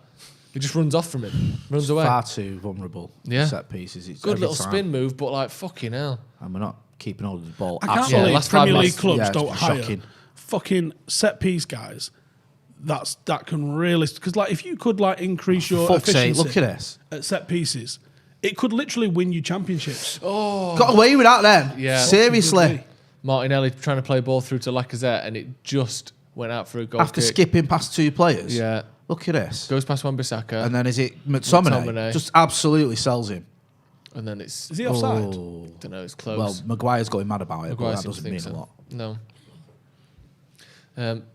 He just runs off from him. Runs away. Far too vulnerable. Set pieces. It's good every little time. spin move, but like fucking hell. And we're not keeping hold of the ball. I can't believe Premier League clubs don't hire fucking set piece guys that can really... Because like, if you could like increase your fuck's sake, efficiency look at this. at set pieces, it could literally win you championships. Oh, Got away with that then. Yeah. Seriously. Martinelli trying to play ball through to Lacazette and it just went out for a goal After kick. skipping past two players. Yeah. Look at this. Goes past Wan-Bissaka. And then is it McTominay? Just absolutely sells him. And then it's... Is he offside? Don't know, it's close. Well, Maguire's going mad about it, Maguire but that seems to doesn't mean think a lot. No.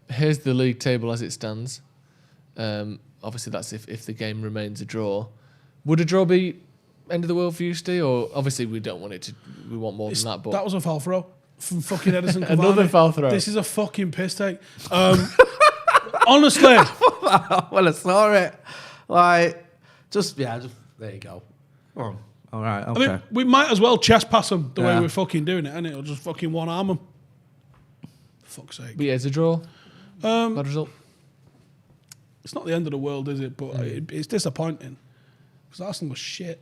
Here's the league table as it stands. Obviously, that's if the game remains a draw. Would a draw be end of the world for you, Steve? Or obviously we don't want it to. We want more than that. But that was a foul throw from fucking Edison Cavani. Another foul throw. This is a fucking piss take. Honestly, when I saw it, like, just there you go. Oh, all right, okay. I mean, we might as well chest pass them the way Yeah. we're fucking doing it, and it'll just fucking one arm them. For fuck's sake. But yeah, it's a draw. Bad result. It's not the end of the world, is it? But it's disappointing because Arsenal was shit.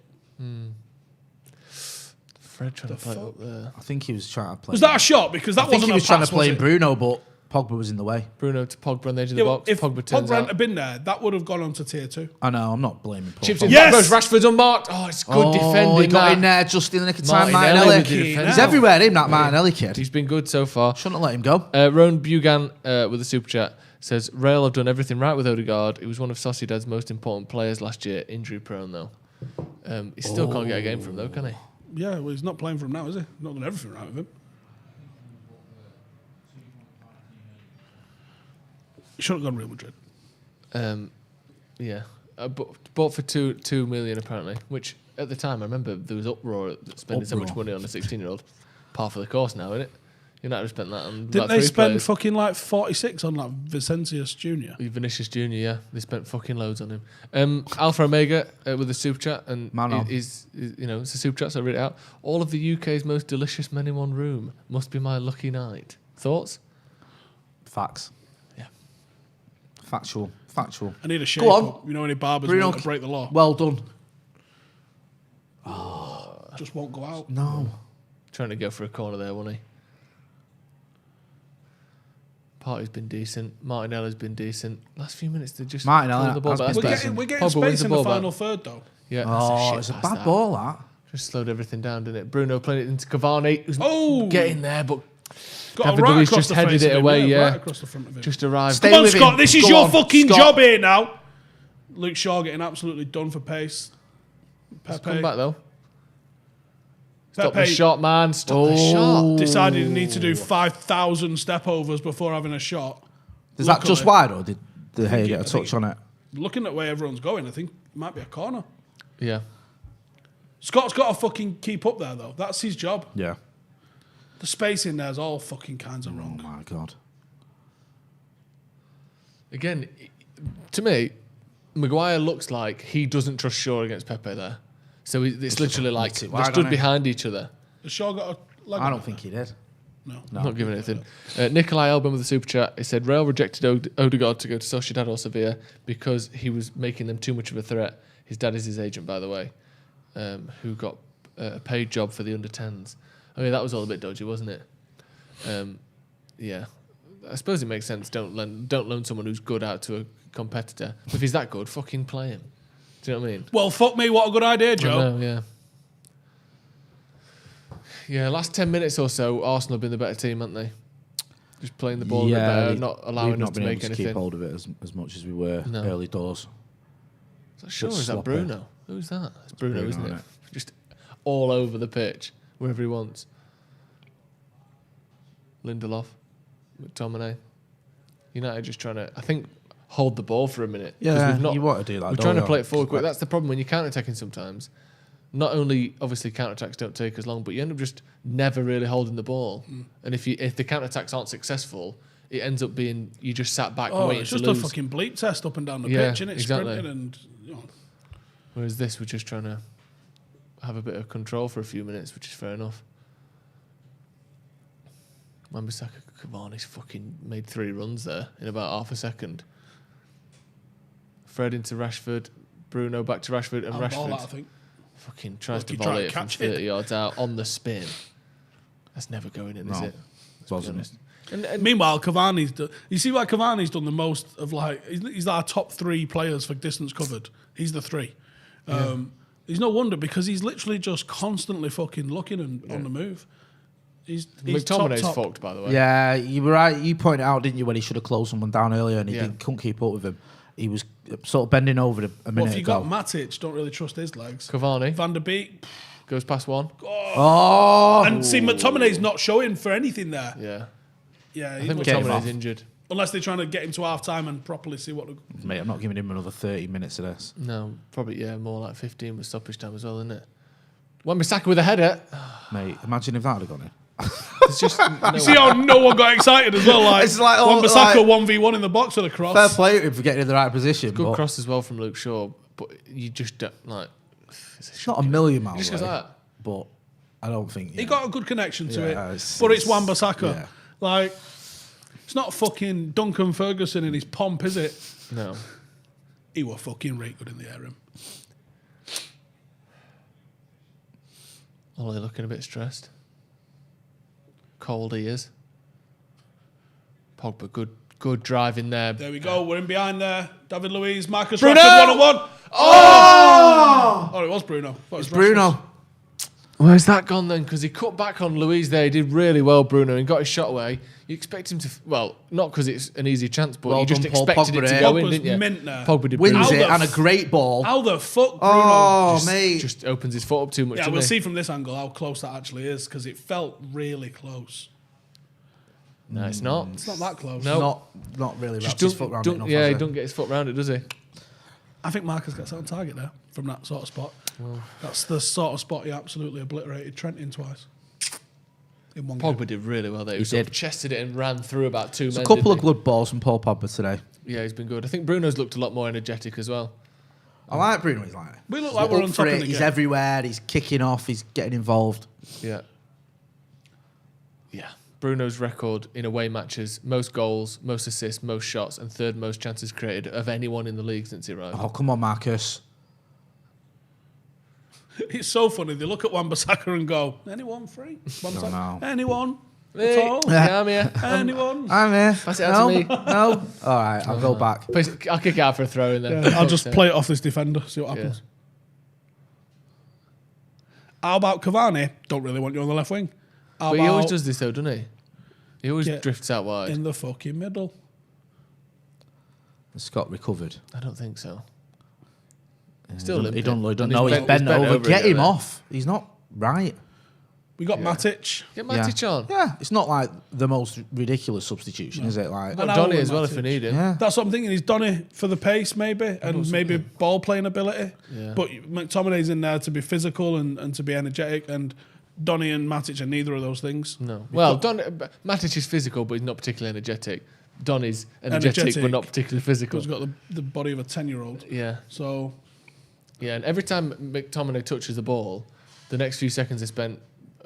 Fred trying to play it up there. I think he was trying to play. Was that a shot? Because that I think wasn't he was a trying pass, to play was in it? Bruno, but Pogba was in the way. Bruno to Pogba on the edge of Yeah, the but box. if Pogba turns Pogba hadn't out. have been there, that would have gone on to tier 2. I know, I'm not blaming Pogba. Chips in. Yes! Rashford's unmarked. Oh, it's good defending. He got that. in there just in the nick of time. Martinelli Martinelli. with the defence. He's everywhere, him, that Martinelli kid. He's been good so far. Shouldn't have let him go. Rowan Bugan with a super chat says, Real have done everything right with Odegaard. He was one of Sociedad's most important players last year. Injury prone, though. He still can't get a game from him, though, can he? Yeah, well, he's not playing for him now, is he? Not done everything right with him. He should have gone Real Madrid. Yeah. Bought for 2 million, apparently, which at the time, I remember there was uproar at spending so much money on a 16-year-old. Par for the course now, isn't it? United have spent that on Didn't about they 3 spend players. fucking like 46 on like Vinicius Jr.? Vinicius Jr., yeah. They spent fucking loads on him. Alpha Omega with a super chat, and is you know, it's a super chat, so I read it out. All of the UK's most delicious men in one room. Must be my lucky night. Thoughts? Facts. Yeah. Factual. I need a shake Go on. up. You know any barbers Bruno, want to break the law? Well done. Just won't go out. No. Trying to go for a corner there, wasn't he? Party's been decent. Martinelli's been decent. Last few minutes, they just Martinelli throw the ball has back. been We're getting Pogba wins space in ball the back. final third, though. Yeah, Oh, that's it's a shit bad pass, ball, that. Just slowed everything down, didn't it? Bruno playing it into Cavani, who's Oh! getting there, but Got David right Luiz across just the headed face it of him, away, yeah. Right across the front of him. Just arrived. Stay Come on, with him. Scott. This is Go your on, fucking Scott. job here now. Luke Shaw getting absolutely done for pace. Let's Pepe come back, though. Stop the shot, man. Stop the shot. Decided he needed to do 5,000 step overs before having a shot. Is that just wide, or did De Gea get a I touch on it? Looking at where everyone's going, I think it might be a corner. Yeah. Scott's got to fucking keep up there, though. That's his job. Yeah. The space in there's all fucking kinds of wrong. Oh, my God. Again, to me, Maguire looks like he doesn't trust Shaw against Pepe there. So it's literally like it they wide, stood hasn't he? behind each other. Has Shaw got a leg I on don't it? think he did. No. Not giving anything. Nikolai Albin with a super chat. He said Real rejected Odegaard to go to Sociedad or Sevilla because he was making them too much of a threat. His dad is his agent, by the way, who got a paid job for the under-10s. I mean, that was all a bit dodgy, wasn't it? Yeah. I suppose it makes sense. Don't loan someone who's good out to a competitor. If he's that good, fucking play him. Do you know what I mean? Well, fuck me, what a good idea, Joe. I know, yeah. Yeah, last 10 minutes or so, Arsenal have been the better team, haven't they? Just playing the ball a bit better, not allowing we've us not to been make able to anything. keep hold of it as much as we were No. early doors. Is that Shaw or Bit is that sloppy. Bruno? Who's that? It's Bruno, Bruno, isn't it? isn't it? Just all over the pitch, wherever he wants. Lindelof, McTominay. United just trying to, I think, hold the ball for a minute. 'cause Yeah, we've not, you want to do that, We're don't trying to you? play it forward quick. That's the problem when you're counter-attacking sometimes. Not only, obviously, counter-attacks don't take as long, but you end up just never really holding the ball. And if the counter-attacks aren't successful, it ends up being you just sat back waiting It's to just lose. a fucking bleep test up and down the Yeah, pitch, isn't it? exactly. Sprinting and, you know. Whereas this, we're just trying to have a bit of control for a few minutes, which is fair enough. Wan-Bissaka, Cavani's fucking made 3 runs there in about half a second. Fred into Rashford, Bruno back to Rashford, and I'll ball Rashford that, I think. fucking tries to He tried volley to it from catch it. 30 yards out on the spin. That's never going in, is No, it? Let's be wasn't. honest. And Meanwhile, Cavani's you see why Cavani's done the most of he's our top 3 players for distance covered. He's the 3. He's no wonder because he's literally just constantly fucking looking and on the move. He's McTominay's top. fucked, by the way. Yeah, you were right. You pointed out, didn't you, when he should have closed someone down earlier and he Yeah. couldn't keep up with him. He was sort of bending over a Well, minute if you ago. got Matic, don't really trust his legs. Cavani Van der Beek. goes past one. Oh! And see, McTominay's not showing for anything there. Yeah. Yeah, I he think looks- Get him McTominay's off. injured. unless they're trying to get him to half time and properly see what. Mate, I'm not giving him another 30 minutes of this. No, probably, yeah, more like 15 with stoppage time as well, isn't it? Wan-Bissaka with a header. Mate, imagine if that had gone in. It's just no You see how no one got excited as well? Like, It's like, Wan-Bissaka like- 1v1 in the box with a cross. Fair play to him for getting in the right position. good but cross as well from Luke Shaw, but you just don't, like. It's not a million miles Just away. goes like that. But I don't think... He got a good connection to Yeah, it, but it's Wan-Bissaka. yeah. Like, it's not fucking Duncan Ferguson in his pomp, is it? No. He were fucking right good in the air. Ollie looking a bit stressed. Cold ears. Pogba, good drive in there. There we go. We're in behind there. David Luiz, Marcus Bruno! Rashford, 1-on-1. Oh, it was Bruno. It's Bruno. Where's that gone then? Because he cut back on Luiz there. He did really well, Bruno, and got his shot away. You expect him to... Well, not because it's an easy chance, but Well you just done, Paul expected it to Pogba go there. in, didn't you? Mint there. Pogba did Wins brilliant. it, and a great ball. How the fuck, Bruno? Oh, mate. Just opens his foot up too much, Yeah, doesn't we'll he? see from this angle how close that actually is, because it felt really close. No, it's not. It's not that close. No. Not really Just wraps his foot round it enough, yeah, has he he? don't get his foot round it, does he? I think Marcus gets on target there from that sort of spot. That's the sort of spot he absolutely obliterated Trent in twice. In one Pogba game. did really well there. He sort did. of chested it and ran through about two There's men. a couple of didn't good balls from Paul Pogba today. he? Yeah, he's been good. I think Bruno's looked a lot more energetic as well. I like Bruno. He's like We look he's like we're up on for top it. of the He's game. everywhere. He's kicking off. He's getting involved. Yeah. Yeah. Bruno's record in away matches, most goals, most assists, most shots, and third most chances created of anyone in the league since he arrived. Oh, come on, Marcus. It's so funny. They look at Wan-Bissaka and go, anyone free? Wan-Bissaka? no. Anyone? Hey, At all? yeah, I'm here. Anyone? I'm here. Pass it out to me. No. All right, I'll go back. I'll kick it out for a throw in there. Yeah, I'll just play it off this defender, see what happens. How about Cavani? Don't really want you on the left wing. How But he always about does this though, doesn't he? He always Get drifts out wide. in the fucking middle? Scott recovered. I don't think so. He Still don't limping. know. He don't And know. He's bent over. Get again him there. off. He's not right. We got Matic. Get Matic on. Yeah, it's not like the most ridiculous substitution, is it? Like, Got An Donny hour as well with if we Matic. need him. yeah. That's what I'm thinking. He's Donny for the pace, maybe, and maybe ball playing ability. Yeah. But McTominay's in there to be physical and to be energetic, and Donny and Matic are neither of those things. No. Well, Matic is physical, but he's not particularly energetic. Donny's energetic, but not particularly physical. He's got the body of a 10-year-old. Yeah. So Yeah, and every time McTominay touches the ball, the next few seconds are spent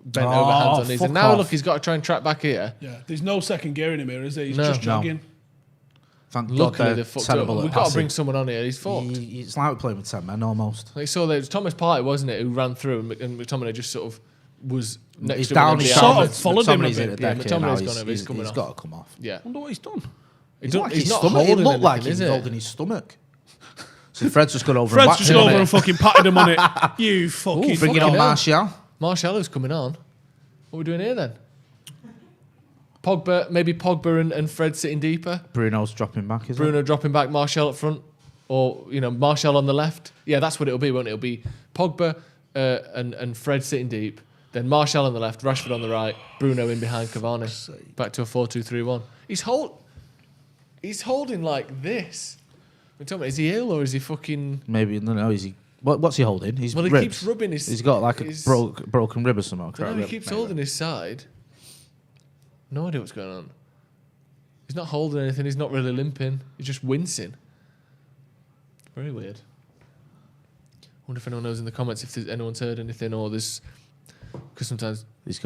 bent over, hands on knees. And now look, he's got to try and track back here. yeah, there's no second gear in him here, is there? He's No. just jogging. Thank God Luckily, they're they've fucked terrible up. at We've got to passing. bring someone on here. He's fucked. It's like we're playing with 10 men almost. Like you saw there was Thomas Partey, wasn't it, who ran through and McTominay just sort of was next He's to down. him. He's sort down. of followed him a McTominay's bit. in a Yeah, deck here now. McTominay's gone over, he's coming off. got to come off. Yeah. I wonder what he's done. It's like his not stomach. It holding looked like anything, he's is it? holding his stomach. So Fred's just gone over Fred's and just whacked gone him over on and fucking patted him on it. You fucking it. Bring it fucking on, hell. Martial. Martial who's coming on. What are we doing here then? Pogba, maybe Pogba and Fred sitting deeper. Bruno's dropping back, isn't Bruno dropping back, Martial up front, or Martial on the left. Yeah, that's what it'll be, won't it? It'll be Pogba and Fred sitting deep, then Martial on the left, Rashford on the right, Bruno in behind Cavani. Back to a 4-2-3-1. He's holding like this. Is he ill or is he fucking? Maybe no. Is he? What's he holding? He's Well, he ribs. keeps rubbing his. He's got like a broken rib or something. No, he keeps holding his side. No idea what's going on. He's not holding anything. He's not really limping. He's just wincing. Very weird. Wonder if anyone knows in the comments if anyone's heard anything or there's because sometimes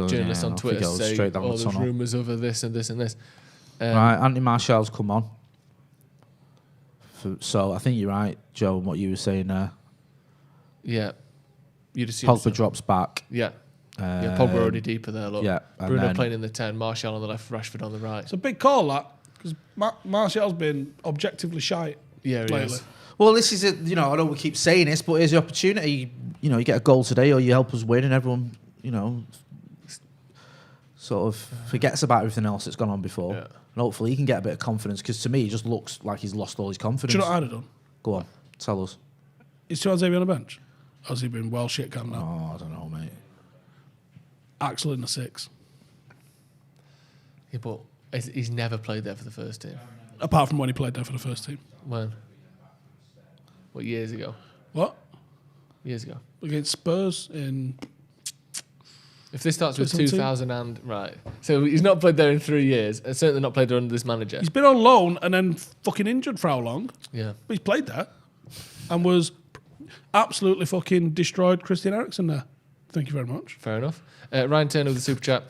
journalists on Twitter say, "Oh, there's rumours over this and this and this." Right, Anthony Martial's come on. So I think you're right, Joe, in what you were saying there. Yeah, you'd assume Pogba so. drops back. Yeah. Pogba already deeper there, look. Yeah, and Bruno then- playing in the 10, Martial on the left, Rashford on the right. It's a big call, that, because Martial's been objectively shite Yeah, he lately. is. Well, this is I know we keep saying this, but here's the opportunity. You get a goal today, or you help us win, and everyone, sort of forgets about everything else that's gone on before. Yeah. And hopefully he can get a bit of confidence, because to me, he just looks like he's lost all his confidence. Do you know what I'd have done? Go on, tell us. Is Tuanzebe on the bench? Or has he been well shit cam now? Oh, I don't know, mate. Axel in the 6. Yeah, but he's never played there for the first team. Apart from when he played there for the first team. When? What, years ago? What? Years ago. Against Spurs in... If this starts with 2017? 2000 and... Right. So he's not played there in 3 years, and certainly not played there under this manager. He's been on loan and then fucking injured for how long? Yeah. But he's played there and was absolutely fucking destroyed Christian Eriksen there. Thank you very much. Fair enough. Ryan Turner with the super chat.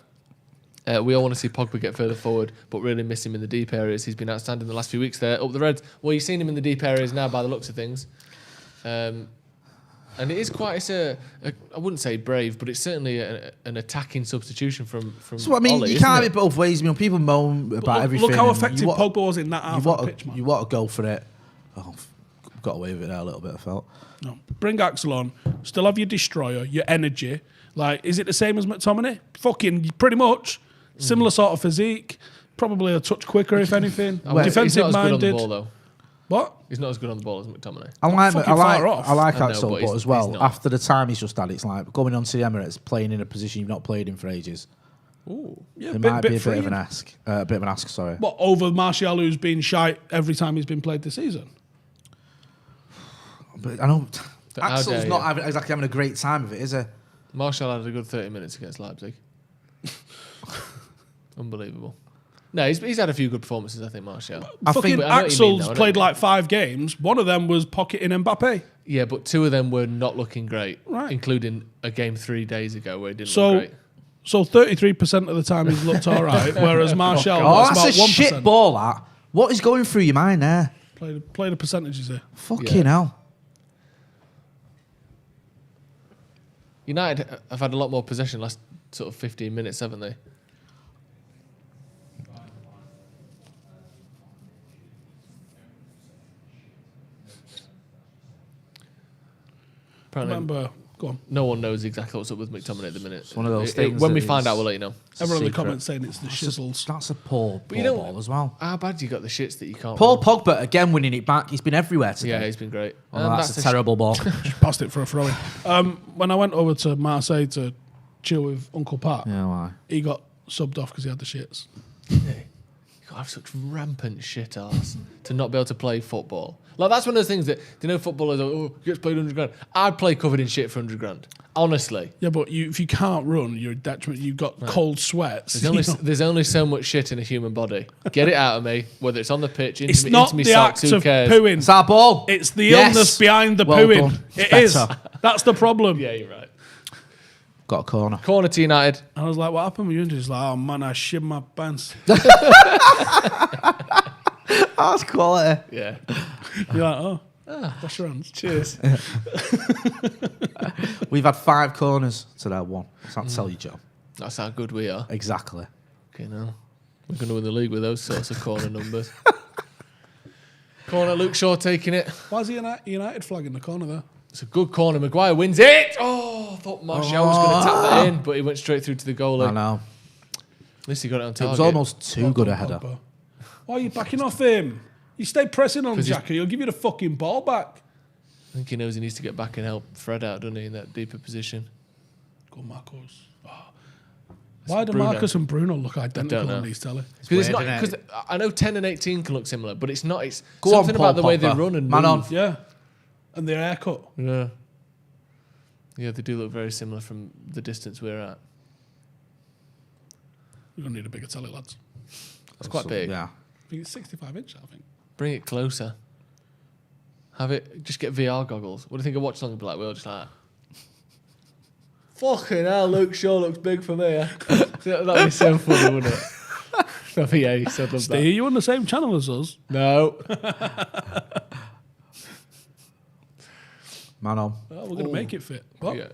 We all want to see Pogba get further forward, but really miss him in the deep areas. He's been outstanding the last few weeks there. Up the Reds. Well, you've seen him in the deep areas now by the looks of things. And it is quite, I wouldn't say brave, but it's certainly an attacking substitution from So I mean, Ollie, you can't isn't be both ways. I mean, people moan about everything. Look how and effective Pogba was in that half of the pitch, man. You want to go for it. Oh, got away with it there a little bit, I felt. No. Bring Axel on. Still have your destroyer, your energy. Like, is it the same as McTominay? Fucking pretty much. Similar sort of physique. Probably a touch quicker, if anything. Defensive minded. He's not as good on the ball, though. What? He's not as good on the ball as McTominay. I like I know, Axel, but as well, after the time he's just had, it's like going on to the Emirates, playing in a position you've not played in for ages. Ooh, yeah, it might be a bit of an ask. Sorry. What, over Martial, who's been shite every time he's been played this season? But I know Axel's not exactly having a great time of it, is he? Martial had a good 30 minutes against Leipzig. Unbelievable. No, he's had a few good performances, I think, Martial. I think Axel's played like 5 games. One of them was pocketing Mbappe. Yeah, but 2 of them were not looking great, right? Including a game 3 days ago where he didn't look great. So 33% of the time he's looked all right, whereas Martial was about 1%. That's a shit ball, that. What is going through your mind there? Play the percentages here. Fucking hell. United have had a lot more possession last sort of 15 minutes, haven't they? Remember, go on. No one knows exactly what's up with McTominay at the minute. It's one of those things. When we find out, we'll let you know. Everyone in the comments saying it's the shizzles. That's a poor ball as well. How bad you got the shits that you can't... Paul Pogba, again, winning it back. He's been everywhere today. Yeah, he's been great. Oh, that's a terrible ball. Just passed it for a throw-in. When I went over to Marseille to chill with Uncle Pat, he got subbed off because he had the shits. You got to have such rampant shit arse to not be able to play football. Like, that's one of those things that, do you know, footballers are, gets played 100 grand. I'd play covered in shit for 100 grand. Honestly. Yeah, but if you can't run, you're a detriment. You've got cold sweats. There's only so much shit in a human body. Get it out of me, whether it's on the pitch, it's into not me the socks, act who of cares? pooing. It's our ball. It's the illness behind the pooing. It is. That's the problem. Yeah, you're right. Got a corner. Corner to United. I was like, what happened with you? And he's like, oh man, I shit my pants. That's quality. Yeah. You're like, wash your hands. Cheers. We've had 5 corners to their 1. Does that tell you, Joe? That's how good we are. Exactly. Okay, now we're going to win the league with those sorts of corner numbers. Corner, Luke Shaw taking it. Why is the United flag in the corner there? It's a good corner. Maguire wins it. Oh, I thought Martial was going to tap that in, but he went straight through to the goalie. I know. At least he got it on target. It was almost too good a header. Why are you backing off him? You stay pressing on Xhaka, he'll give you the fucking ball back. I think he knows he needs to get back and help Fred out, doesn't he, in that deeper position. Go Marcos. Why do Marcus and Bruno look identical on these telly? Because I know 10 and 18 can look similar, but it's not. It's something about the way they run and move. Yeah. And their haircut. Yeah. Yeah, they do look very similar from the distance we're at. We're going to need a bigger telly, lads. That's quite big. Yeah. I think it's 65 inch, I think. Bring it closer. Have it. Just get VR goggles. What do you think a Watchalong would be like? We're all just like, fucking hell, Luke Shaw looks big for me. That'd be so funny, wouldn't it? That'd be ace. I'd love Steve, that. you on the same channel as us? No. Man on. Oh, we're going to make it fit. What? Yeah.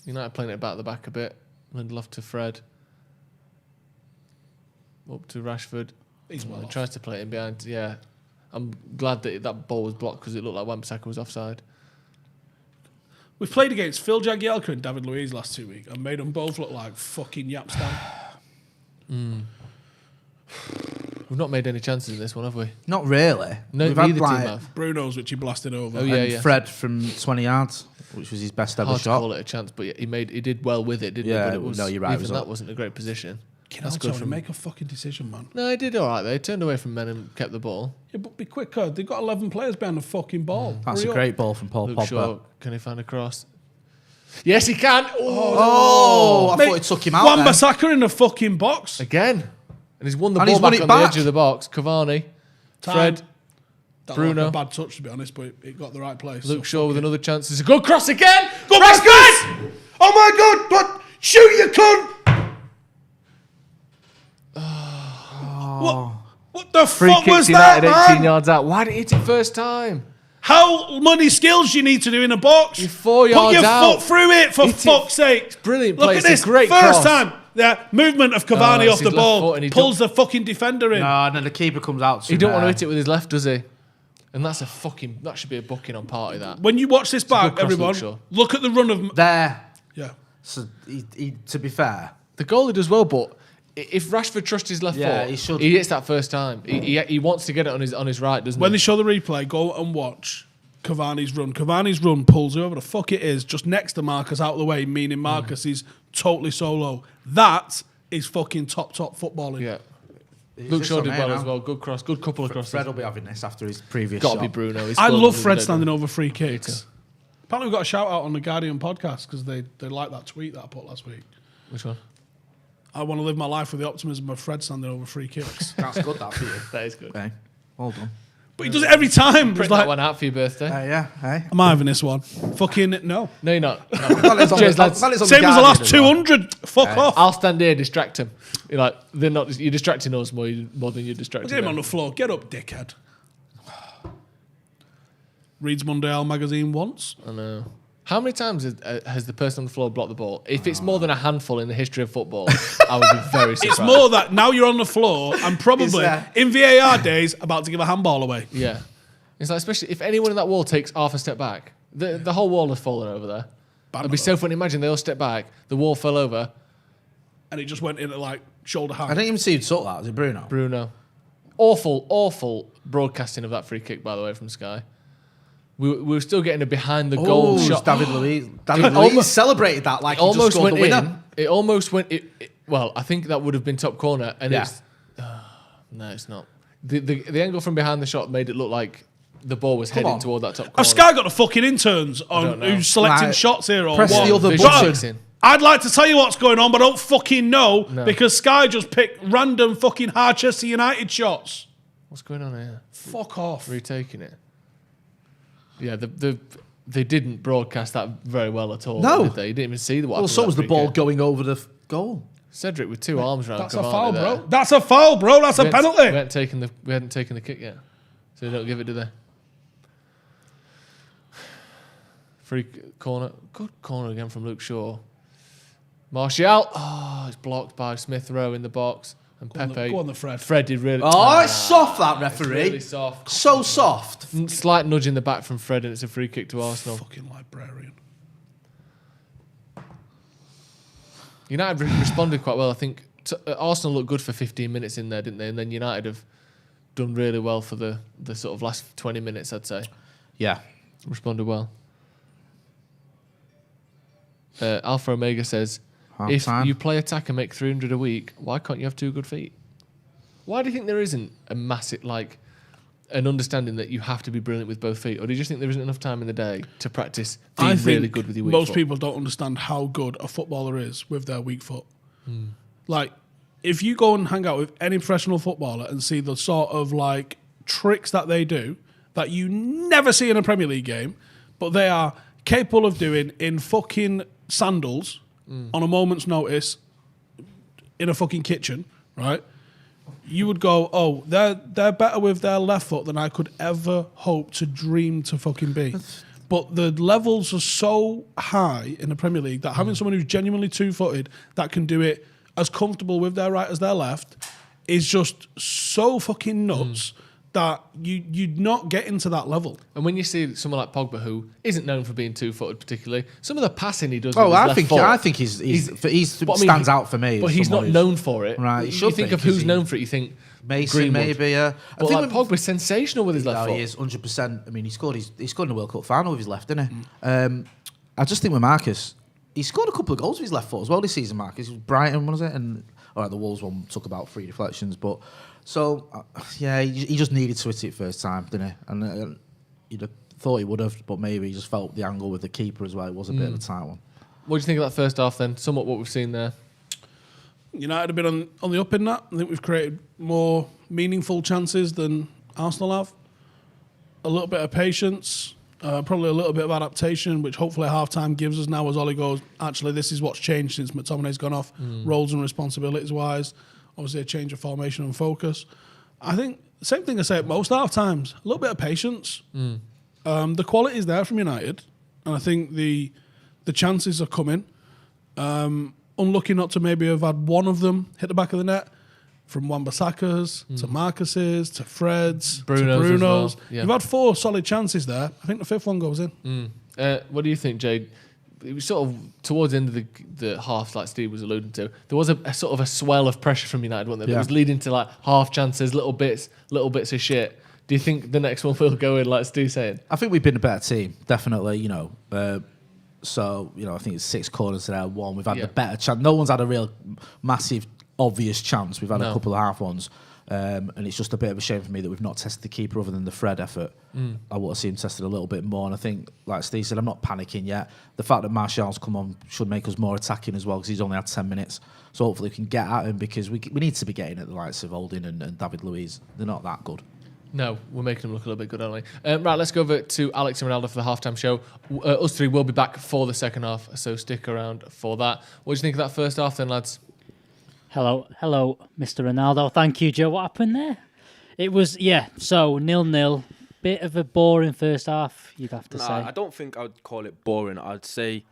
United playing it about the back a bit. Lindelof to Fred. Up to Rashford. He's well off. Tries to play it in behind. Yeah. I'm glad that ball was blocked because it looked like Wan-Bissaka was offside. We've played against Phil Jagielka and David Luiz last 2 weeks and made them both look like fucking yapstan. We've not made any chances in this one, have we? Not really. No, We've neither had, team have. Bruno's, which he blasted over. Oh, yeah. Fred from 20 yards, which was his best ever Hard shot. to call it a chance, but he did well with it, didn't he? But it was, you're right. Even that wasn't a great position. That's good for make a fucking decision, man. No, he did all right. They turned away from men and kept the ball. Yeah, but be quicker. They've got 11 players behind the fucking ball. That's a great ball from Paul Luke Pogba. Shaw, can he find a cross? Yes, he can. I thought it took him out. Wan-Bissaka in the fucking box again, and he's won the ball back on the edge of the box. Cavani, Fred, Bruno. Like a bad touch, to be honest, but it got the right place. Luke Shaw with another chance. It's a good cross again. Go Rashford! Oh my God! What? Shoot, you cunt! What? The Free fuck kicks was United that, 18 man? yards out. Why did he hit it first time? How many skills you need to do in a box? You're 4 Put yards your out. foot through it, for fuck's sake. It's brilliant Look play. at It's this. a great First cross. time. The movement of Cavani it's off the his left ball foot and he pulls the fucking defender in. No, and then the keeper comes out. He don't want to hit it with his left, does he? And that's that should be a booking on party, that. When you watch this It's a good back, cross, everyone, Luke Shaw. look at the run of... There. Yeah. So, to be fair... The goalie does well, but if Rashford trusts his left foot, he should. he hits that first time. He wants to get it on his right, doesn't When he? they show the replay, go and watch Cavani's run. Cavani's run pulls whoever the fuck it is just next to Marcus out of the way, meaning Marcus is totally solo. That is fucking top footballing. Yeah. Luke Shaw did well as well. Good cross. Good couple of crosses. Fred will be having this after his previous Got to shot. be Bruno. I love Fred standing over free kicks. Apparently we got a shout out on the Guardian podcast because they liked that tweet that I put last week. Which one? I want to live my life with the optimism of Fred standing over free kicks. That's good, that for you. That is good. Okay. Well done. But he does it every time. It's Print like, that one out for your birthday. Yeah, hey. am I having this one? Fucking no. No, you're not. Well, it's on Cheers, the- lads. well, it's on Same as the Guardian last as well. 200. Fuck off. I'll stand here, distract him. You're like, they're not. You're distracting us more than you're distracting Get him them. on the floor. Get up, dickhead. Reads Mondial magazine once. I know. How many times has the person on the floor blocked the ball? If it's more than a handful in the history of football, I would be very surprised. It's more that now you're on the floor and probably in VAR days about to give a handball away. Yeah. It's like, especially if anyone in that wall takes half a step back, the whole wall has fallen over there. It'd be so funny. Imagine they all step back, the wall fell over. And it just went into like shoulder high. I didn't even see who took that. Was it Bruno? Bruno. Awful broadcasting of that free kick, by the way, from Sky. We were still getting a behind the goal shot. David Luiz. David Luiz celebrated that like he just scored the winner. It almost went. Well, I think that would have been top corner, and it's no, it's not. The angle from behind the shot made it look like the ball was heading toward that top corner. Have Sky got the fucking interns on who's selecting shots here or press what? the other button. I'd like to tell you what's going on, but I don't fucking know No. because Sky just picked random fucking Harchester United shots. What's going on here? Fuck off. Retaking it. Yeah, they didn't broadcast that very well at all. No. Did they? You didn't even see what Well, happened so with was that the free ball kick. going over the goal. Cedric with two arms around. That's a Cavani foul, there. bro. That's a foul, bro. That's a penalty. We hadn't taken the kick yet, so they don't give it, do they? Free corner, good corner again from Luke Shaw. Martial, it's blocked by Smith Rowe in the box, and Pepe. Go on the Fred. Fred did really. Oh, it's soft, that referee. It's really soft. So soft. Slight nudge in the back from Fred, and it's a free kick to Arsenal. Fucking librarian. United responded quite well. I think Arsenal looked good for 15 minutes in there, didn't they? And then United have done really well for the sort of last 20 minutes, I'd say. Yeah. Responded well. Alpha Omega says, if you play attack and make 300 a week, why can't you have 2 good feet? Why do you think there isn't a massive, like, an understanding that you have to be brilliant with both feet? Or do you just think there isn't enough time in the day to practice being really good with your weak most foot? people don't understand how good a footballer is with their weak foot. Like, if you go and hang out with any professional footballer and see the sort of, like, tricks that they do that you never see in a Premier League game, but they are capable of doing in fucking sandals on a moment's notice in a fucking kitchen, right? You would go, oh, they're better with their left foot than I could ever hope to dream to fucking be. But the levels are so high in the Premier League that having someone who's genuinely two-footed that can do it as comfortable with their right as their left is just so fucking nuts that you'd not get into that level. And when you see someone like Pogba, who isn't known for being two-footed particularly, some of the passing he does. Oh, with his I left think foot, I think he's but I mean, stands out for me. But as he's not someone who's- known for it. Right, he You should think be, of 'cause who's he- known for it, you think Mason, Greenwood. maybe. But like Pogba's sensational with his left foot. He is 100%. I mean, he scored in the World Cup final with his left, didn't he? I just think with Marcus, he scored a couple of goals with his left foot as well this season. Marcus, Brighton, was it? And all right, the Wolves one took about 3 deflections, but so yeah, he just needed to hit it first time, didn't he? And you'd have thought he would have, but maybe he just felt the angle with the keeper as well. It was a bit of a tight one. What do you think of that first half then? Somewhat what we've seen there. United have been on the up in that. I think we've created more meaningful chances than Arsenal have. A little bit of patience, probably a little bit of adaptation, which hopefully half-time gives us now as Ollie goes, actually, this is what's changed since McTominay's gone off, roles and responsibilities-wise. Obviously, a change of formation and focus. I think same thing I say at most half times. A little bit of patience. The quality is there from United, and I think the chances are coming. Unlucky not to maybe have had one of them hit the back of the net, from Wan-Bissaka's to Marcus's to Fred's to Bruno's. Well. Yeah. You've had 4 solid chances there. I think the 5th one goes in. What do you think, Jade? It was sort of towards the end of the half, like Steve was alluding to. There was a sort of a swell of pressure from United, wasn't there? It was leading to like half chances, little bits of shit. Do you think the next one will go in, like Steve's saying? I think we've been a better team, definitely. So I think it's 6 corners there, 1. We've had the better chance. No one's had a real massive, obvious chance. We've had a couple of half ones. And it's just a bit of a shame for me that we've not tested the keeper other than the Fred effort. I want to see him tested a little bit more. And I think, like Steve said, I'm not panicking yet. The fact that Martial's come on should make us more attacking as well, because he's only had 10 minutes. So hopefully we can get at him, because we need to be getting at the likes of Holding and David Luiz. They're not that good. No, we're making them look a little bit good, aren't we? Right, let's go over to Alex and Ronaldo for the halftime show. Us 3 will be back for the second half, so stick around for that. What do you think of that first half then, lads? Hello, Mr. Ronaldo. Thank you, Joe. What happened there? It was, so 0-0. Bit of a boring first half, you'd have to say. I don't think I'd call it boring. I'd say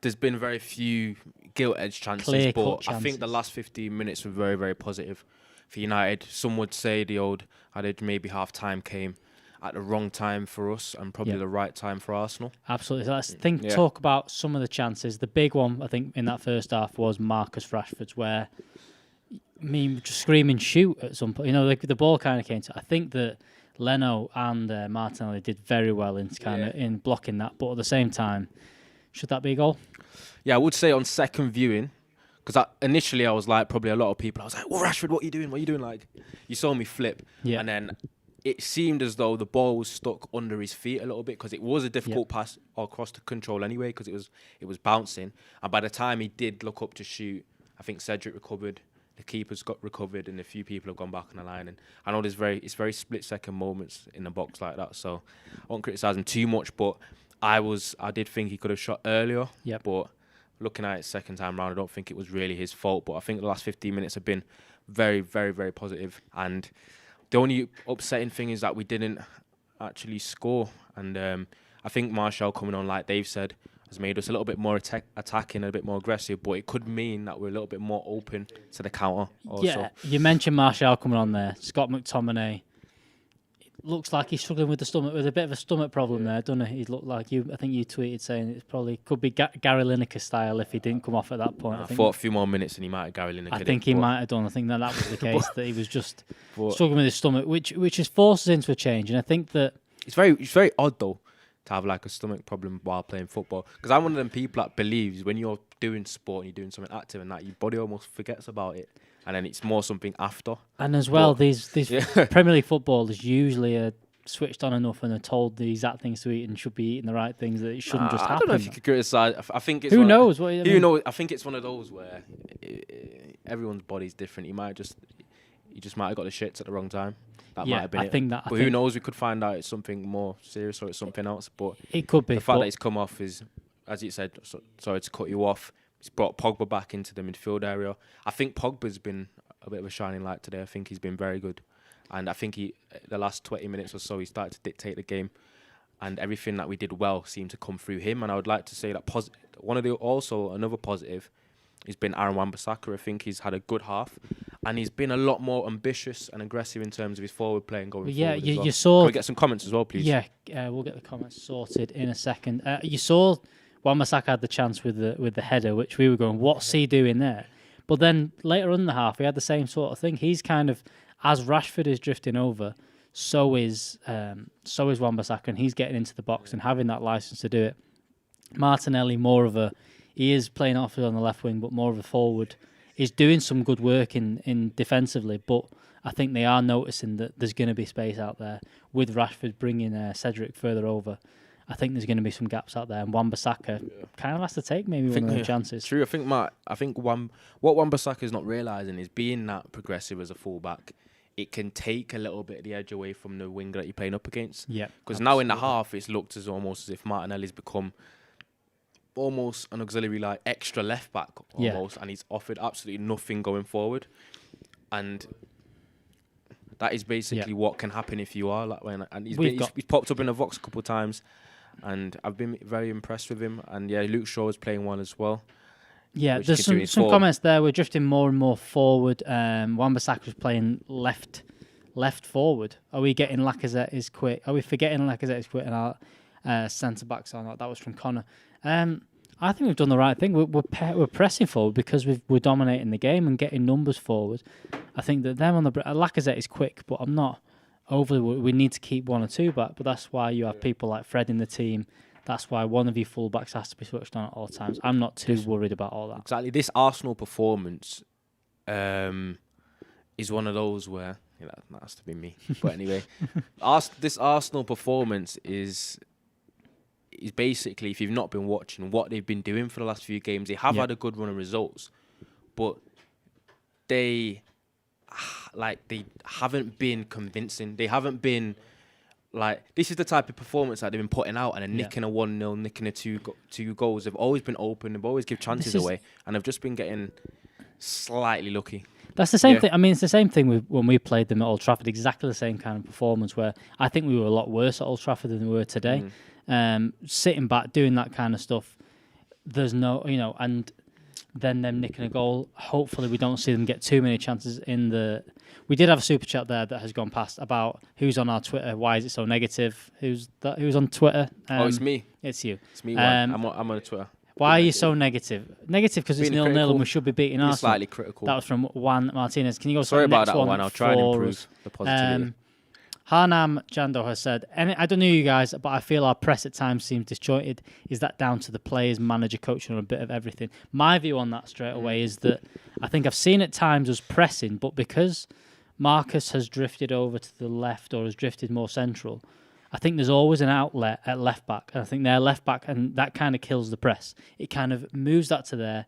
there's been very few gilt-edged chances, Clear-cut I think the last 15 minutes were very, very positive for United. Some would say the old adage, maybe half-time came at the wrong time for us and probably the right time for Arsenal. Absolutely. So let's talk about some of the chances. The big one, I think, in that first half was Marcus Rashford's, where just screaming shoot at some point. The ball kind of came to. I think that Leno and Martinelli did very well in blocking that, but at the same time, should that be a goal? Yeah, I would say on second viewing, because initially I was like, probably a lot of people, I was like, "Oh, Rashford, what are you doing? What are you doing?" Like, you saw me flip, and then it seemed as though the ball was stuck under his feet a little bit, because it was a difficult pass across the control anyway, because it was bouncing, and by the time he did look up to shoot, I think Cedric recovered. The keeper's got recovered, and a few people have gone back on the line. And I know it's very split-second moments in the box like that, so I won't criticise him too much. But I did think he could have shot earlier. But looking at it second time round, I don't think it was really his fault. But I think the last 15 minutes have been very, very, very positive. And the only upsetting thing is that we didn't actually score. And I think Martial coming on, like Dave said, has made us a little bit more attacking, a bit more aggressive, but it could mean that we're a little bit more open to the counter also. Yeah, you mentioned Martial coming on there. Scott McTominay, it looks like he's struggling with the stomach, with a bit of a stomach problem there, doesn't he? He looked like I think you tweeted saying it probably could be Gary Lineker style if he didn't come off at that point. I thought a few more minutes and he might have Gary Lineker. I think he might have done. I think that was the case, that he was just struggling with his stomach, which has forced us into a change. And I think that it's very odd though, to have like a stomach problem while playing football, because I'm one of them people that believes when you're doing sport and you're doing something active and that, your body almost forgets about it, and then it's more something after. And as well, these Premier League footballers usually are switched on enough and are told the exact things to eat and should be eating the right things, that it shouldn't just happen. I don't know if you could criticise. I think it's who knows. Who knows? I think it's one of those where everyone's body's different. You just might have got the shits at the wrong time. That might have been it. But who knows? We could find out it's something more serious or it's something else. But it could be. The fact that he's come off is, as you said, sorry to cut you off, he's brought Pogba back into the midfield area. I think Pogba's been a bit of a shining light today. I think he's been very good. And I think the last 20 minutes or so, he started to dictate the game. And everything that we did well seemed to come through him. And I would like to say that another positive has been Aaron Wan-Bissaka. I think he's had a good half. And he's been a lot more ambitious and aggressive in terms of his forward play and going forward. Yeah, you saw. Can we get some comments as well, please? Yeah, we'll get the comments sorted in a second. You saw Wan-Bissaka had the chance with the header, which we were going, what's he doing there? But then later on in the half, he had the same sort of thing. He's kind of, as Rashford is drifting over, so is Wan-Bissaka, and he's getting into the box and having that license to do it. Martinelli, he is playing offensive on the left wing, but more of a forward. He's doing some good work in defensively, but I think they are noticing that there's going to be space out there with Rashford bringing Cedric further over. I think there's going to be some gaps out there, and Wan-Bissaka kind of has to take maybe one of the chances. True. I think what Wan-Bissaka is not realising is, being that progressive as a fullback, it can take a little bit of the edge away from the winger that you're playing up against. Yeah. Because now in the half, it's looked almost as if Martinelli's become almost an auxiliary, like extra left back almost, and he's offered absolutely nothing going forward. And that is basically what can happen if you are like when. And he's popped up in the Vox a couple of times, and I've been very impressed with him. And yeah, Luke Shaw is playing well as well. Yeah, there's some comments there. We're drifting more and more forward. Wan-Bissaka was playing left forward. Are we getting Lacazette is quick? Are we forgetting Lacazette is quick and our centre backs are not? That was from Connor. I think we've done the right thing. We're pressing forward because we're dominating the game and getting numbers forward. I think that them on the Lacazette is quick, but I'm not overly. We need to keep one or two back, but that's why you have people like Fred in the team. That's why one of your fullbacks has to be switched on at all times. I'm not too worried about all that. Exactly. This Arsenal performance is one of those where that has to be me. But anyway, this Arsenal performance is basically, if you've not been watching what they've been doing for the last few games, they have had a good run of results, but they haven't been convincing. They haven't been this is the type of performance that they've been putting out, and nicking a 1-0, nicking a two goals. They've always been open. They've always give chances away, and they've just been getting slightly lucky. That's the same thing. I mean, it's the same thing when we played them at Old Trafford. Exactly the same kind of performance. Where I think we were a lot worse at Old Trafford than we were today. Sitting back, doing that kind of stuff. There's no, and then them nicking a goal. Hopefully, we don't see them get too many chances in the. We did have a super chat there that has gone past about who's on our Twitter. Why is it so negative? Who's on Twitter? It's me. It's you. It's me. I'm on Twitter. Why are you so negative? Negative because it's 0-0 and we should be beating Arsenal. Slightly critical. That was from Juan Martinez. Can you go? Sorry about that one? I'll try and improve the positivity. Harnam Jando has said, I don't know you guys, but I feel our press at times seems disjointed. Is that down to the players, manager, coaching, or a bit of everything? My view on that straight away is that I think I've seen at times us pressing, but because Marcus has drifted over to the left or has drifted more central, I think there's always an outlet at left back. And I think they're left back, and that kind of kills the press. It kind of moves that to there.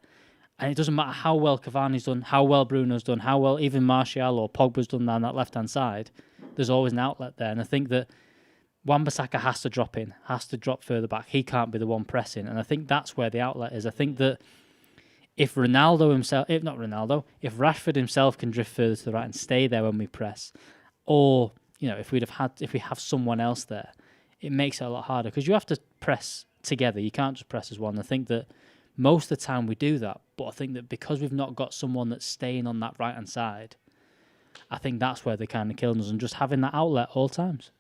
And it doesn't matter how well Cavani's done, how well Bruno's done, how well even Martial or Pogba's done down that left-hand side. There's always an outlet there. And I think that Wan-Bissaka has to drop in, has to drop further back. He can't be the one pressing. And I think that's where the outlet is. I think that if Rashford himself can drift further to the right and stay there when we press, or if we have someone else there, it makes it a lot harder because you have to press together. You can't just press as one. I think that most of the time we do that, but I think that because we've not got someone that's staying on that right hand side, I think that's where they're kind of killing us, and just having that outlet all times.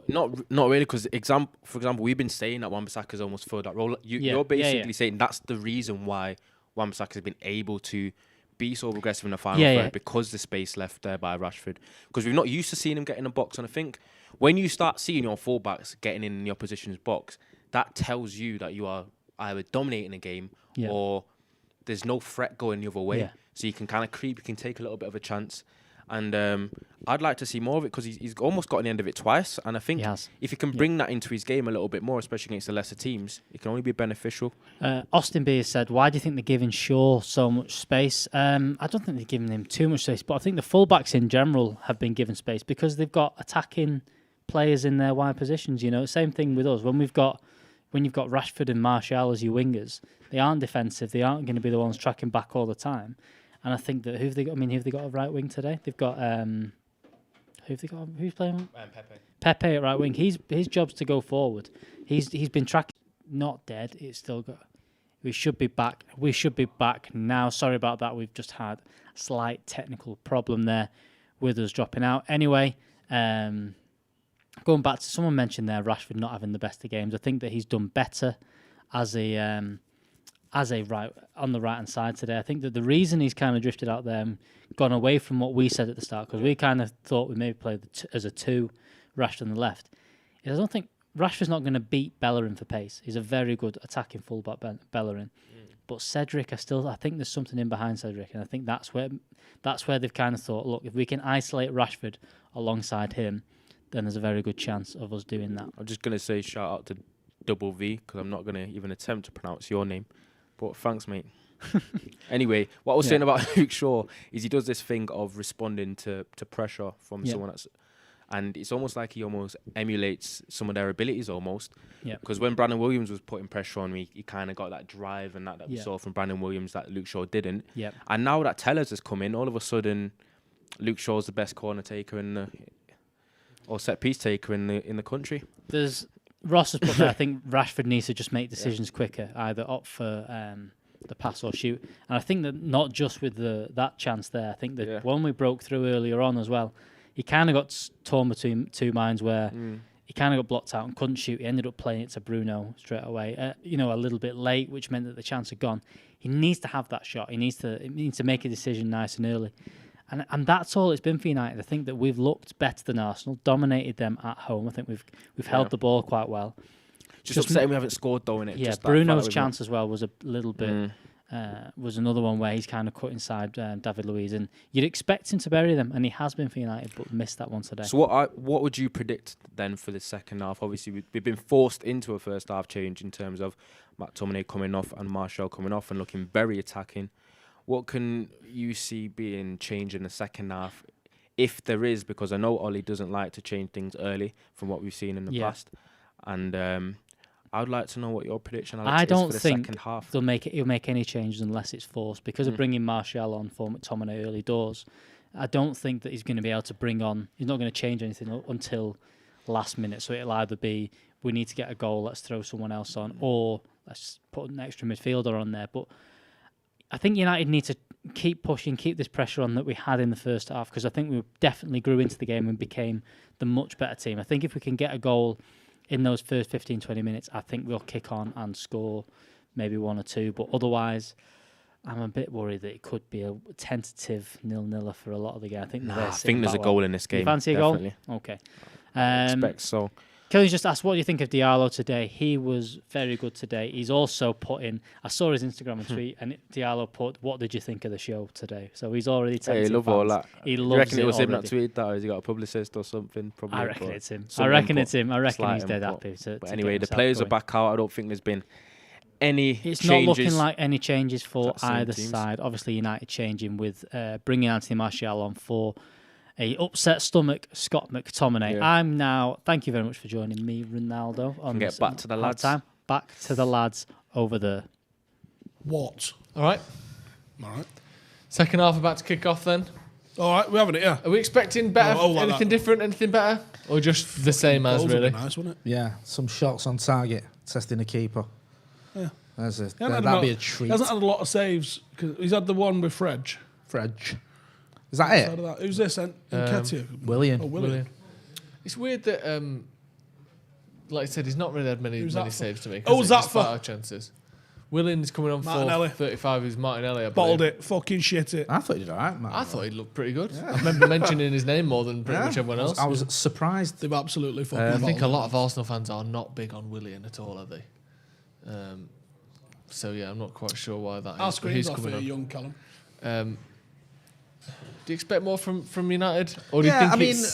Not really, because for example, we've been saying that Wan-Bissaka's almost filled that role. You're basically saying that's the reason why Wan-Bissaka has been able to be so aggressive in the final third, because the space left there by Rashford. Because we're not used to seeing him get in a box, and I think when you start seeing your fullbacks getting in the opposition's box, that tells you that you are either dominating a game or there's no threat going the other way. Yeah. So you can kind of creep, you can take a little bit of a chance. And I'd like to see more of it because he's almost gotten the end of it twice. And I think if he can bring that into his game a little bit more, especially against the lesser teams, it can only be beneficial. Austin B has said, why do you think they're giving Shaw so much space? I don't think they're giving him too much space, but I think the fullbacks in general have been given space because they've got attacking players in their wide positions. Same thing with us. When you've got Rashford and Martial as your wingers, they aren't defensive. They aren't going to be the ones tracking back all the time. And I think that who've they got a right wing today? They've got who's playing? Pepe at right wing. His job's to go forward. He's been tracking, not dead. It's still got. We should be back. We should be back now. Sorry about that. We've just had a slight technical problem there with us dropping out. Anyway, going back to someone mentioned there, Rashford not having the best of games. I think that he's done better as a right on the right hand side today. I think that the reason he's kind of drifted out there and gone away from what we said at the start, because we kind of thought we maybe played as a two, Rashford on the left, is I don't think Rashford's not going to beat Bellerin for pace. He's a very good attacking fullback, Bellerin. But Cedric, I think there's something in behind Cedric, and I think that's where they've kind of thought, look, if we can isolate Rashford alongside him, then there's a very good chance of us doing that. I'm just going to say shout out to Double V, because I'm not going to even attempt to pronounce your name. But thanks, mate. Anyway, what I was saying about Luke Shaw is he does this thing of responding to pressure from someone else. And it's almost like he almost emulates some of their abilities almost. Because when Brandon Williams was putting pressure on me, he kind of got that drive and that we saw from Brandon Williams that Luke Shaw didn't. And now that Tellers has come in, all of a sudden Luke Shaw's the best corner taker or set piece taker in the country. There's Ross has put there. I think Rashford needs to just make decisions quicker, either opt for the pass or shoot. And I think that not just with that chance there. I think that one we broke through earlier on as well. He kind of got torn between two minds where he kind of got blocked out and couldn't shoot. He ended up playing it to Bruno straight away. A little bit late, which meant that the chance had gone. He needs to have that shot. He needs to make a decision nice and early. And that's all it's been for United. I think that we've looked better than Arsenal, dominated them at home. I think we've held the ball quite well. Just upsetting we haven't scored though, innit? Yeah, Bruno's chance as well was a little bit. Was another one where he's kind of cut inside David Luiz, and you'd expect him to bury them, and he has been for United, but missed that one today. So what would you predict then for the second half? Obviously, we've been forced into a first half change in terms of McTominay coming off and Martial coming off and looking very attacking. What can you see being changed in the second half, if there is? Because I know Ollie doesn't like to change things early from what we've seen in the past. And I would like to know what your prediction, Alex, I don't is for the think second half. he'll make any changes unless it's forced. Because of bringing Martial on for McTominay early doors, I don't think that he's going to be able to bring on... He's not going to change anything until last minute. So it'll either be, we need to get a goal, let's throw someone else on, or let's put an extra midfielder on there. But I think United need to keep pushing, keep this pressure on that we had in the first half, because I think we definitely grew into the game and became the much better team. I think if we can get a goal in those first 15, 20 minutes, I think we'll kick on and score maybe one or two. But otherwise, I'm a bit worried that it could be a tentative 0-0 for a lot of the game. I think there's a goal in this game. You fancy definitely. A goal? Okay. I expect so. Kelly's just asked, what do you think of Diallo today? He was very good today. He's also put in, I saw his Instagram tweet, and Diallo put, what did you think of the show today? So he's already texting he love all that. He loves it. You reckon it was him that already. tweeted that, or has he got a publicist or something? Probably. I reckon it's him. I reckon it's him. I reckon he's dead happy. But anyway, the players are back out. I don't think there's been any It's changes. not looking like any changes for either teams. side. Obviously, United changing with bringing Anthony Martial on for a upset stomach Scott McTominay. Yeah. I'm now... Thank you very much for joining me, Ronaldo. On get back to the lads. Time. Back to the lads over there. What? All right. Second half about to kick off then. All right, we're having it, yeah. Are we expecting better? like anything that. different? Anything better? Or just the same as, Goals would be really? nice, wouldn't it? Yeah, some shots on target, testing the keeper. Yeah. That'd be a treat. He hasn't had a lot of saves, because he's had the one with Fredge. Is that it? Who's this? Nketiah? Willian. Oh, Willian. It's weird that, like I said, he's not really had many saves to make. Oh, was that despite for- our chances? Willian is coming on Martinelli. for 35. Who's Martinelli? I Bottled believe. it. Fucking shit it. I thought he did all right, man. I thought he looked pretty good. I remember mentioning his name more than pretty much everyone else. I was surprised. They've absolutely fucking I think a bottled lot of Arsenal fans are not big on Willian at all, are they? So yeah, I'm not quite sure why that Our is. But screen's he's off coming here, on. young Callum. Do you expect more from United, or do you think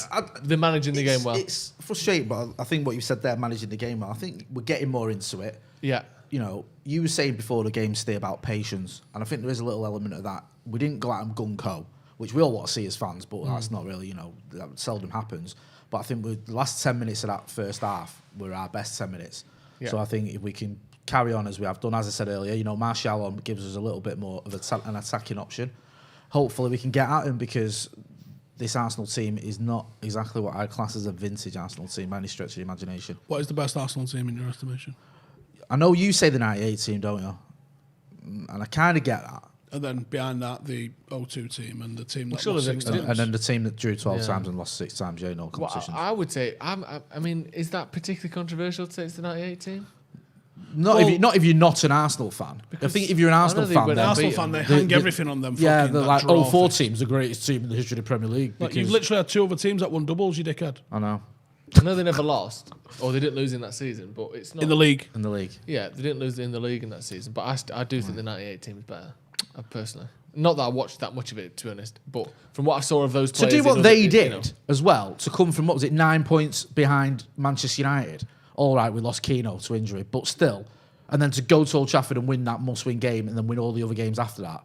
they're managing the game well? It's frustrating, but I think what you said there, managing the game well, I think we're getting more into it. Yeah. You know, you were saying before the game today about patience, and I think there is a little element of that. We didn't go out and gung-ho, which we all want to see as fans, but that's not really, that seldom happens. But I think the last 10 minutes of that first half were our best 10 minutes. Yeah. So I think if we can carry on as we have done, as I said earlier, Martial gives us a little bit more of an attacking option. Hopefully we can get at him, because this Arsenal team is not exactly what I'd class as a vintage Arsenal team by any stretch of the imagination. What is the best Arsenal team in your estimation? I know you say the 98 team, don't you? And I kind of get that. And then behind that, the 02 team and the team that Sure, lost they've 6 times. And then the team that drew 12 Yeah. times and lost 6 times, no Well, competition. I would say, I mean, is that particularly controversial to say it's the 98 team? Not if you're not an Arsenal fan. I think if you're an Arsenal fan, An Arsenal fan, they hang everything on them. Yeah, fucking the that draw 04 thing. team's the greatest team in the history of the Premier League. Like, you've literally had 2 other teams that won doubles, you dickhead. I know. I know they never lost, or they didn't lose in that season, but it's not In the league. In the league. Yeah, they didn't lose in the league in that season, but I do think the 98 team is better, personally. Not that I watched that much of it, to be honest, but from what I saw of those To players... do what in they other- did as well, to come from, 9 points behind Manchester United. All right, we lost Keano to injury, but still. And then to go to Old Trafford and win that must-win game and then win all the other games after that.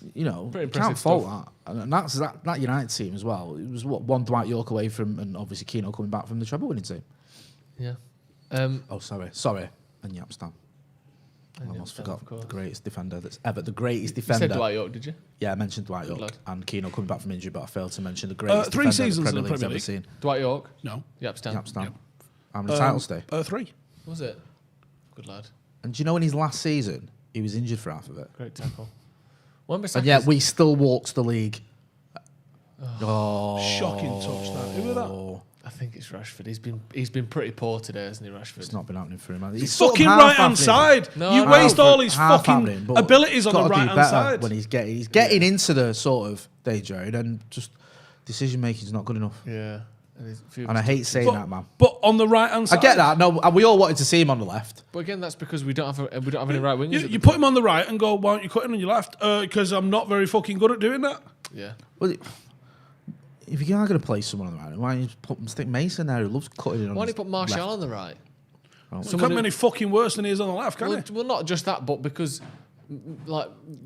Pretty impressive Can't fault stuff. that. And that's that United team as well. It was one Dwight York away from, and obviously Keano coming back from the treble winning team. Yeah. Sorry. And Yapstam. I almost forgot the greatest defender that's ever. The greatest You defender. said Dwight York, did you? Yeah, I mentioned Dwight Good York lad. and Keano coming back from injury, but I failed to mention the greatest 3 defender seasons the in the Premier League's Premier ever League. seen. Dwight York? No. Yapstam. Yapstam. How many titles did he? 3. Was it? Good lad. And do you know in his last season, he was injured for half of it? Great tackle. And yet we still walked the league. Oh. Shocking touch that. Who was that? I think it's Rashford. He's been pretty poor today, hasn't he, Rashford? It's not been happening for him. Man. He's fucking right-hand side. You waste all his fucking abilities on the right-hand side. When he's getting into the sort of danger area, and just decision making is not good enough. Yeah. And I hate saying that, man. But on the right-hand side, I get that. No, we all wanted to see him on the left. But again, that's because we don't have any right wingers. You put him on the right and go, why don't you cut him on your left? Because I'm not very fucking good at doing that. Yeah. Well, if you are going to play someone on the right, why don't you stick Mason there who loves cutting it on Why don't his you put Martial left? on the right? Well, can't be any fucking worse than he is on the left, can he? Well, not just that, but because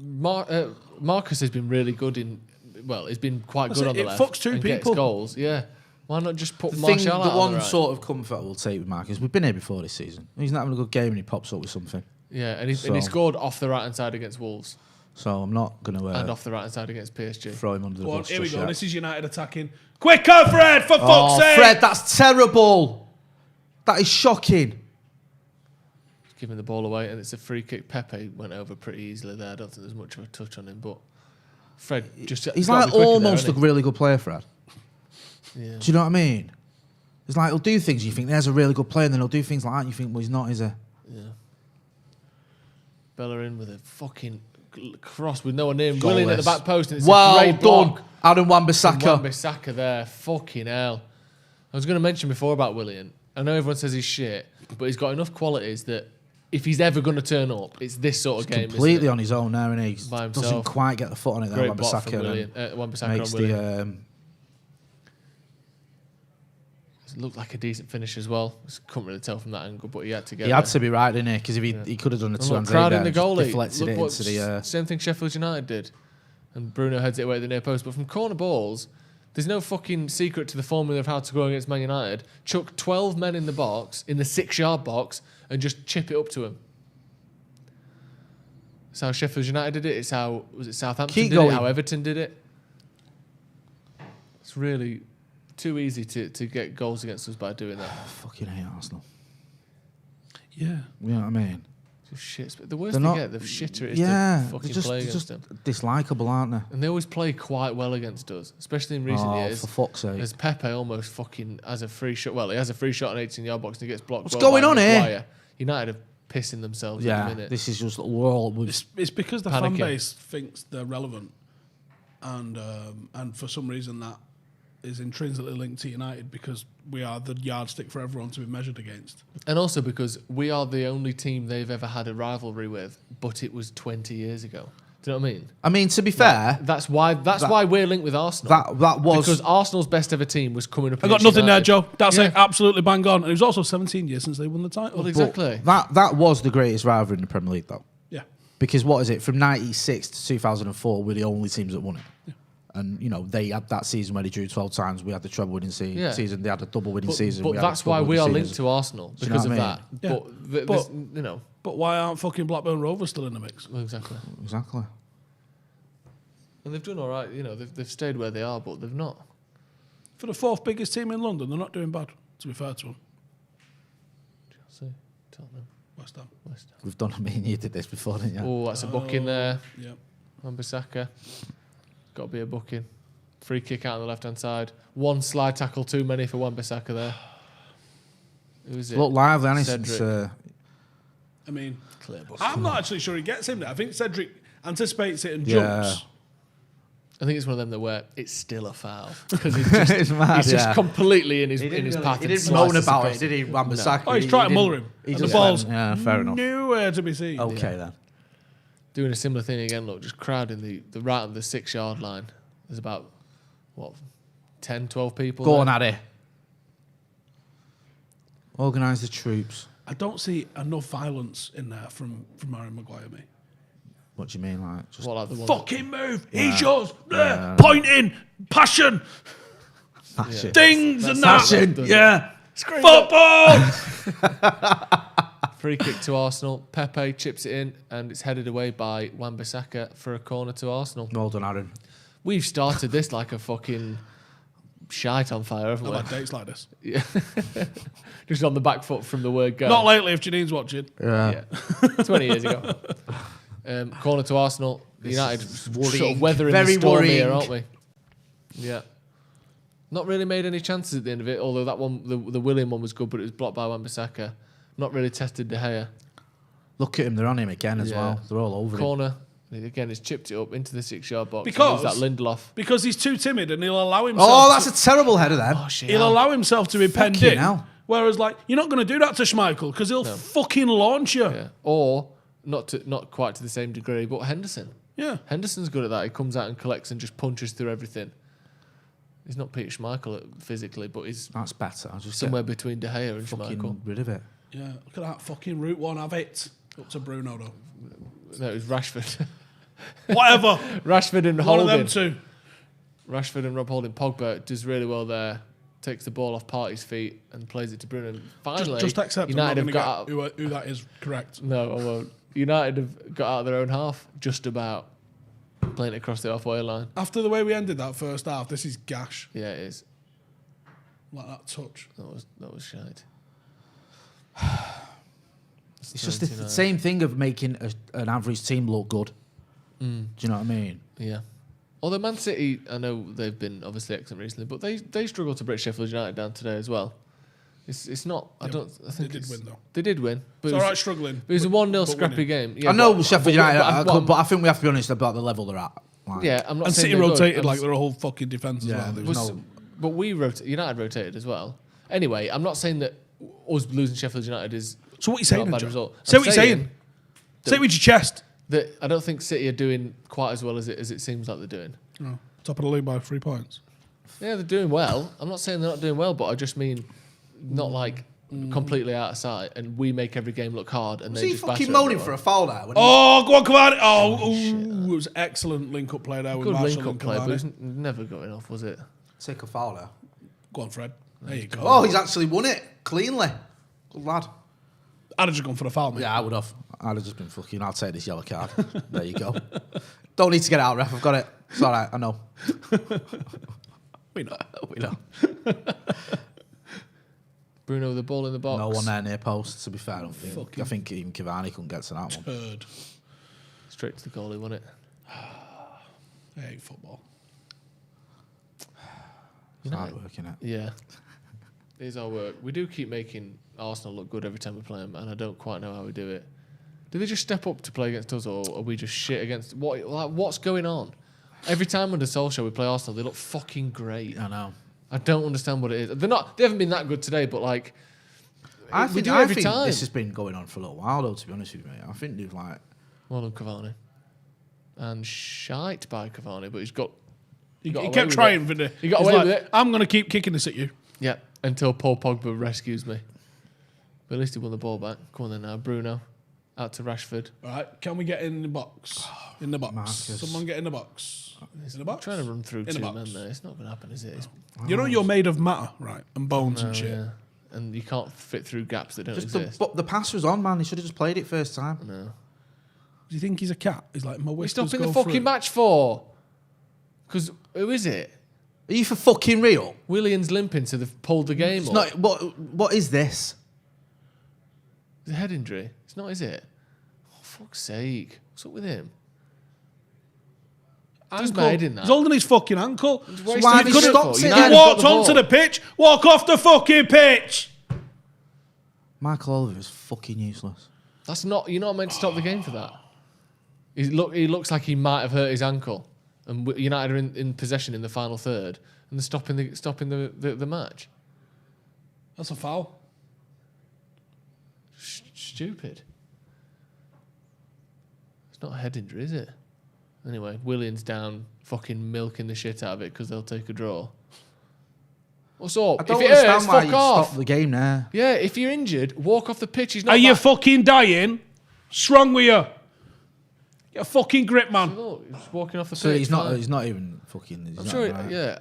Marcus has been really good in. Well, he's been quite good on the left. It fucks two and people. Gets goals, yeah. Why not just put The Martial out the on one the right? sort of comfort we'll take with Marcus, we've been here before this season. He's not having a good game and he pops up with something. Yeah, and he scored off the right hand side against Wolves. So I'm not going to and off the right hand side against PSG. throw him under the bus. Here we just go. yet. This is United attacking. Quicker, Fred, for fuck's sake! Fred, that's terrible. That is shocking. Giving the ball away, and it's a free kick. Pepe went over pretty easily there. I don't think there's much of a touch on him, but Fred just. He's like almost a really good player, Fred. Yeah. Do you know what I mean? It's like he'll do things you think there's a really good player, and then he'll do things like that, and you think, well, he's not, is he? Yeah. Bellerin with a fucking cross with no one near him. Goalless. Willian at the back post, and it's well a great done, block. Adam Wan-Bissaka. Wan-Bissaka there, fucking hell. I was going to mention before about Willian. I know everyone says he's shit, but he's got enough qualities that if he's ever going to turn up, it's this sort of game. Completely on his own now, and he By himself. doesn't quite get the foot on it there. Great block from Wan-Bissaka Wan-Bissaka makes on Willian. the. It looked like a decent finish as well. Couldn't really tell from that angle, but he had to get. He had to be right, didn't he? Because if he could have done a two-hand crowd there, in the just goalie. deflected it into the. Same thing Sheffield United did, and Bruno heads it away at the near post. But from corner balls, there's no fucking secret to the formula of how to go against Man United. Chuck 12 men in the box, in the 6-yard box, and just chip it up to him. It's how Sheffield United did it. It's how Southampton did it. How Everton did it. It's really too easy to get goals against us by doing that. Fucking hate Arsenal. Yeah. You know what I mean? Just shit. The worse they get, the shitter it is to fucking play against them. Dislikable, aren't they? And they always play quite well against us, especially in recent years. For fuck's sake. As Pepe almost fucking has a free shot. Well, he has a free shot on 18-yard box and he gets blocked. What's going on here? Maguire. United are pissing themselves in a minute. This is just all. It's because the panicking. fan base thinks they're relevant, and for some reason that is intrinsically linked to United because we are the yardstick for everyone to be measured against. And also because we are the only team they've ever had a rivalry with, but it was 20 years ago. Do you know what I mean? I mean, to be fair, that's why we're linked with Arsenal. That was because Arsenal's best ever team was coming up. I got nothing there, Joe. That's it. Absolutely bang on. And it was also 17 years since they won the title. Well, exactly. That was the greatest rivalry in the Premier League, though. Yeah. Because what is it? From '96 to 2004, we're the only teams that won it. Yeah. And they had that season where they drew 12 times. We had the treble winning season. They had a double winning season. But that's why we are linked to Arsenal because of that. Yeah. But But why aren't fucking Blackburn Rovers still in the mix? Well, exactly. And they've done all right. They've stayed where they are, but they've not. For the 4th biggest team in London, they're not doing bad. To be fair to them. Chelsea, Tottenham, West Ham. We've done. I mean, you did this before, didn't you? Oh, that's a booking there. Yep. Wan-Bissaka. Got to be a booking. Free kick out on the left-hand side. One slide tackle too many for Wan-Bissaka there. Who is it? Look lively, and Cedric. I mean, I'm not actually sure he gets him there. I think Cedric anticipates it and jumps. I think it's one of them that where it's still a foul because he's just, It's mad, he's just completely in his path. He didn't moan about it, did he, Wan-Bissaka? Oh, he's trying to muller him. He And just the ball's fair enough. nowhere to be seen. Okay, then. Doing a similar thing again, look, just crowding the right on the 6-yard line. There's about, 10, 12 people. Go on, Addy. Organise the troops. I don't see enough violence in there from Harry Maguire, mate. What do you mean, like? Just fucking move! He's yours! Pointing! Passion! Things and that! Passion! Yeah! Football! Free kick to Arsenal. Pepe chips it in, and it's headed away by Wan-Bissaka for a corner to Arsenal. Well done, Aaron. We've started this like a fucking shite on fire, haven't we? I've had dates like this. Yeah. Just on the back foot from the word go. Not lately, if Janine's watching. Yeah. 20 years ago. Corner to Arsenal. United sort of weathering the storm here, aren't we? Yeah. Not really made any chances at the end of it, although that one, the William one was good, but it was blocked by Wan-Bissaka. Not really tested De Gea. Look at him, they're on him again as well. They're all over him. Corner. Again, it's chipped it up into the 6-yard box. Because that Lindelof. Because he's too timid and he'll allow himself. Oh, that's a terrible header then. He'll allow himself to be penned in. Hell. Whereas, like, you're not going to do that to Schmeichel because he'll fucking launch you. Yeah. Or not quite to the same degree, but Henderson. Yeah. Henderson's good at that. He comes out and collects and just punches through everything. He's not Peter Schmeichel physically, but he's that's better. I'll just somewhere between De Gea and fucking Schmeichel. Rid of it. Yeah, look at that fucking route one. Have it up to Bruno though. No, it was Rashford. Whatever. Rashford and One Holding. of them two. Rashford and Rob Holding. Pogba does really well there. Takes the ball off Partey's feet and plays it to Bruno. And finally, Just accept United I'm have not got gonna out. get who that is correct. No, I won't. United have got out of their own half, just about. Playing it across the halfway line. After the way we ended that first half, this is gash. Yeah, it is. Like that touch. That was shite. It's just the same thing of making an average team look good. Do you know what I mean? Yeah. Although Man City, I know they've been obviously excellent recently, but they struggled to break Sheffield United down today as well. It's not. I think they did win though. They did win. But It's all right struggling. It was a 1-0 but scrappy winning. game. Yeah, I know but- Sheffield United, but I think we have to be honest about the level they're at. Like, Yeah, I'm not And saying City they're good. rotated like they're a whole fucking defence as well. There was But United rotated as well. Anyway, I'm not saying that us losing Sheffield United is So what are you saying, not a bad John? result. Say I'm what you're saying. Say it with your chest. That I don't think City are doing quite as well as it seems like they're doing. Oh, top of the league by 3 points. Yeah, they're doing well. I'm not saying they're not doing well, but I just mean not like completely out of sight. And we make every game look hard. And Was they he just fucking batter moaning everyone. for a foul there? Oh, go on, Cavani. Oh, it was excellent link-up play there with Good Marshall link-up and play, but it Cavani. was never going off, was it? Take a foul there. Go on, Fred. There you go. Oh, he's actually won it cleanly. Good lad. I'd have just gone for the foul, mate. Yeah, I would have. I'd have just been fucking, I'll take this yellow card. There you go. Don't need to get out, ref. I've got it. It's all right. I know. We know. We know. Bruno with the ball in the box. No one there near post, to be fair. I don't think. I think even Cavani couldn't get to that one. Turd. Straight to the goalie, wasn't it? I hate football. It's hard work, innit? Yeah. It is our work. We do keep making Arsenal look good every time we play them, and I don't quite know how we do it. Do they just step up to play against us, or are we just shit against... what's going on? Every time under Solskjaer we play Arsenal, they look fucking great. I know. I don't understand what it is. They haven't been that good today, but like... I we think, do it I every think time. this has been going on for a little while, though, to be honest with you, mate. I think they've like... Well done, Cavani. And shite by Cavani, but he's got... He got away kept with trying, it. didn't he? He got He's away like, with it. I'm going to keep kicking this at you. Yeah, until Paul Pogba rescues me. But at least he won the ball back. Come on then now, Bruno. Out to Rashford. All right, can we get in the box? In the box. Marcus. Someone get in the box. In the box? Trying to run through In the two box. men there. It's not going to happen, is it? It's, You know you're made of matter, right? And bones and no, shit. yeah. And you can't fit through gaps that don't Just exist. the pass was on, man. He should have just played it first time. No. Do you think he's a cat? He's like, my What are you whiskers stopping the go fucking through. match for? Because who is it? Are you for fucking real? Williams limping, so they've pulled the game It's up. not. What is this? It's a head injury. It's not, is it? Oh, fuck's sake. What's up with him? Does Ankle. made in that. He's holding his fucking ankle. Why why have have he stopped it? He United walked got the onto ball. the pitch. Walk off the fucking pitch. Michael Oliver is fucking useless. That's not. You're not meant to stop the game for that. He looks like he might have hurt his ankle, and United are in possession in the final third, and they're stopping the match. That's a foul. Stupid. It's not a head injury, is it? Anyway, Williams down, fucking milking the shit out of it because they'll take a draw. What's up? I don't if it understand hurts, why fuck you off. stopped the game there. Yeah, if you're injured, walk off the pitch. He's not. Are you that- fucking dying? What's wrong with you? Get a fucking grip, man. Look, he's walking off the So pitch. he's not. fine. He's not even fucking. He's I'm not sure. right. Yeah.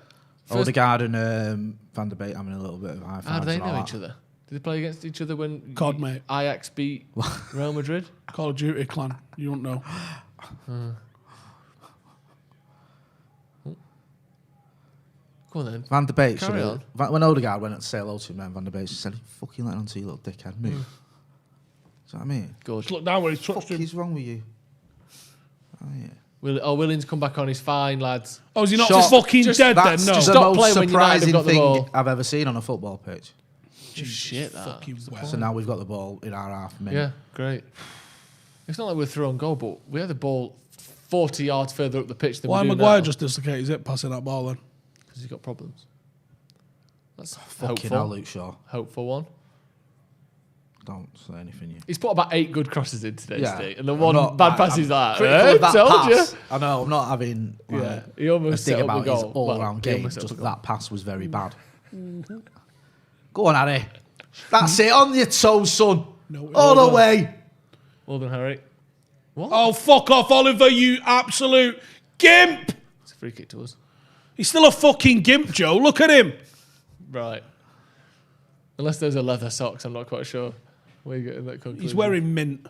Odegaard and Van der Beek having a little bit of high fives. How do they and all know that. each other? Did they play against each other when COD, mate. Ajax beat Real Madrid? Call of Duty clan. You don't know. Go on then. Van der Beek. Carry on. When Odegaard went to say hello to him, Van der Beek just said, "Fucking let on to you, little dickhead, move." Is that what I mean? Good. Just look down where he's touched him. What's wrong with you? Oh yeah. Willing's come back on. He's fine, lads. Oh, is he not fucking dead then? That's No. just the Stop most playing when United have surprising got the thing ball. I've ever seen on a football pitch. Shit, that. Fucking well. So now we've got the ball in our half minute. Yeah, great. It's not like we're through on goal, but we had the ball 40 yards further up the pitch than Why we do Maguire now. just dislocated his hip passing that ball then? Because he's got problems. That's Fucking hopeful. hell, Luke Shaw. Hopeful one. Don't say anything, you. He's put about 8 good crosses in today, Yeah. Steve. And the I'm one not- bad pass is like, critical of that told pass. you. I know, I'm not having Yeah, he almost a dig set up about the his goal. all-round Well, he game. almost set up Just the goal. that pass was very bad. Go on, Harry. That's it. On your toes, son. All the way. Well done, Harry. What? Oh, fuck off, Oliver, you absolute gimp! It's a free kick to us. He's still a fucking gimp, Joe. Look at him. Right. Unless those are leather socks, I'm not quite sure where you getting that conclusion. He's wearing mint.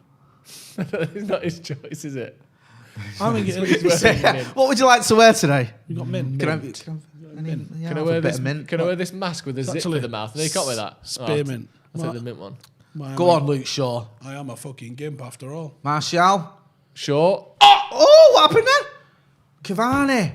It's not his choice, is it? I think it He's is. wearing mint. What would you like to wear today? You got mint. Can I Can I wear this mask with a zip actually for the mouth? No, you can't wear that. Spearmint. I'll take the mint one. Go on, Luke Shaw. I am a fucking gimp after all. Martial. Shaw. Oh, what happened then? Cavani.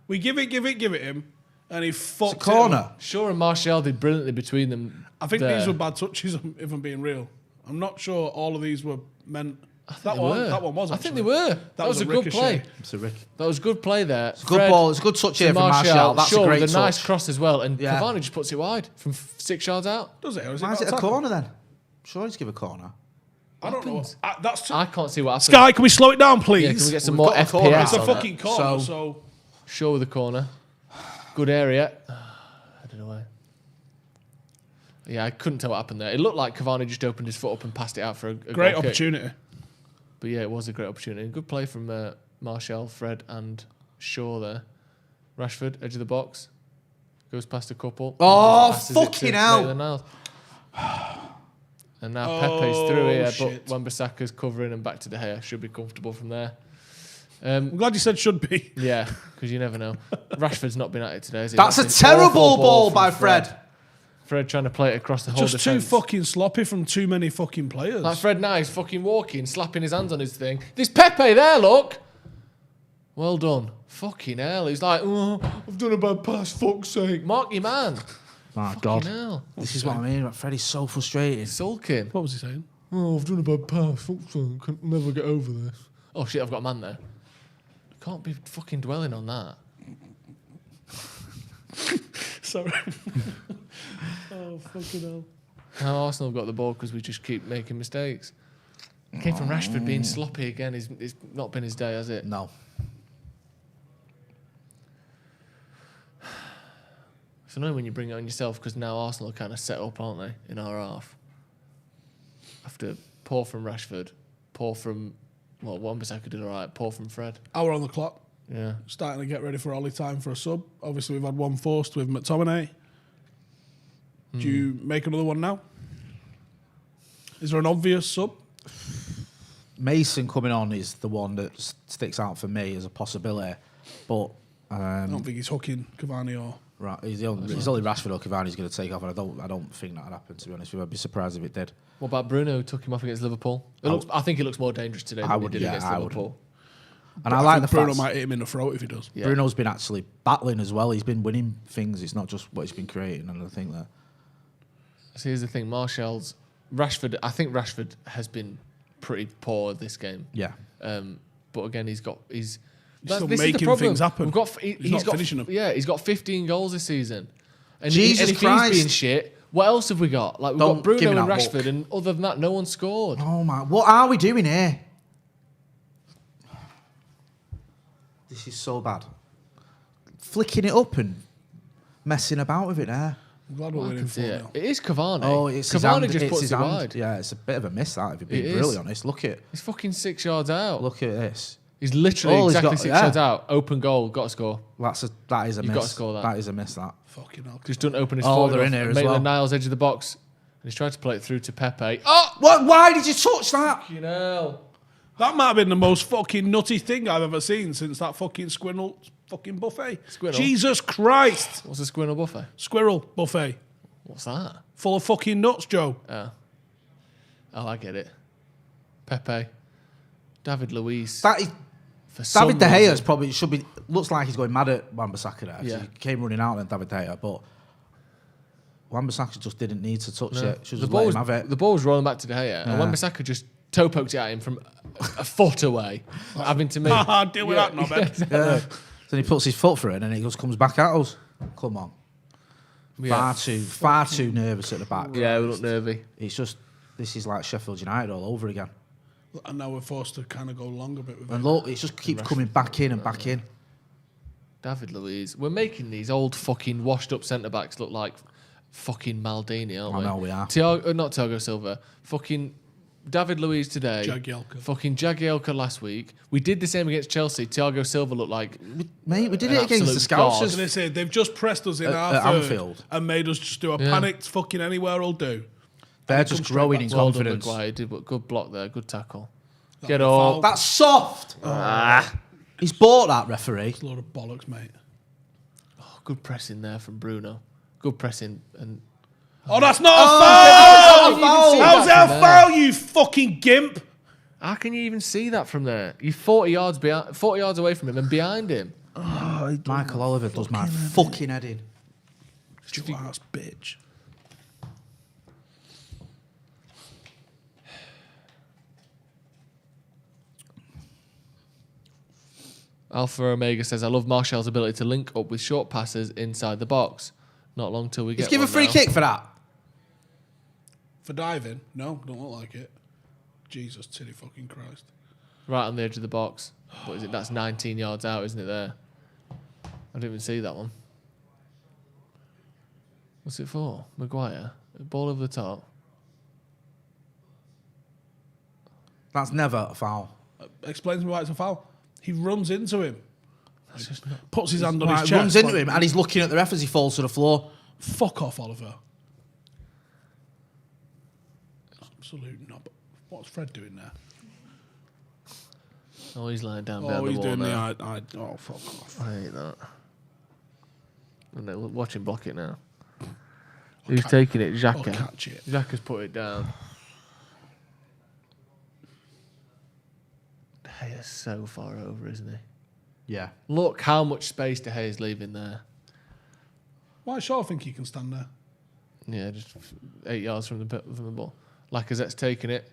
We give it him, and he fucked It's a corner. Shaw and Martial did brilliantly between them. I think there. these were bad touches, if I'm being real. I'm not sure all of these were meant. That they one were. was. I think actually. they were. That was a good play. It's a Rick. That was good play there. It's a good ball. It's a good touch here from Martial. That's Shaw a great with a touch. nice cross as well, and Yeah. Cavani just puts it wide from 6 yards out. Does it? Or is Why is not it a tackle? corner then? Sure, he's give a corner. I don't know. Happens. That's I can't see what happened. Sky, can we slow it down, please? Yeah, can we get some We've more got a corner. FPS It's a on fucking it? corner, so... Shaw with the corner. Good area. Headed away. Yeah, I couldn't tell what happened there. It looked like Cavani just opened his foot up and passed it out for a Great goal kick. opportunity. But yeah, it was a great opportunity. Good play from Martial, Fred and Shaw there. Rashford, edge of the box. Goes past a couple. Oh, Passes it to fucking hell. Maitland-Niles. And now Pepe's through here, shit. but Wan-Bissaka's covering and back to De Gea. Should be comfortable from there. I'm glad you said should be. Yeah, because you never know. Rashford's not been at it today, has he? That's a an terrible awful ball from by Fred. Fred trying to play it across the whole Just too defence. fucking sloppy from too many fucking players. Like Fred now, he's fucking walking, slapping his hands on his thing. There's Pepe there, look. Well done. Fucking hell. He's like, oh, I've done a bad pass, fuck's sake. Mark your man. My God. Hell. This is what I mean. Freddie's so frustrated. Sulking. What was he saying? Oh, I've done a bad pass, fuck's sake. Can never get over this. Oh shit, I've got a man there. Can't be fucking dwelling on that. Sorry. Oh, fucking hell. How Arsenal have got the ball because we just keep making mistakes. It came from Rashford being sloppy again. It's not been his day, has it? No. It's annoying when you bring it on yourself because now Arsenal are kind of set up, aren't they, in our half? After poor from Rashford, poor from, well, Wan-Bissaka did all right, poor from Fred. Hour on the clock. Yeah. Starting to get ready for Ollie time for a sub. Obviously, we've had one forced with McTominay. Do you make another one now? Is there an obvious sub? Mason coming on is the one that sticks out for me as a possibility, but I don't think he's hooking Cavani or... right, he's only Rashford or Cavani's going to take off, and I don't think that'd happen. To be honest with you, I'd be surprised if it did. What about Bruno, who took him off against Liverpool? I think he looks more dangerous today than he did against Liverpool. And I like think the Bruno fact might hit him in the throat if he does. Yeah. Bruno's been actually battling as well. He's been winning things. It's not just what he's been creating, and I think that. So here's the thing, Rashford, I think Rashford has been pretty poor this game. Yeah. But again, he's still this making is the problem. things happen. He's not got finishing them. Yeah, he's got 15 goals this season. And Jesus if Christ. he's being shit, what else have we got? Like we've Don't got Bruno give me and that Rashford, look. and other than that, no one scored. Oh my! What are we doing here? This is so bad. Flicking it up and messing about with it there. I'm glad we're I winning can see 4 it. now. It is Cavani. Oh, it's his Cavani hand. just It's puts his it hand. wide. Yeah, it's a bit of a miss that. If you're being It is. really honest, look at He's fucking 6 yards out. look at this. He's literally All he's exactly got- 6 yeah. yards out. Open goal, got to score. That is a You've miss. got to score that. That is a miss. That. Fucking hell. Just don't open his Oh, forward they're enough. in here as Maitland well. Niles edge of the box. he's tried to play it through to Pepe. Oh, what? Why did you touch that? You know. That might have been the most fucking nutty thing I've ever seen since that fucking squirrel fucking buffet. Squirrel? Jesus Christ. What's a squirrel buffet? Squirrel buffet. What's that? Full of fucking nuts, Joe. Oh, I get it. Pepe. David Luiz. That is, David De Gea's probably should be. Looks like he's going mad at Wan-Bissaka there. Yeah. He came running out then David De Gea, but Wan-Bissaka just didn't need to touch it. Should The just ball let him have it. The ball was rolling back to De Gea, and Wan-Bissaka just toe poked it at him from a foot away, having to make. Deal with that, knobhead. Yeah. Then he puts his foot through it, and he just comes back at us. Come on. Far too nervous at the back. Yeah, we look nervy. It's just, this is like Sheffield United all over again. And now we're forced to kind of go long a bit with it. And look, it just keeps coming back in and back in. David Luiz. We're making these old fucking washed up centre backs look like fucking Maldini, aren't we? I know we are. Not Thiago Silva. Fucking David Luiz today. Jagielka. Fucking Jagielka last week. We did the same against Chelsea. Thiago Silva looked like... Mate, we did it against the Scousers. I was going to say, they've just pressed us in our at third Anfield. and made us just do a panicked fucking anywhere will do. They're just growing in confidence. Well done, good block there. Good tackle. Get up. That's soft. He's bought that, referee. It's a load of bollocks, mate. Oh, good pressing there from Bruno. Good pressing and... Oh, that's not a foul! How's that a foul, you fucking gimp? How can you even see that from there? You're 40 yards away from him and behind him. Oh, Michael Oliver does my fucking head in. You ass bitch. Alpha Omega says, I love Martial's ability to link up with short passes inside the box. Not long till we get He's given a free now. kick for that. For diving? No, don't look like it. Jesus, titty fucking Christ. Right on the edge of the box. What is it? That's 19 yards out, isn't it there? I didn't even see that one. What's it for? Maguire? Ball over the top. That's never a foul. Explain to me why it's a foul. He runs into him. That's just not... Puts his hand on his chest. Runs into him and he's looking at the ref as he falls to the floor. Fuck off, Oliver. Absolute knob. What's Fred doing there? Oh, he's lying down. Oh, he's doing now. oh, fuck off. I hate that. Oh, no, watch him block it now. Who's taking it? Xhaka. Catch it. Xhaka's put it down. De Gea's so far over, isn't he? Yeah. Look how much space De Gea's leaving there. Why sure I think he can stand there. Yeah, just 8 yards from the ball. Lacazette's taking it.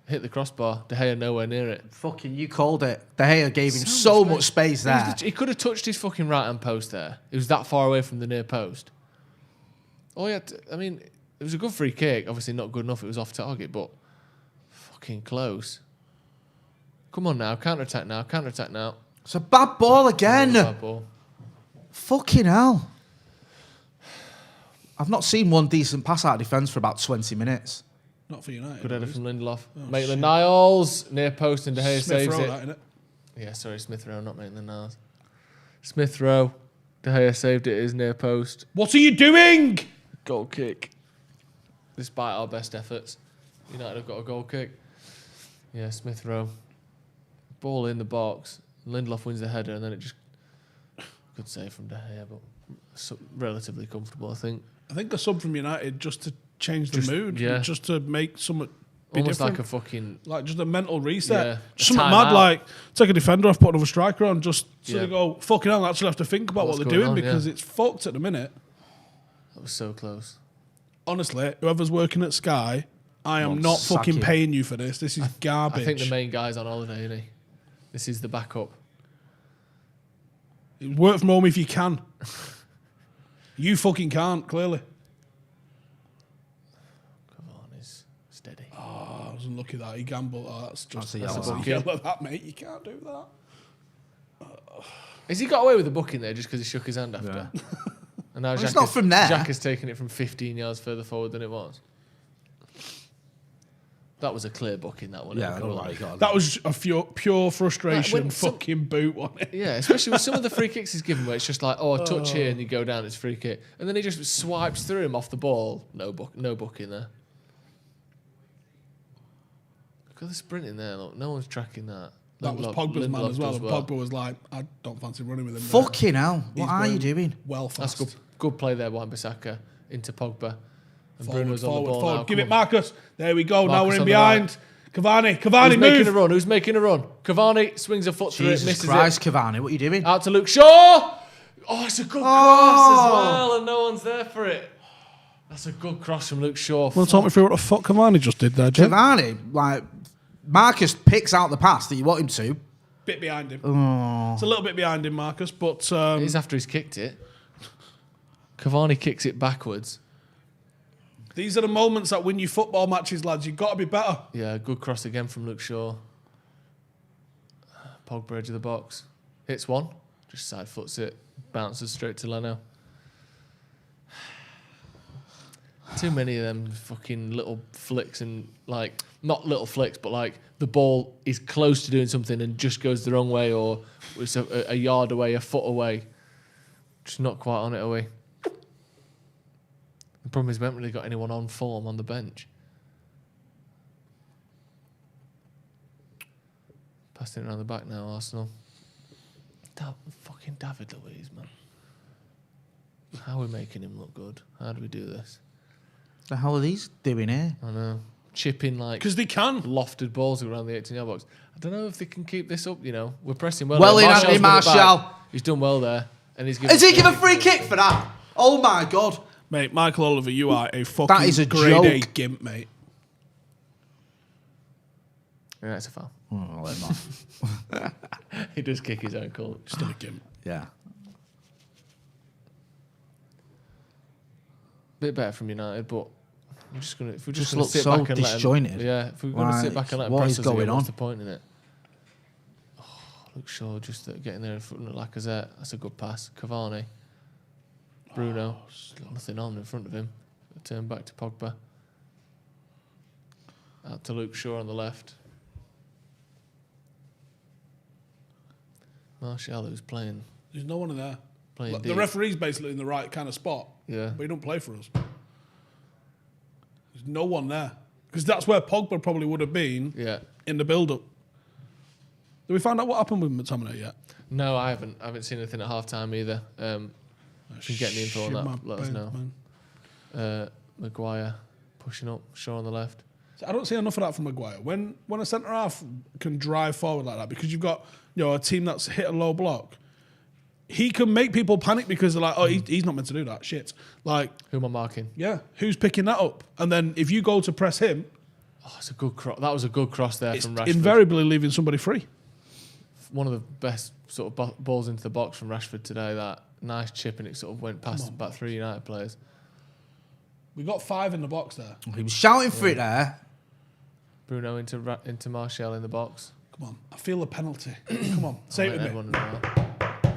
Hit the crossbar. De Gea nowhere near it. Fucking, you called it. De Gea gave him so much space there. He could have touched his fucking right-hand post there. It was that far away from the near post. Oh, yeah. I mean, it was a good free kick. Obviously not good enough. It was off target, but fucking close. Come on now. Counter-attack now. Counter-attack now. It's a bad ball again. Bad ball. Fucking hell. I've not seen one decent pass out of defence for about 20 minutes. Not for United. Good header from Lindelof. Oh, Maitland-Niles. Near post and De Gea saves Rowe, it. that, innit? Yeah, sorry, Smith Rowe, not Maitland-Niles. Smith Rowe. De Gea saved it. His near post. What are you doing? Goal kick. Despite our best efforts, United have got a goal kick. Yeah, Smith Rowe. Ball in the box. Lindelof wins the header, and then it just... Good save from De Gea, but relatively comfortable, I think. I think a sub from United just to change the mood. Yeah. Just to make something Almost different. like a fucking... Like just a mental reset. Yeah, Just something mad out. like take a defender off, put another striker on, just so Yeah. they go, fucking hell, I actually have to think about What's what they're going doing on, because yeah. it's fucked at the minute. That was so close. Honestly, whoever's working at Sky, I am not sack fucking him. paying you for this. This is garbage. I think the main guy's on holiday, isn't he? This is the backup. Work from home if you can. You fucking can't, clearly. Come on, he's steady. Oh, I was unlucky that he gambled. Oh, that's That's a that's yellow. a yellow, that, mate. You can't do that. Has he got away with the booking there just because he shook his hand after? Yeah. And now Well, it's not from there. Jack has taken it from 15 yards further forward than it was. That was a clear booking, that one. Yeah, I know why he got That was a pure frustration Like, when some- fucking boot, wasn't it? Yeah, especially with some of the free kicks he's given where it's just like, oh, a touch here and you go down, it's free kick. And then he just swipes through him off the ball. No booking there. Look at the sprint in there. Look, no one's tracking that. That was Pogba's man as well. And Pogba was like, I don't fancy running with him. Fucking hell. What are you doing? Well fast. That's good play there by Bissaka into Pogba. And Forward, Bruno's on the ball now. Give it Marcus. There we go. Marcus now we're in on the behind. Cavani, Who's move. making a run? Who's making a run? Cavani swings a foot through it, Jesus misses Christ, it. Cavani, what are you doing? Out to Luke Shaw. Oh, it's a good cross as well, and no one's there for it. That's a good cross from Luke Shaw. Well, talk me through what the fuck Cavani just did there, Jim. Cavani, like, Marcus picks out the pass that you want him to. Bit behind him. Oh. It's a little bit behind him, Marcus, but... It is after he's kicked it. Cavani kicks it backwards. These are the moments that win you football matches, lads. You've got to be better. Yeah, good cross again from Luke Shaw. Pogba edge of the box. Hits one. Just side foots it. Bounces straight to Leno. Too many of them fucking little flicks and, like, not little flicks, but, like, the ball is close to doing something and just goes the wrong way, or it's a yard away, a foot away. Just not quite on it away. The problem is we haven't really got anyone on form on the bench. Passing it around the back now, Arsenal. Fucking David Luiz, man. How are we making him look good? How do we do this? The hell are these doing here? I know. Chipping, like... Because they can. Lofted balls around the 18-yard box. I don't know if they can keep this up, you know. We're pressing well. Well in, Anthony Martial. He's done well there. And he's Has he given a free kick for that? Oh, my God. Mate, Michael Oliver, you are a fucking that is a grade A joke. gimp, mate. Yeah, it's a foul. Oh, I'll let him off. He does kick his own goal. Still a gimp. Yeah. Bit better from United, but I'm just gonna if we're Just just gonna looks sit so back and disjointed. let him, yeah, if we're gonna sit back and let him what press is us going again, on? what's the point in it? Oh, Luke Shaw just getting there in front of Lacazette. That's a good pass. Cavani, Bruno, nothing on in front of him. Turn back to Pogba. Out to Luke Shaw on the left. Martial, who's playing. There's no one in there. Playing The deep. referee's basically in the right kind of spot. Yeah. But he don't play for us. There's no one there. Because that's where Pogba probably would have been in the build-up. Did we find out what happened with McTominay yet? No, I haven't. I haven't seen anything at half-time either. If you can get the info on that, let us know. Maguire pushing up, Shaw on the left. I don't see enough of that from Maguire. When a centre-half can drive forward like that, because you've got a team that's hit a low block, he can make people panic because they're like, oh, he's not meant to do that. Shit. Like, who am I marking? Yeah, who's picking that up? And then if you go to press him... Oh, it's a good cross. That was a good cross there from Rashford. Invariably leaving somebody free. One of the best sort of balls into the box from Rashford today. That nice chip, and it sort of went past about 3 United players. We got 5 in the box there. He was shouting for it there. Bruno into Martial in the box. Come on, I feel a penalty. Come on, say it with me.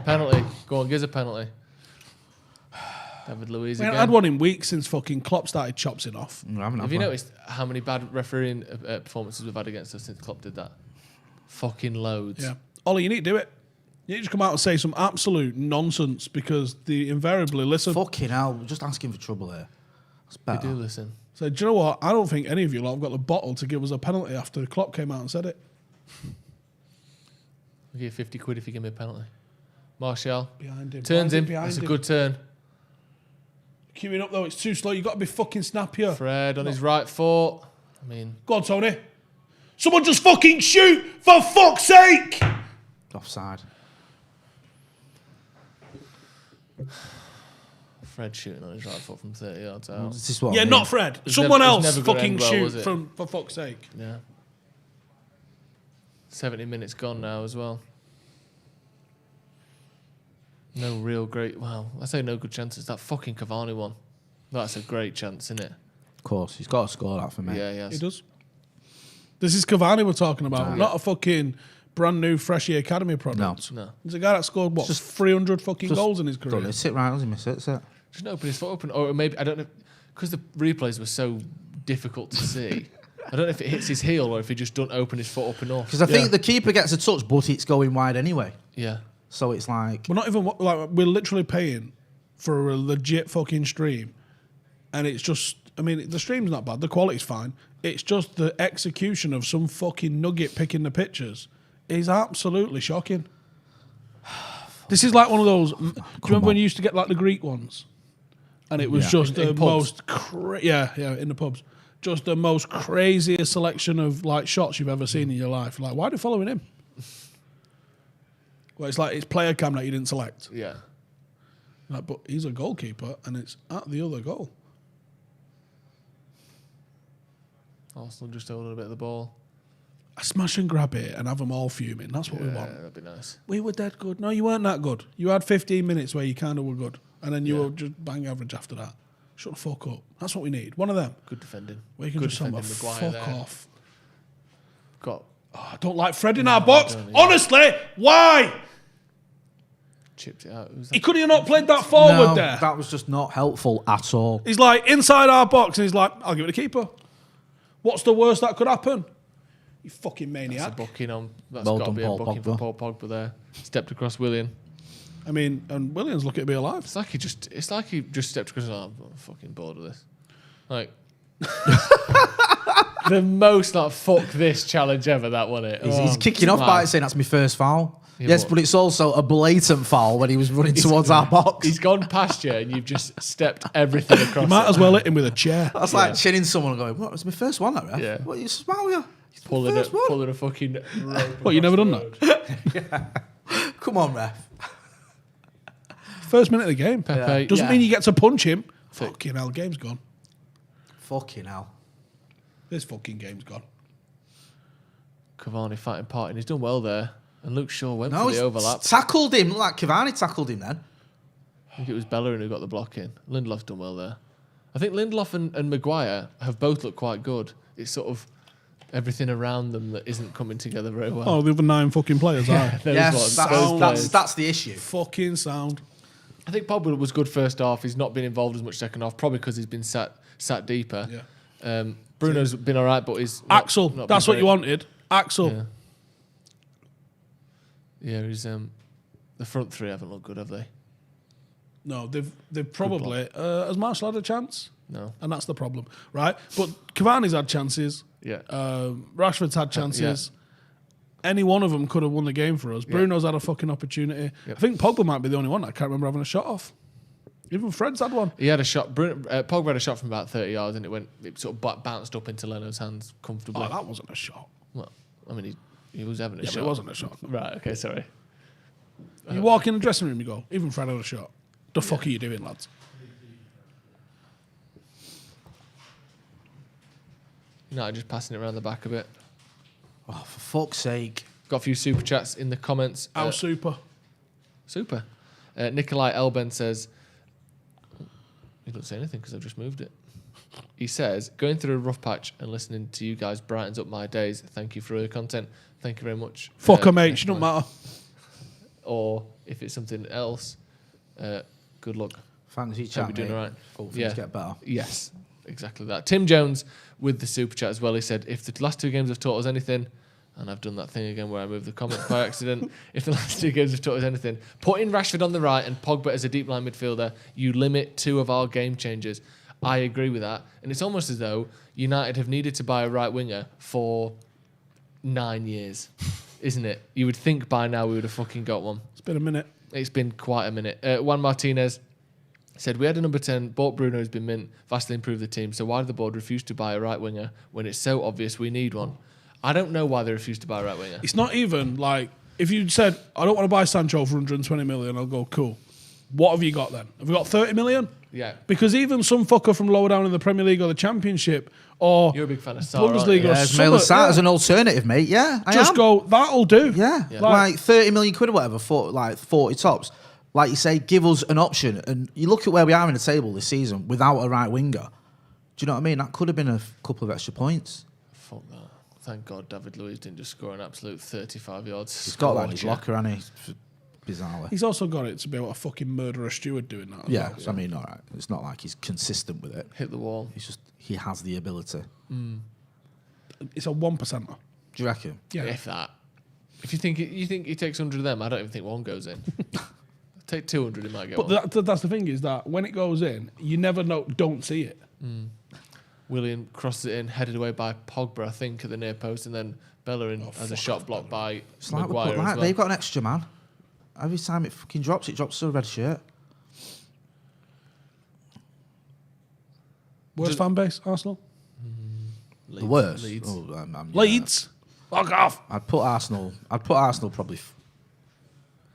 Penalty. Go on, give us a penalty. David Luiz We again. haven't had one in weeks since fucking Klopp started chopsing off. Have you noticed how many bad refereeing performances we've had against us since Klopp did that? Fucking loads. Yeah. Ollie, you need to do it. You need to come out and say some absolute nonsense because they invariably listen. Fucking hell, we're just asking for trouble here. That's better. They do listen. So, do you know what? I don't think any of you lot have got the bottle to give us a penalty after Klopp came out and said it. I'll give you 50 quid if you give me a penalty. Martial. Behind him. Turns him. Behind That's a him. good turn. Queuing up, though. It's too slow. You've got to be fucking snappier. Fred on his right foot. I mean... Go on, Tony. Someone just fucking shoot, for fuck's sake! Offside. Fred shooting on his right foot from 30 yards out. This is what Yeah, I mean. not Fred. It's Someone never- it's else never gonna fucking end well, shoot was it? for fuck's sake. Yeah. 70 minutes gone now as well. No real great... Well, I say no good chances. That fucking Cavani one. That's a great chance, isn't it? Of course, he's got to score that for me. Yeah, he has. He does. This is Cavani we're talking about, not a fucking brand new Freshie Academy product. No. He's a guy that scored, what, 300 fucking goals in his career? Don't sit right, does he miss it? That's it. Just open his foot open. Or maybe, I don't know, because the replays were so difficult to see. I don't know if it hits his heel or if he just don't open his foot up enough. Because I think the keeper gets a touch, but it's going wide anyway. Yeah. So it's like... We're not even, like, we're literally paying for a legit fucking stream, and it's just I mean, the stream's not bad. The quality's fine. It's just the execution of some fucking nugget picking the pictures is absolutely shocking. This is like one of those. Do you remember when you used to get like the Greek ones? And it was just the most, in the pubs. Just the most craziest selection of like shots you've ever seen in your life. Like, why are they following him? Well, it's like it's player cam that you didn't select. Yeah. Like, but he's a goalkeeper, and it's at the other goal. Arsenal just holding a bit of the ball. I smash and grab it and have them all fuming. That's what we want. That'd be nice. We were dead good. No, you weren't that good. You had 15 minutes where you kind of were good, and then you were just bang average after that. Shut the fuck up. That's what we need. One of them. Good defending. Where you can Good just somewhere defending, fuck Maguire off. I don't like Fred in our box. Honestly, why? Chipped it out. He could have not played that forward there. That was just not helpful at all. He's like inside our box, and he's like, I'll give it to keeper. What's the worst that could happen? You fucking maniac. That's a booking on. That's Well got to done, be a Paul booking Pogba. for Paul Pogba there. Stepped across Willian. I mean, and Williams lucky to be alive. It's like he just stepped across. Oh, I'm fucking bored of this. Like the most like fuck this challenge ever. That one it. He's kicking off by saying that's my first foul. Yeah, Yes, but it's also a blatant foul when he was running towards our box. He's gone past you, and you've just stepped everything across. You might as well hit him with a chair. That's like chinning someone and going, "What? It's my first one, that ref? Yeah. What? You smile, you? Pulling a fucking rope. What, you never done that? Come on, ref. First minute of the game. Pepe, Doesn't mean you get to punch him. Fucking hell, game's gone. Fucking hell. This fucking game's gone. Cavani fighting part, and he's done well there. And Luke Shaw went No, for he's the overlap. tackled him. Look like Cavani tackled him then. I think it was Bellerin who got the block in. Lindelof's done well there. I think Lindelof and Maguire have both looked quite good. It's sort of everything around them that isn't coming together very well. Oh, the other 9 fucking players are. Yes, that's the issue. Fucking sound. I think Pogba was good first half. He's not been involved as much second half, probably because he's been sat deeper. Yeah. Bruno's been all right, but he's Axel. not That's been what you wanted. Axel. Yeah. Yeah, he's the front three haven't looked good, have they? No, they've probably has Marshall had a chance? No, and that's the problem, right? But Cavani's had chances. Yeah, Rashford's had chances. Any one of them could have won the game for us. Bruno's had a fucking opportunity. I think Pogba might be the only one that I can't remember having a shot off. Even Fred's had one. He had a shot. Pogba had a shot from about 30 yards, and it sort of bounced up into Leno's hands comfortably. Oh, that wasn't a shot. Well, I mean, he was having a Yeah, shot. but it wasn't a shot. Right. Okay. Sorry. You walk in the dressing room, you go, even Fred had a shot. The fuck are you doing, lads? No, just passing it around the back a bit. Oh, for fuck's sake. Got a few super chats in the comments. How super? Super. Nikolai Elben says, he doesn't say anything because I've just moved it. He says, going through a rough patch and listening to you guys brightens up my days. Thank you for all your content. Thank you very much. Fuck her, mate. She don't matter. Or if it's something else, good luck. Thanks, you Hope chat, you're doing mate. all right. Hope things get better. Yes, exactly that. Tim Jones with the super chat as well. He said, if the last 2 games have taught us anything, and I've done that thing again where I moved the comment by accident. If the last 2 games have taught us anything, putting Rashford on the right and Pogba as a deep line midfielder, you limit 2 of our game changers. I agree with that. And it's almost as though United have needed to buy a right winger for 9 years, isn't it? You would think by now we would have fucking got one. It's been a minute. It's been quite a minute. Juan Martinez said, we had a number 10, bought Bruno, who's been mint, vastly improved the team, so why did the board refuse to buy a right winger when it's so obvious we need one? I don't know why they refused to buy a right winger. It's not even like, if you said, I don't want to buy Sancho for 120 million, I'll go, cool. What have you got then? Have we got 30 million? Yeah. Because even some fucker from lower down in the Premier League or the Championship or You're a big fan of Sarr, Bundesliga or Mailer something, as an alternative, mate. Yeah, I just am. go, that'll do. Yeah, like 30 million quid or whatever for like 40 tops. Like you say, give us an option. And you look at where we are in the table this season without a right winger. Do you know what I mean? That could have been a couple of extra points. Fuck that. Thank God David Luiz didn't just score an absolute 35 yards. He's got that in his locker, hasn't he? Bizarrely. He's also got it to be able to fucking murder a steward doing that. Yeah, I mean, all right. It's not like he's consistent with it. Hit the wall. He's just, he has the ability. It's a 1%er. Do you reckon? Yeah. If that. If you think he takes 100 of them, I don't even think one goes in. Take 200, it might go. But that's the thing is that when it goes in, you never know. Don't see it. William crosses it in, headed away by Pogba, I think, at the near post, and then Bellerin has a shot blocked by It's like, Maguire as well. they've got an extra man. Every time it fucking drops to a red shirt. Worst fan base, Arsenal? Leeds. The worst? Leeds. Leeds? Fuck off. I'd put Arsenal probably...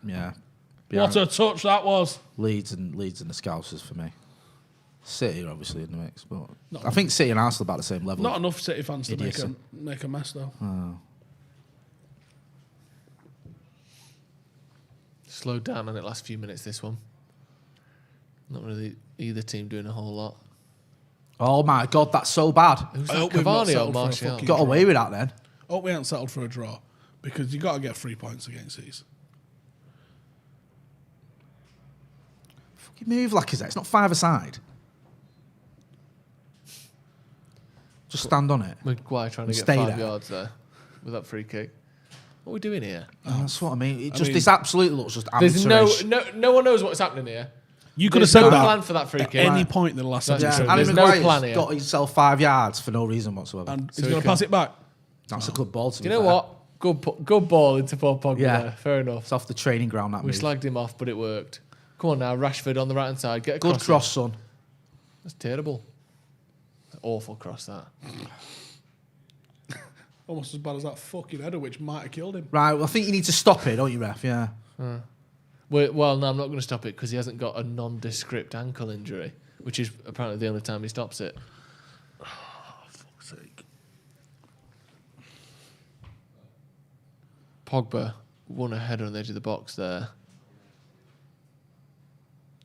Yeah. What a touch that was. Leeds and the Scousers for me. City are obviously in the mix, but Not I think City and Arsenal are about the same level. Not enough City fans to Idiocy. make a mess, though. Oh. Slowed down on it last few minutes, this one. Not really either team doing a whole lot. Oh my God, that's so bad. Who's I that, hope we've not Cavani or settled for a Martial? fucking Got away with that then. I hope we haven't settled for a draw, because you got to get 3 points against these. Fucking move, Lacazette. It's not 5-a-side. Just stand on it. Maguire trying to get Stay 5 there. yards there with that free kick. What are we doing here? That's what I mean. This absolutely looks just There's amateurish. no one knows what's happening here. You could have There's said no that plan for that free at kick. any point in the last That's episode. true. Harry There's no Maguire's plan here. got himself 5 yards for no reason whatsoever. And So he's he going to can- pass it back. That's a good ball to Do you be know fair. what? Good ball into Paul Pogba Yeah. there. Fair enough. It's off the training ground, that We move. slagged him off, but it worked. Come on now, Rashford on the right-hand side. Get a Good cross. cross, son. That's terrible. Awful cross, that. Almost as bad as that fucking header, which might have killed him. Right, well, I think you need to stop it, don't you, ref? Yeah. Well, no, I'm not going to stop it because he hasn't got a nondescript ankle injury, which is apparently the only time he stops it. Fuck's sake. Pogba won a header on the edge of the box there.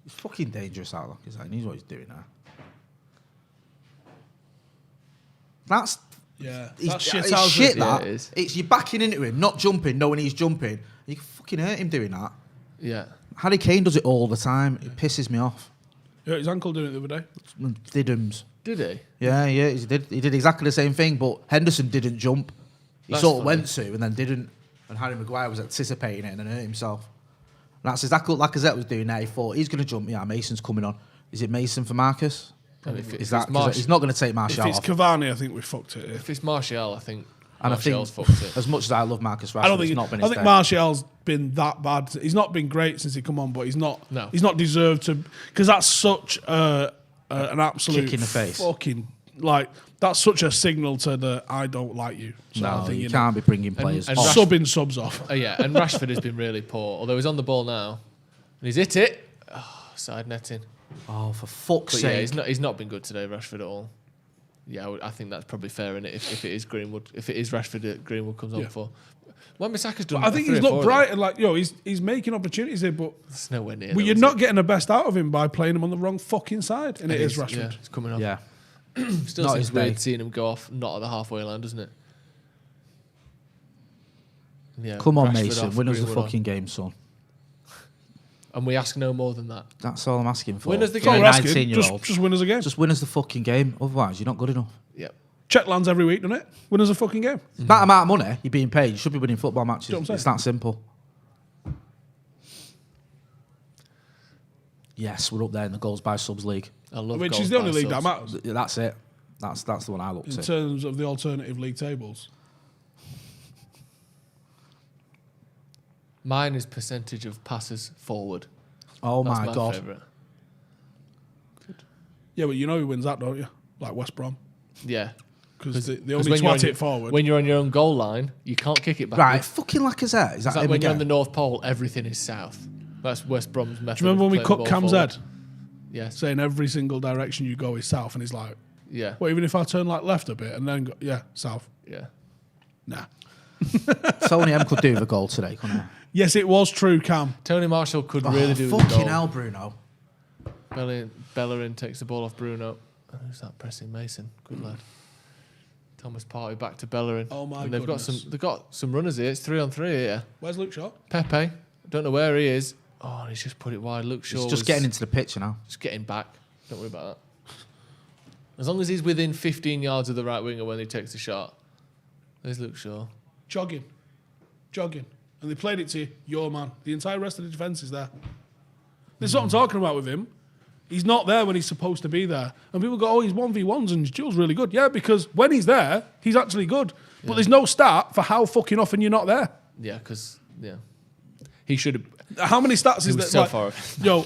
He's fucking dangerous, that look. He knows what he's doing now. That's Yeah, He's, that's shit. it's shit, Yeah, that. it is. It's you're backing into him, not jumping, knowing he's jumping. You can fucking hurt him doing that. Yeah. Harry Kane does it all the time. It pisses me off. He hurt his ankle doing it the other day. Didums. Did he? Yeah, he did exactly the same thing, but Henderson didn't jump. He That's sort of funny. went to and then didn't. And Harry Maguire was anticipating it and then hurt himself. And that's exactly what Lacazette was doing there. He thought, he's going to jump. Yeah, Mason's coming on. Is it Mason for Marcus? And if Is it's that 'cause he's not going to take If Martial it's off. Cavani, I think we fucked it. Here. If it's Martial, I think And I Martial's think, fucked it. as much as I love Marcus Rashford, I don't think. it's not been I his think day. Martial's been that bad. He's not been great since he come on, but he's not. No. He's not deserved to, because that's such an absolute Kick in the face. Fucking like that's such a signal to the I don't like you. sort of No, thing, you know. can't be bringing players and off. Subbing subs off. Yeah, and Rashford has been really poor. Although he's on the ball now, and he's hit it. Oh, side netting. Oh, for fuck's But sake. yeah, he's not been good today, Rashford, at all. Yeah, I think that's probably fair in it. If it is Greenwood, if it is Rashford that Greenwood comes on Yeah. for. When Bissaka's done, I think he's looked bright and like he's making opportunities here, but It's nowhere near. well, though, you're is not it? getting the best out of him by playing him on the wrong fucking side, and it is Rashford. Yeah, it's coming off. Yeah. Still Not seems his weird day. seeing him go off, not at the halfway line, doesn't it? Yeah. Come on, Rashford Mason. off, Win us the Greenwood on. fucking game, son. And we ask no more than that. That's all I'm asking for. Win us the That's all game. we're asking. 19-year-old. Just win us a game. Just win us the fucking game. Otherwise, you're not good enough. Yep. Check lands every week, doesn't it? Win us a fucking game. That amount of money you're being paid, you should be winning football matches. Do you know what I'm It's that simple. Yes, we're up there in the goals by subs league. I love Which goals is the only by league that subs. matters That's it. That's the one I look in to. terms of the alternative league tables. Mine is percentage of passes forward. Oh That's my god. favourite. Yeah, but you know who wins that, don't you? Like West Brom. Yeah. Because they 'Cause only when you're on twat your- it forward. When you're on your own goal line, you can't kick it back. Right, fucking Lacazette. Is that It's like him when you're on again? the North Pole, everything is south. That's West Brom's method. Do you remember of when we playing cut the ball Cam's forward. head? Yes. Saying every single direction you go is south, and he's like, Yeah. well, even if I turn like left a bit and then go, yeah, south. Yeah. Nah. Tony M could do with a goal today, couldn't he? Yes, it was true, Cam. Tony Marshall could really do with the fucking goal. hell, Bruno. Bellerin takes the ball off Bruno. Oh, who's that pressing? Mason. Good lad. Thomas Partey back to Bellerin. Oh my and they've goodness. got some runners here. It's 3-on-3 here. Where's Luke Shaw? Pepe. I don't know where he is. Oh, and he's just put it wide. Luke Shaw He's just was getting into the picture now. just getting back. Don't worry about that. As long as he's within 15 yards of the right winger when he takes the shot. There's Luke Shaw. Jogging. And they played it to your man. The entire rest of the defence is there. This is what I'm talking about with him. He's not there when he's supposed to be there. And people go, oh, he's 1v1s and Jules really good. Yeah, because when he's there, he's actually good. But there's no stat for how fucking often you're not there. Yeah, because, he should have... How many stats is there? So far. Yo,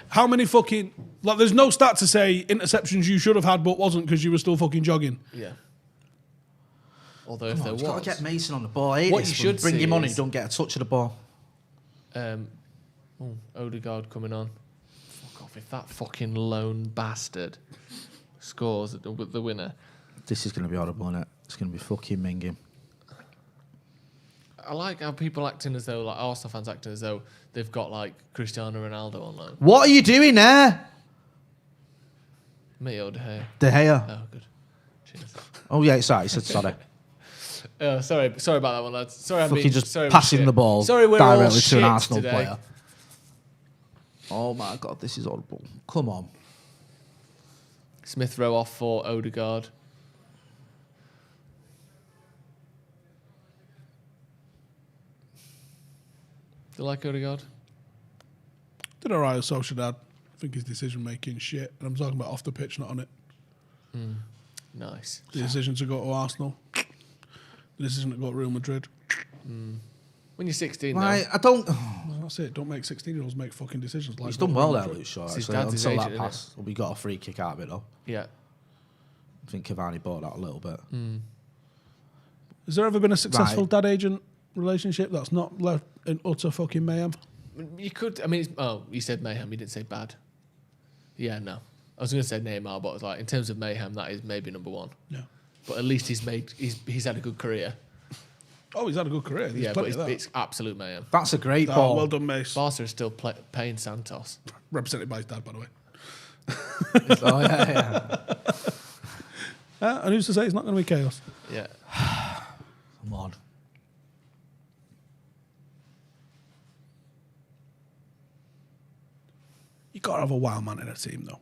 how many fucking... Like, there's no stat to say interceptions you should have had but wasn't because you were still fucking jogging. Yeah. Although if there was... You've got to get Mason on the ball. I hate What this you should bring see him on and is- you don't get a touch of the ball. Odegaard coming on. Fuck off. If that fucking lone bastard scores with the winner. This is going to be horrible, isn't it? It's going to be fucking minging. I like how people acting as though, like Arsenal fans acting as though they've got like Cristiano Ronaldo on loan. What are you doing there? Me or De Gea? De Gea. Oh, good. Cheers. Oh, yeah, sorry. He said sorry. Oh, sorry about that one, lads. Sorry, I'm Fucking being, just sorry passing the ball sorry, we're all directly to shit an Arsenal today. player. Oh, my God, this is horrible. Come on. Smith Rowe off for Odegaard. Do you like Odegaard? Did all right at Sociedad. I think his decision making shit. And I'm talking about off the pitch, not on it. Nice. The decision to go to Arsenal. The decision to go to Real Madrid. When you're 16, Right, though. I don't... Well, that's it. Don't make 16-years make fucking decisions. Like He's go done to well Real there, Madrid. Luke Shaw, It's his actually, dad's his until agent, that isn't pass. We got a free kick out of it, though. Yeah. I think Cavani bought that a little bit. Has there ever been a successful dad-agent relationship that's not left in utter fucking mayhem? You could, I mean, you said mayhem, you didn't say bad. Yeah, no. I was going to say Neymar, but I was like, in terms of mayhem, that is maybe number one. Yeah. But at least he's had a good career. Oh, he's had a good career. There's Yeah, but plenty of that. it's absolute mayhem. That's a great Oh, ball. well done, Mace. Barca is still paying Santos. Represented by his dad, by the way. Oh, yeah. And who's to say it's not going to be chaos? Yeah. Come on. You got to have a wild man in a team, though.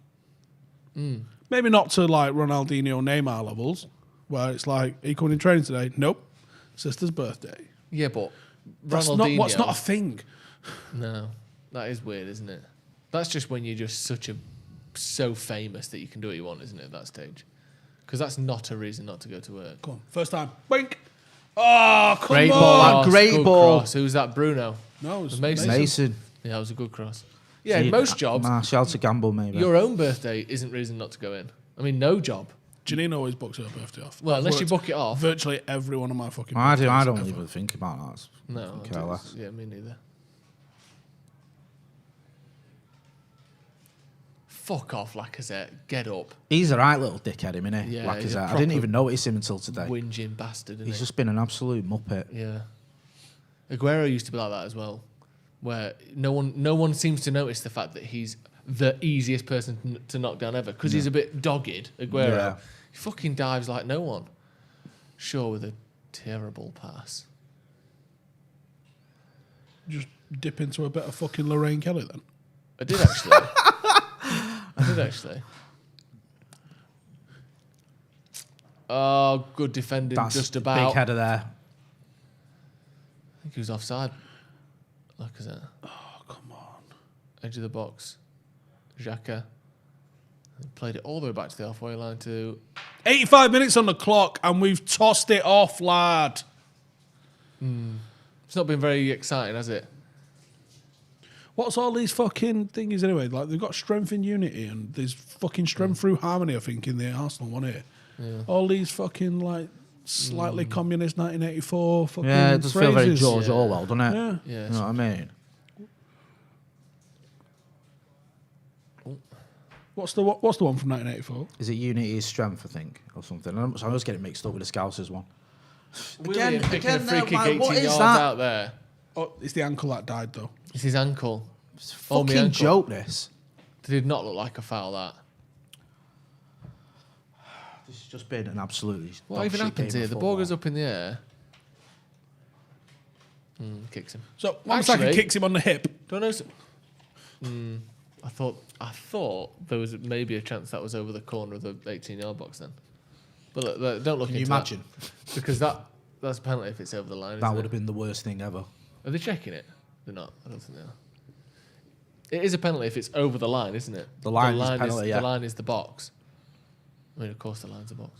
Maybe not to like Ronaldinho, Neymar levels, where it's like, are you coming in training today? Nope. Sister's birthday. Yeah, but That's Ronaldinho... what's not a thing. No. That is weird, isn't it? That's just when you're just so famous that you can do what you want, isn't it, at that stage? Because that's not a reason not to go to work. Come on, first time. Wink. Oh, come Great on. ball, great good ball. Cross. Who's that, Bruno? No, it was Mason. Mason. Yeah, it was a good cross. Yeah, in most jobs, shout to Gamble, maybe. your own birthday isn't reason not to go in. I mean, no job. Janine always books her birthday off. Well, I've unless you worked book it off. Virtually every one of my fucking I birthdays don't ever. even think about that. No. Care less. Yeah, me neither. Fuck off, Lacazette. Get up. He's a right little dickhead, him, innit? Yeah, he's a Lacazette. I didn't proper even notice him until today. Whinging bastard, isn't He's he? just been an absolute muppet. Yeah. Aguero used to be like that as well, where no one seems to notice the fact that he's the easiest person to knock down ever because he's a bit dogged. Aguero, Yeah. he fucking dives like no one. Sure, with a terrible pass. Just dip into a bit of fucking Lorraine Kelly then. I did actually. Oh, good defending, That's just about. big header there. I think he was offside. Look at that. Oh, come on. Edge of the box. Xhaka. Played it all the way back to the halfway line to... 85 minutes on the clock and we've tossed it off, lad. It's not been very exciting, has it? What's all these fucking things anyway? Like, they've got strength in unity and there's fucking strength through harmony, I think, in the Arsenal one here. Yeah. All these fucking, like, slightly communist 1984 fucking Yeah, it does feel very phrases. George Orwell, doesn't it? Yeah. Yeah. You know what I mean? What's the one from 1984? Is it Unity is Strength, I think, or something? I was getting mixed up with the Scousers one. William picking a free kick like, 18 what is yards that? out there. Oh, it's the ankle that died, though. It's his ankle. It's a Oh, my fucking ankle. joke, this. Did not look like a foul, that. This has just been an absolutely What dog even shit happens game here? of The football. ball goes up in the air. Kicks him. So, Wan-Bissaka kicks him on the hip. Don't know. I thought there was maybe a chance that was over the corner of the 18-yard box then. But look, don't look Can you into that. imagine? Because that's a penalty if it's over the line. That isn't would it? have been the worst thing ever. Are they checking it? They're not. I don't think they are. It is a penalty if it's over the line, isn't it? The line is penalty, yeah. The line is the box. I mean, of course, the line's the box.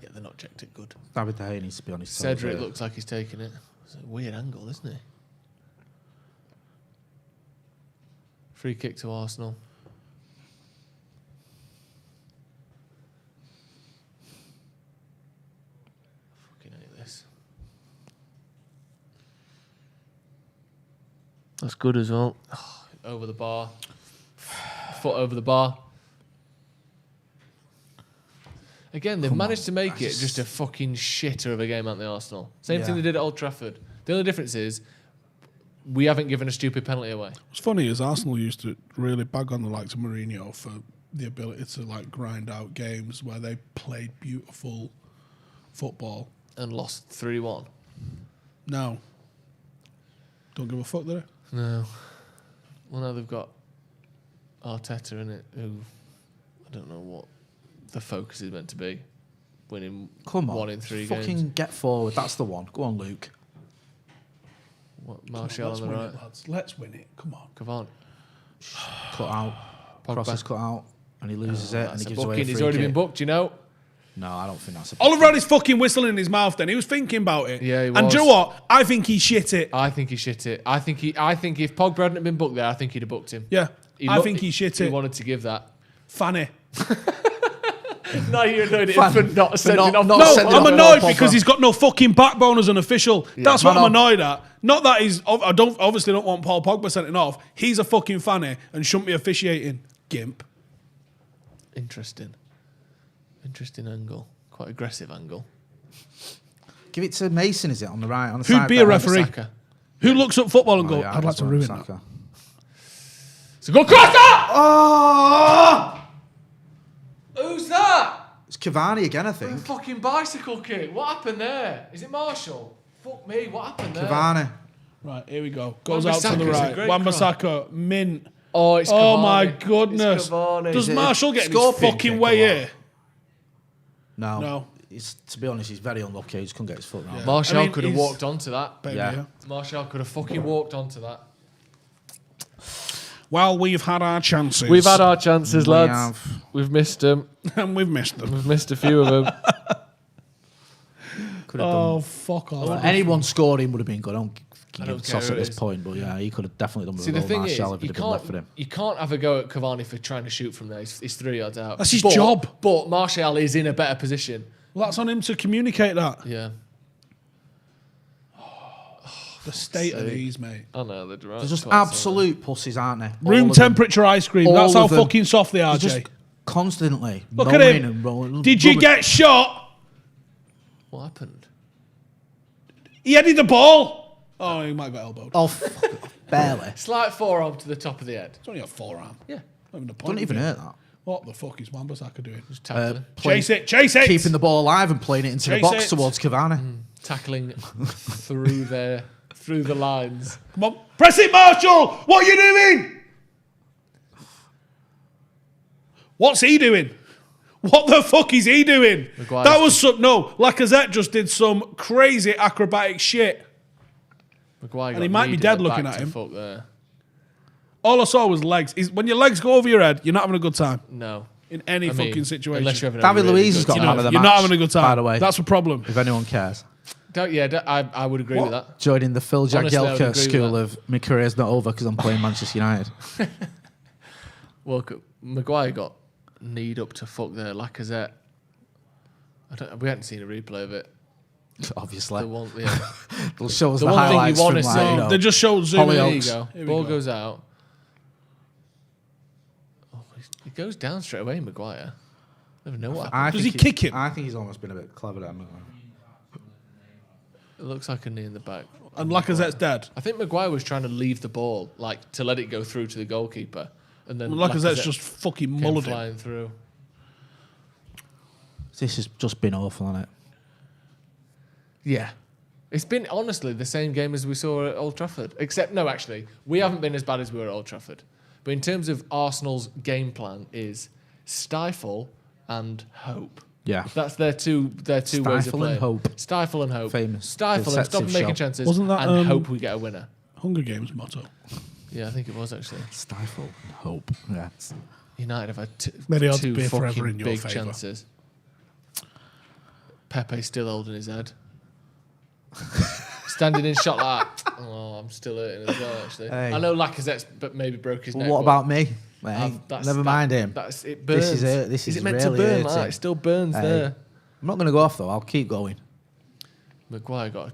Yeah, they're not checked it good. David De Gea needs to be on his toes. Cedric looks like he's taking it. It's a weird angle, isn't he? Free kick to Arsenal. Fucking hate this. That's good as well. Over the bar. Foot over the bar. Again, they've managed to make it just a fucking shitter of a game at the Arsenal. Same thing they did at Old Trafford. The only difference is we haven't given a stupid penalty away. What's funny is Arsenal used to really bag on the likes of Mourinho for the ability to like grind out games where they played beautiful football. And lost 3-1. No. Don't give a fuck, do they? No. Well, now they've got Arteta in it, who I don't know what the focus is meant to be. Winning 1 in 3 games. Fucking get forward. That's the one. Go on, Luke. What, Martial on the right? Let's win it. Come on. Cavani. Cut out. Cross is cut out. And he loses it. And he gives away a free He's already kick. been booked, you know? No, I don't think that's a Oliver had his fucking whistle in his mouth then. He was thinking about it. Yeah, he was. And do you know what? I think he shit it. I think he shit it. I think if Pogba hadn't been booked there, I think he'd have booked him. Yeah. I think he shit it. He wanted to give that. Fanny. No, you're annoyed at him for not sending off. No, I'm annoyed because he's got no fucking backbone as an official. Yeah. That's what I'm annoyed at. Not that he's... I obviously don't want Paul Pogba sending off. He's a fucking fanny and shouldn't be officiating. Gimp. Interesting angle. Quite aggressive angle. Give it to Mason, is it, on the right? On the Who'd side be there? a referee? Saka. Who looks at football and Oh, go, yeah, I'd like to ruin Saka. that. So go cross that! Oh! Who's that? It's Cavani again, I A think. fucking bicycle kick. What happened there? Is it Marshall? Fuck me, what happened there? Cavani. Right, here we go. Goes out to Wan-Bissaka's the a right. great Wan-Bissaka, mint. Oh, it's Cavani. Oh my goodness. It's Cavani. Does Is it Marshall get his scorpion fucking kick way or what? here? No. To be honest, he's very unlucky. He just couldn't get his foot round. Yeah. Marshall could have walked onto that. Baby, Yeah. Marshall could have fucking walked onto that. Well, we've had our chances. We've had our chances, We lads. have. We've missed them. And we've missed them. We've missed a few of them. Could have Oh, done. fuck off. Well, anyone scoring would have been good. I don't I give don't a toss care at who this it is. point, but yeah, he could have definitely done with See, the a goal thing Martial is, if it had been left for him. you can't have a go at Cavani for trying to shoot from there. He's 3 yards out. That's his job. But Martial is in a better position. Well, that's on him to communicate that. Yeah. The state of sake. these, mate. I know, they're right. They're just absolute pussies, aren't they? All Room of them. temperature ice cream. All That's how of them. fucking soft they are, They're Jay. just constantly Look at moaning him. and rolling. Did you rubbish. get shot? What happened? He headed the ball. Oh, he might have got elbowed. Oh, barely. Slight forearm to the top of the head. It's only a forearm. Yeah. Not even the point Don't even of it. hurt that. What the fuck is Wan-Bissaka doing? Just tackling. Chase it, chase it! Keeping the ball alive and playing it into the Chase box it. towards Cavani. Tackling through the lines. Come on. Press it, Marshall! What are you doing? What's he doing? What the fuck is he doing? Maguire's That was some... No, Lacazette just did some crazy acrobatic shit. Maguire And he got might be kneed in dead the looking back at to him. fuck there. All I saw was legs. When your legs go over your head, you're not having a good time. No. In any fucking situation. Unless you're having David a really Luiz has good got time. man of the You're match. not having a good time. By the way, That's a problem. if anyone cares. I would agree with that. Joining the Phil Honestly, I would agree Jagielka with school that. of my career's not over because I'm playing Manchester United. Well, Maguire got kneed up to fuck there. Lacazette. We hadn't seen a replay of it. Obviously. The one, yeah. They'll show us The the one thing you highlights wanna from see. like, you know, They just showed zoom in. There you Hollyoaks. go. Here we Ball go. goes out. Oh, he goes down straight away, Maguire. I don't know what happened. I Does think he kick him? I think he's almost been a bit clever there. It looks like a knee in the back. And Lacazette's dead. I think Maguire was trying to leave the ball, like to let it go through to the goalkeeper, and then Lacazette's just fucking came mullered him. flying through. This has just been awful, hasn't it? Yeah. It's been, honestly, the same game as we saw at Old Trafford. Except, no, actually, we haven't been as bad as we were at Old Trafford. But in terms of Arsenal's game plan is stifle and hope. Yeah. That's their two ways of Stifle playing. and hope. Stifle and hope. Famous Stifle and stop deceptive making show. chances Wasn't that, and hope we get a winner. Hunger Games motto. Yeah, I think it was actually. Stifle and hope. Yeah. United have had May the odds two be forever fucking in your big favour. chances. Pepe still holding his head. Standing in shot like that. Oh, I'm still hurting as well, actually. Hey. I know Lacazette's maybe broke his neck. What but about me? Hey, never mind him. It burns. This is it meant really to burn? hurting. Like, it still burns there. I'm not going to go off though. I'll keep going. Maguire got a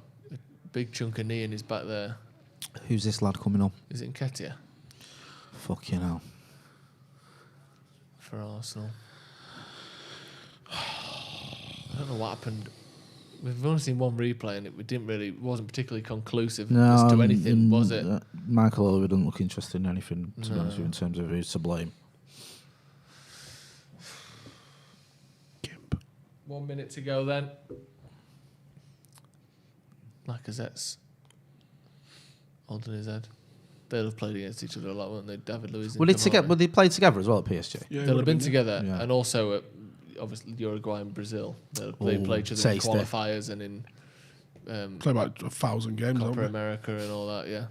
big chunk of knee in his back there. Who's this lad coming on? Is it Nketiah? Fucking hell. For Arsenal. I don't know what happened. We've only seen one replay and it wasn't particularly conclusive as to anything, was it? Michael Oliver doesn't look interested in anything, to be honest with you, in terms of who's to blame. 1 minute to go then. Lacazette's holding his head. They'll have played against each other a lot, won't they? David Luiz. Would they play together as well at PSG? Yeah, they'll have been together, and also at obviously Uruguay and Brazil. They play each other in qualifiers and in play about 1,000 games. Copa America and all that. Yeah,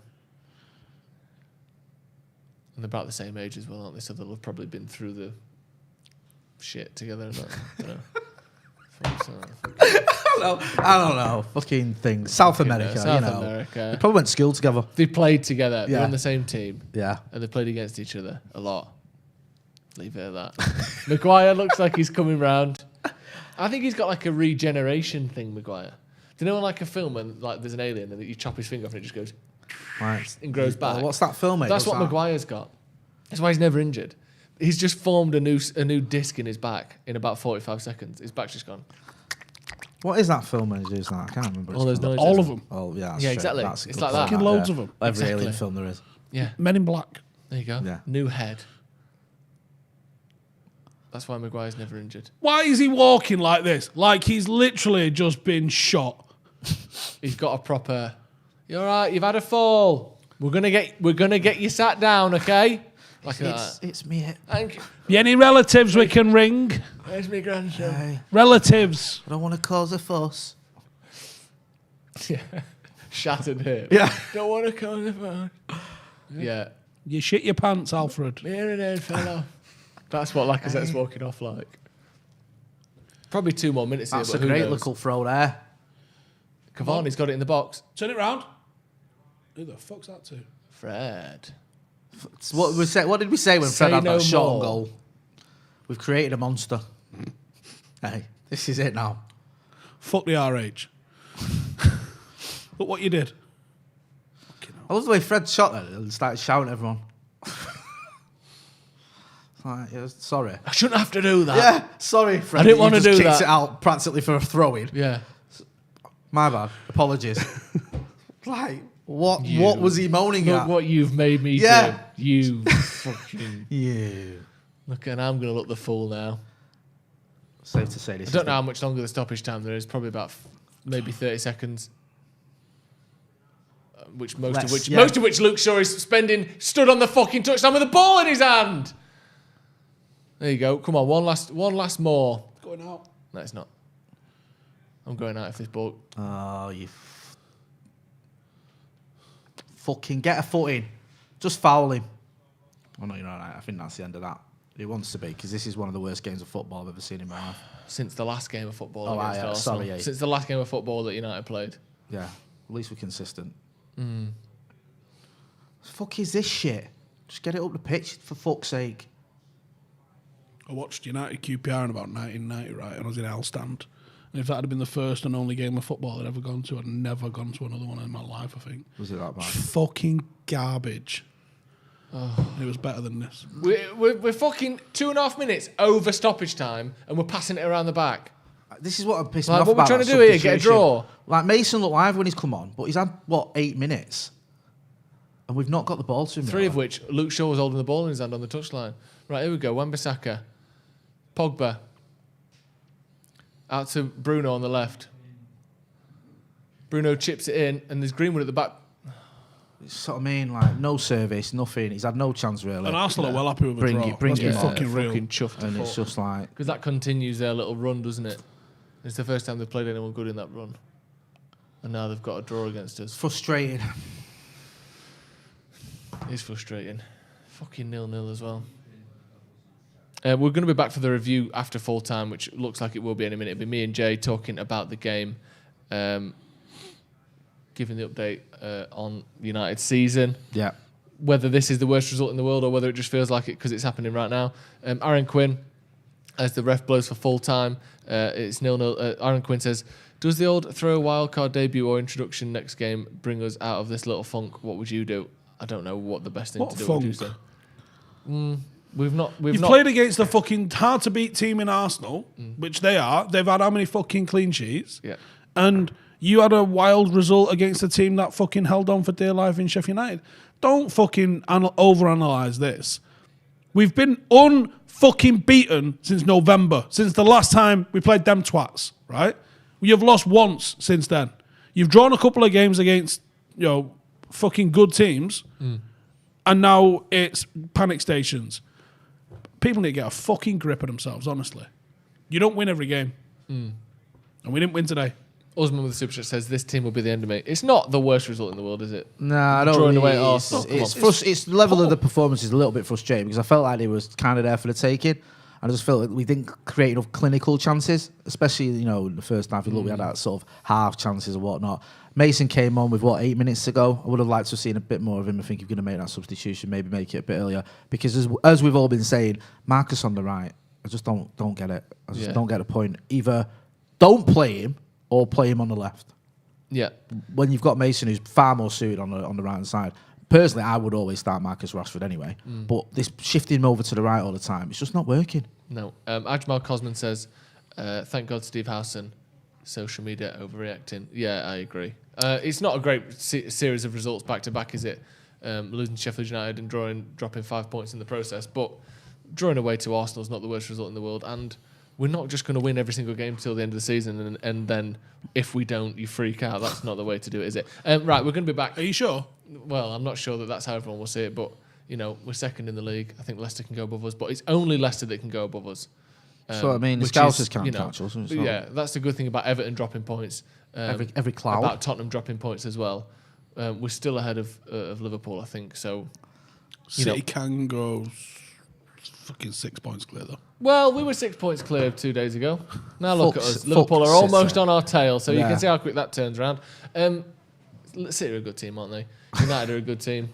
and they're about the same age as well, aren't they? So they'll have probably been through the shit together. I don't know. Fucking things. South America. South America. They probably went to school together. They played together. They're on the same team. Yeah. And they played against each other a lot. Leave it at that. Maguire looks like he's coming round. I think he's got like a regeneration thing, Maguire. Do you know in like a film when like there's an alien and you chop his finger off and it just goes and grows back? What's that film, mate? That's what Maguire's got. That's why he's never injured. He's just formed a new disc in his back in about 45 seconds. His back's just gone. What is that film when he does that? I can't remember. All those noises. All of them. Oh, yeah. Yeah, exactly. It's like that. Fucking loads of them. Every alien film there is. Yeah. Men in Black. There you go. Yeah. New head. That's why Maguire's never injured. Why is he walking like this? Like he's literally just been shot. He's got a proper. You're right. You've had a fall. We're gonna get you sat down, okay? Like It's me. Thank you. Any relatives we can ring? Where's my grandson? Hey, Relatives. I don't want to cause a fuss. Yeah. Shattered hip. Yeah. Don't want to call the phone. Yeah. You shit your pants, Alfred. Hearing aid fell off. That's what Lacazette's walking off like. Probably 2 more minutes That's here, a but who great knows? little throw there. Cavani's got it in the box. Turn it round. Who the fuck's that to? Fred. What did we say when Say Fred had no that shot on more. goal? We've created a monster. Hey, this is it now. Fuck the RH. Look what you did. I love the way Fred shot that and started shouting at everyone. Like, yeah, sorry. I shouldn't have to do that. Yeah, sorry, Fred. I didn't that want you to just do kicked that. it out practically for a throw-in. Yeah. My bad. Apologies. Like, what You. What was he moaning Look at? what you've made me Yeah. do. You fucking... You. Look, and I'm going to look the fool now. Safe to say this. I don't know how much longer the stoppage time there is. Probably about maybe 30 seconds. Most of which Luke Shaw is spending stood on the fucking touchline with the ball in his hand. There you go. Come on, one last more. Going out. No, it's not. I'm going out if this ball. Oh, you fucking get a foot in. Just foul him. Oh no, you're all right. I think that's the end of that. It wants to be because this is one of the worst games of football I've ever seen in my life. Since the last game of football Oh, against yeah, Arsenal. sorry, yeah. Since the last game of football that United played. Yeah, at least we're consistent. The fuck is this shit? Just get it up the pitch for fuck's sake. I watched United QPR in about 1990, right? And I was in L stand. And if that had been the first and only game of football I'd ever gone to, I'd never gone to another one in my life, I think. Was it that bad? Fucking garbage. Oh. It was better than this. We're fucking 2.5 minutes over stoppage time and we're passing it around the back. This is what I'm pissed me Like, off what we're about. trying to that do here, get a substitution. draw. Like, Mason looked live when he's come on, but he's had, 8 minutes? And we've not got the ball to him. 3 of which Luke Shaw was holding the ball in his hand on the touchline. Right, here we go. Wan-Bissaka. Pogba. Out to Bruno on the left. Bruno chips it in, and there's Greenwood at the back. It's what I mean, like, no service, nothing. He's had no chance, really. And Arsenal are well happy with a draw. Bring Let's be him on. fucking real. Fucking chuffed. And it's just like... Because that continues their little run, doesn't it? It's the first time they've played anyone good in that run. And now they've got a draw against us. Frustrating. It's frustrating. Fucking 0-0 as well. We're going to be back for the review after full time, which looks like it will be in a minute. It'll be me and Jay talking about the game, giving the update on United's season. Yeah. Whether this is the worst result in the world or whether it just feels like it because it's happening right now. Aaron Quinn, as the ref blows for full time, it's 0-0. Aaron Quinn says, does the old throw a wildcard debut or introduction next game bring us out of this little funk? What would you do? I don't know what the best thing to do would do. We've not played against the fucking hard to beat team in Arsenal, which they are. They've had how many fucking clean sheets? Yeah. And you had a wild result against a team that fucking held on for dear life in Sheffield United. Don't fucking overanalyze this. We've been unfucking beaten since November, since the last time we played them twats, right? You've lost once since then. You've drawn a couple of games against, fucking good teams, and now it's panic stations. People need to get a fucking grip of themselves, honestly. You don't win every game. And we didn't win today. Osman with the Super Chat says, this team will be the end of me. It's not the worst result in the world, is it? No, I don't Drawing really. away at Arsenal. It's the level of the performance is a little bit frustrating because I felt like it was kind of there for the taking. And I just felt like we didn't create enough clinical chances, especially, in the first half. We had that sort of half chances and whatnot. Mason came on with, 8 minutes ago? I would have liked to have seen a bit more of him. I think you're going to make that substitution, maybe make it a bit earlier. Because as we've all been saying, Marcus on the right, I just don't get it. I just don't get the point. Either don't play him or play him on the left. Yeah. When you've got Mason, who's far more suited on the right-hand side. Personally, I would always start Marcus Rashford anyway. But this shifting him over to the right all the time, it's just not working. No. Ajmal Cosman says, thank God Steve Howson, social media overreacting. Yeah, I agree. It's not a great series of results back-to-back, is it? Losing to Sheffield United and dropping 5 points in the process. But drawing away to Arsenal is not the worst result in the world. And we're not just going to win every single game till the end of the season and then if we don't, you freak out. That's not the way to do it, is it? Right, we're going to be back. Are you sure? Well, I'm not sure that's how everyone will see it, but, we're second in the league. I think Leicester can go above us, but it's only Leicester that can go above us. So, the Scousers can't catch us. Yeah, that's the good thing about Everton dropping points. Every cloud. About Tottenham dropping points as well. We're still ahead of Liverpool, I think, so... City can go fucking 6 points clear, though. Well, we were 6 points clear 2 days ago. Now look at us. Liverpool are almost on our tail, so you can see how quick that turns around. City are a good team, aren't they? United are a good team.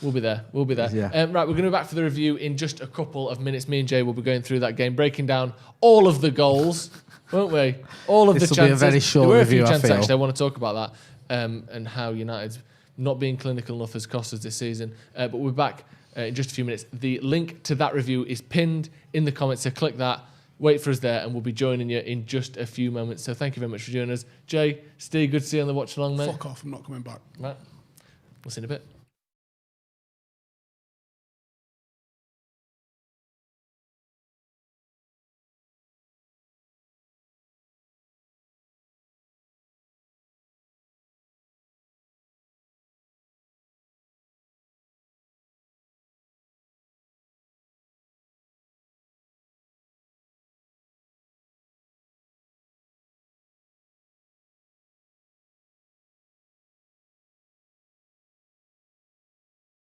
We'll be there. Yeah. Right, we're going to be back for the review in just a couple of minutes. Me and Jay will be going through that game, breaking down all of the goals, won't we? All of the chances. This will be a very short there were review, a few chances, I feel. actually. I want to talk about that and how United's not being clinical enough has cost us this season. But we're back in just a few minutes. The link to that review is pinned in the comments, so click that. Wait for us there, and we'll be joining you in just a few moments. So thank you very much for joining us. Jay, Steve, good to see you on the Watch Along, mate. Fuck off, I'm not coming back. Right. We'll see you in a bit.